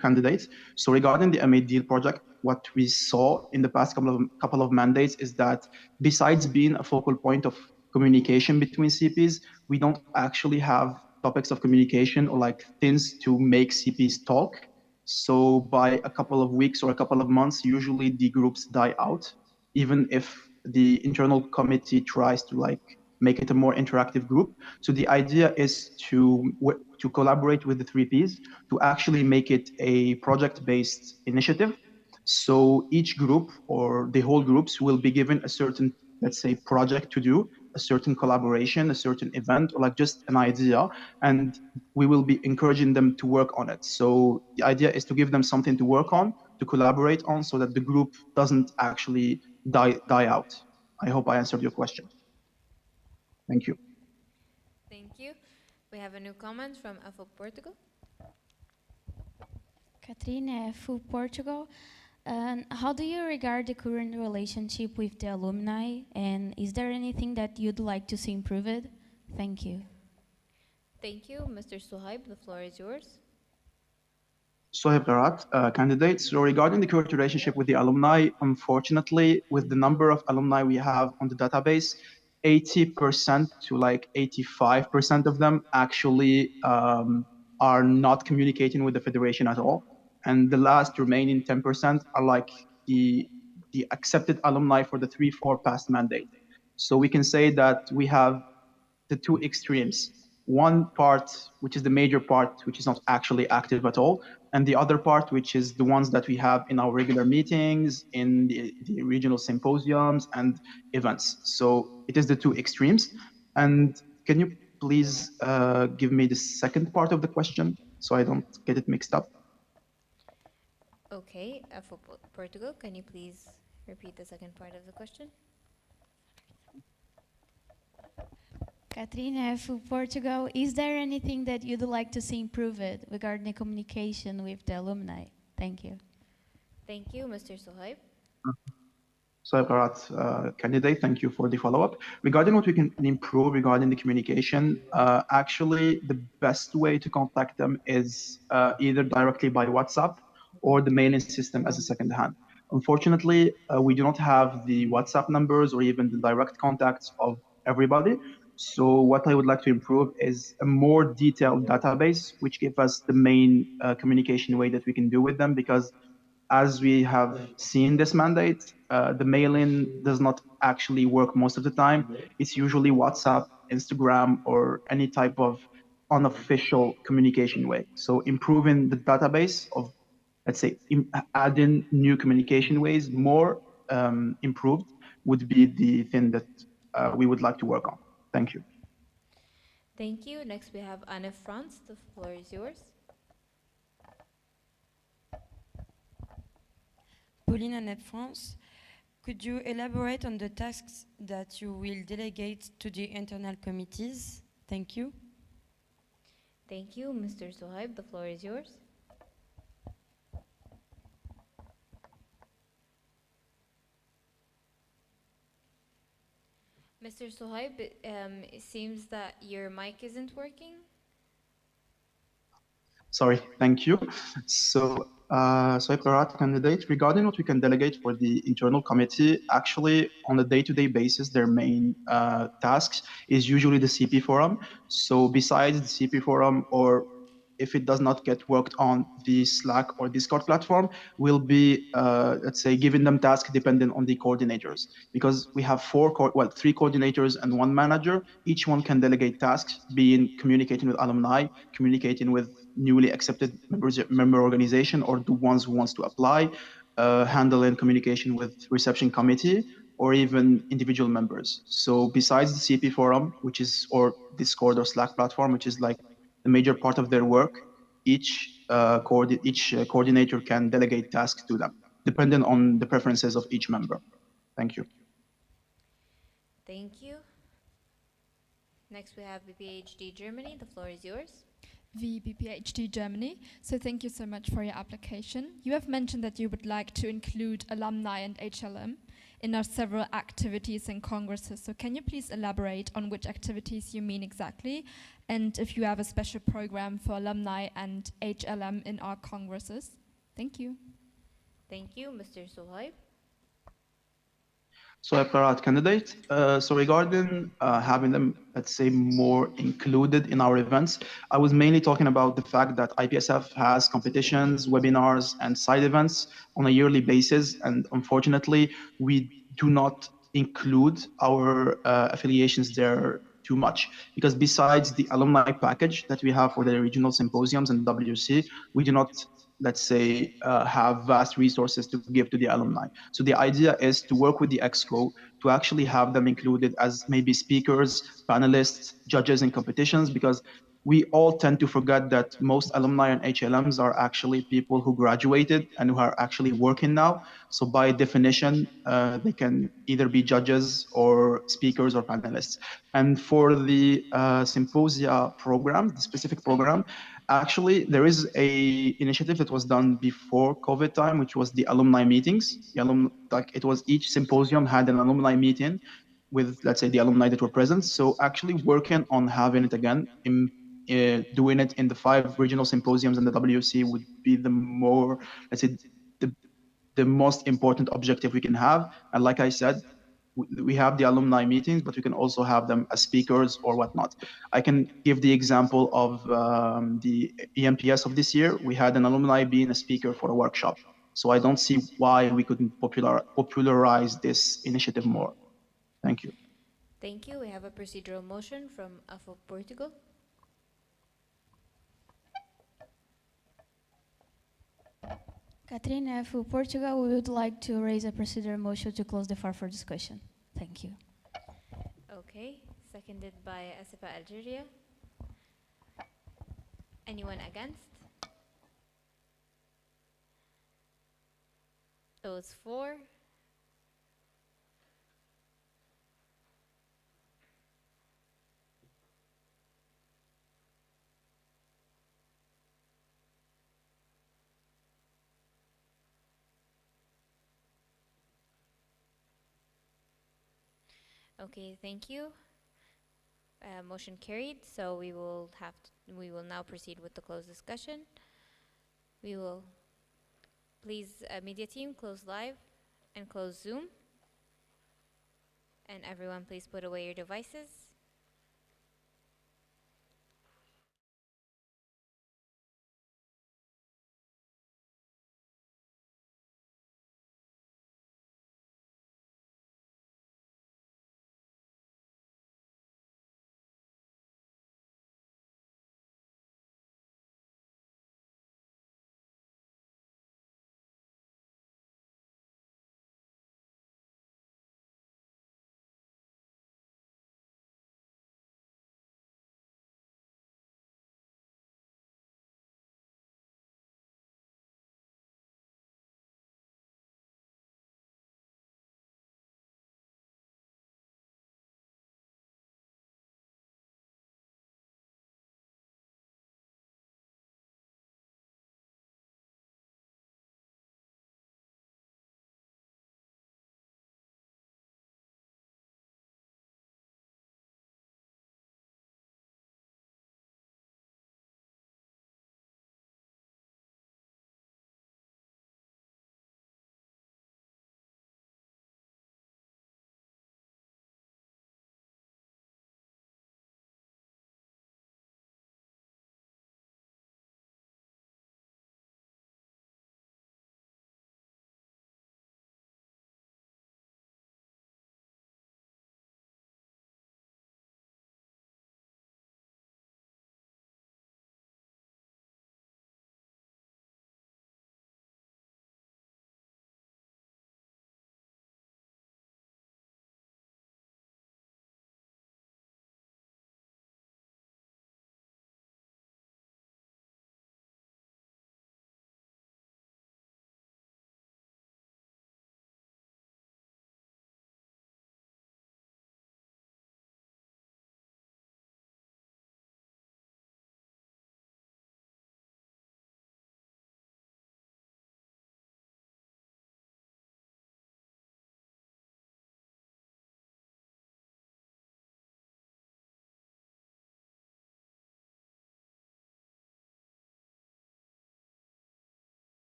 candidate. So regarding the M8 Deal project, what we saw in the past couple of mandates is that besides being a focal point of communication between CPs, we don't actually have topics of communication or like things to make CPs talk. So by a couple of weeks or a couple of months, usually the groups die out, even if the internal committee tries to like make it a more interactive group. So the idea is to collaborate with the 3Ps to actually make it a project-based initiative. So each group or the whole groups will be given a certain, let's say, project to do, a certain collaboration, a certain event, or like just an idea, and we will be encouraging them to work on it. So the idea is to give them something to work on, to collaborate on, so that the group doesn't actually die out. I hope I answered your question. Thank you. Thank you. We have a new comment from AFO Portugal. Katrine, FU Portugal. How do you regard the current relationship with the alumni, and is there anything that you'd like to see improved? Thank you. Thank you. Mr. Suhaib, the floor is yours. Sohaib Garat, candidate. So regarding the current relationship with the alumni, unfortunately, with the number of alumni we have on the database, 80% to like 85% of them actually are not communicating with the federation at all. And the last remaining 10% are like the the accepted alumni for the 3-4 past mandate. So we can say that we have the two extremes. One part, which is the major part, which is not actually active at all, and the other part, which is the ones that we have in our regular meetings, in the regional symposiums and events. So it is the two extremes. And can you please give me the second part of the question so I don't get it mixed up? Okay, for Portugal, can you please repeat the second part of the question? Katrina, for Portugal, is there anything that you'd like to see improved regarding the communication with the alumni? Thank you. Thank you, Mr. Sohaib. So, Karat, candidate, thank you for the follow-up. Regarding what we can improve regarding the communication, actually, the best way to contact them is either directly by WhatsApp or the mailing system as a second hand. Unfortunately, we do not have the WhatsApp numbers or even the direct contacts of everybody. So what I would like to improve is a more detailed database, which gives us the main communication way that we can do with them, because as we have seen this mandate, the mail-in does not actually work most of the time. It's usually WhatsApp, Instagram, or any type of unofficial communication way. So improving the database of, let's say, adding new communication ways, more improved, would be the thing that we would like to work on. Thank you. Thank you. Next we have Anne France. The floor is yours. Pauline Annette France, could you elaborate on the tasks that you will delegate to the internal committees? Thank you. Thank you, Mr. Sohaib. The floor is yours. Mr. Sohaib, it seems that your mic isn't working. Sorry, thank you. So, Karat, candidate, regarding what we can delegate for the internal committee, actually, on a day-to-day basis, their main tasks is usually the CP forum. So besides the CP forum, or if it does not get worked on the Slack or Discord platform, we'll be, let's say, giving them tasks dependent on the coordinators. Because we have three coordinators and one manager. Each one can delegate tasks, being communicating with alumni, communicating with newly accepted member organization, or the ones who wants to apply, handling communication with reception committee, or even individual members. So besides the CP forum, which is, or Discord or Slack platform, which is like the major part of their work, each coordinator can delegate tasks to them, depending on the preferences of each member. Thank you. Thank you. Next we have BPHD Germany. The floor is yours. VBPHD Germany. So thank you so much for your application. You have mentioned that you would like to include alumni and HLM in our several activities and congresses. So can you please elaborate on which activities you mean exactly, and if you have a special program for alumni and HLM in our congresses? Thank you. Thank you, Mr. Sohaib. So, Karat, candidate. So regarding having them, let's say, more included in our events, I was mainly talking about the fact that IPSF has competitions, webinars, and side events on a yearly basis, and unfortunately, we do not include our affiliations there too much, because besides the alumni package that we have for the regional symposiums and WC, we do not, let's say, have vast resources to give to the alumni. So the idea is to work with the EXCO to actually have them included as maybe speakers, panelists, judges in competitions, because we all tend to forget that most alumni and HLMs are actually people who graduated and who are actually working now. So by definition, they can either be judges or speakers or panelists. And for the symposia program, the specific program, actually, there is a initiative that was done before COVID time, which was the alumni meetings. It was each symposium had an alumni meeting with, let's say, the alumni that were present. So actually working on having it again, doing it in the 5 regional symposiums and the WC would be the more, let's say, the most important objective we can have. And like I said, we have the alumni meetings, but we can also have them as speakers or whatnot. I can give the example of the EMPS of this year. We had an alumni being a speaker for a workshop. So I don't see why we couldn't popularize this initiative more. Thank you. Thank you. We have a procedural motion from AFO Portugal. Katrina, for Portugal, we would like to raise a procedural motion to close the floor for discussion. Thank you. Okay, seconded by ASEPA Algeria. Anyone against? Those for? Okay, thank you. Motion carried. So we will now proceed with the closed discussion. We will please media team close live and close Zoom. And everyone, please put away your devices.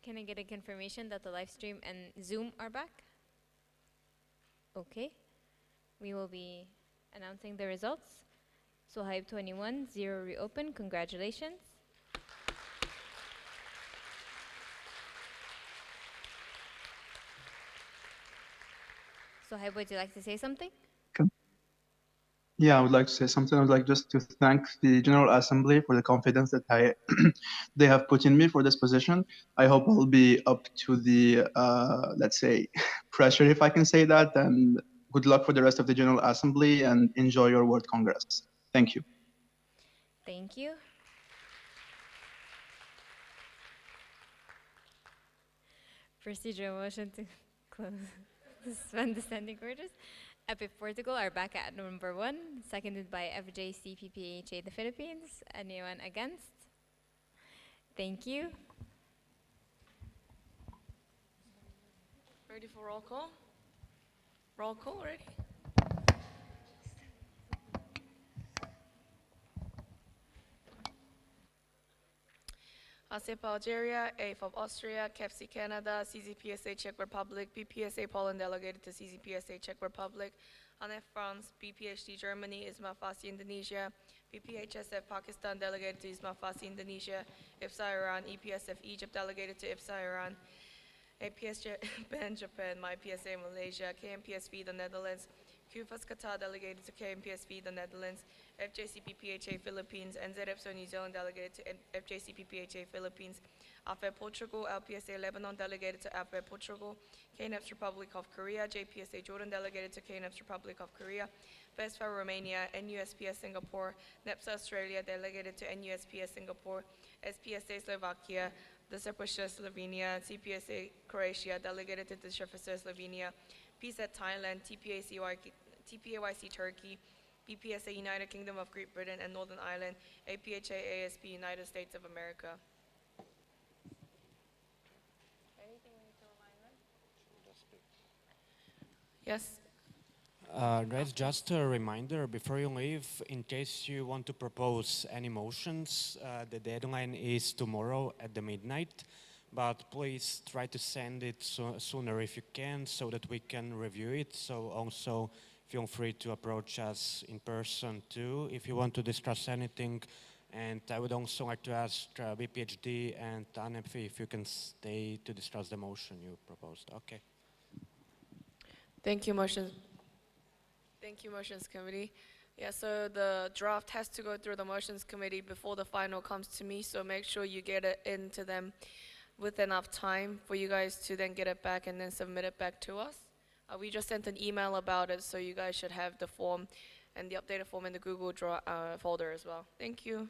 can I get a confirmation that the live stream and Zoom are back? Okay. We will be announcing the results. So Hype 21, 0 reopen. Congratulations. So Hype, would you like to say something? Yeah, I would like to say something. I would like just to thank the General Assembly for the confidence that they have put in me for this position. I hope I'll be up to the, let's say, pressure, if I can say that. And good luck for the rest of the General Assembly and enjoy your World Congress. Thank you. Thank you. Procedural motion to close, suspend the standing orders. Epic Portugal are back at number 1, seconded by FJC PPHA the Philippines. Anyone against? Thank you. Ready for roll call? Roll call, ready? ASEP Algeria, AFOB Austria, KEFC Canada, CZPSA Czech Republic, BPSA Poland delegated to CZPSA Czech Republic, ANEF France, BPHD Germany, ISMA FASI Indonesia, BPHSF Pakistan delegated to ISMA FASI Indonesia, IPSA Iran, EPSF Egypt delegated to IPSA Iran, APS Japan, MyPSA Malaysia, KMPSV the Netherlands, QFAS Qatar delegated to KMPSV the Netherlands, FJCPPHA Philippines, NZFSO New Zealand delegated to FJCPPHA Philippines, AFE Portugal, LPSA Lebanon delegated to AFE Portugal, KNF's Republic of Korea, JPSA Jordan delegated to KNF's Republic of Korea, PESFA Romania, NUSPS Singapore, NEPSA Australia delegated to NUSPS Singapore, SPSA Slovakia, the Separatist Slovenia, CPSA Croatia delegated to the Separatist Slovenia, PSET Thailand, TPAYC Turkey, BPSA United Kingdom of Great Britain and Northern Ireland, APHA ASP United States of America. Anything we need to remind them? Yes. Guys, just a reminder before you leave, in case you want to propose any motions, the deadline is tomorrow at the midnight, but please try to send it sooner if you can so that we can review it. So also feel free to approach us in person too if you want to discuss anything. And I would also like to ask BPHD and ANEP if you can stay to discuss the motion you proposed. Okay. Thank you, Motions. Thank you, Motions Committee. Yeah, so the draft has to go through the Motions Committee before the final comes to me, so make sure you get it into them with enough time for you guys to then get it back and then submit it back to us. We just sent an email about it, so you guys should have the form and the updated form in the Google folder as well. Thank you.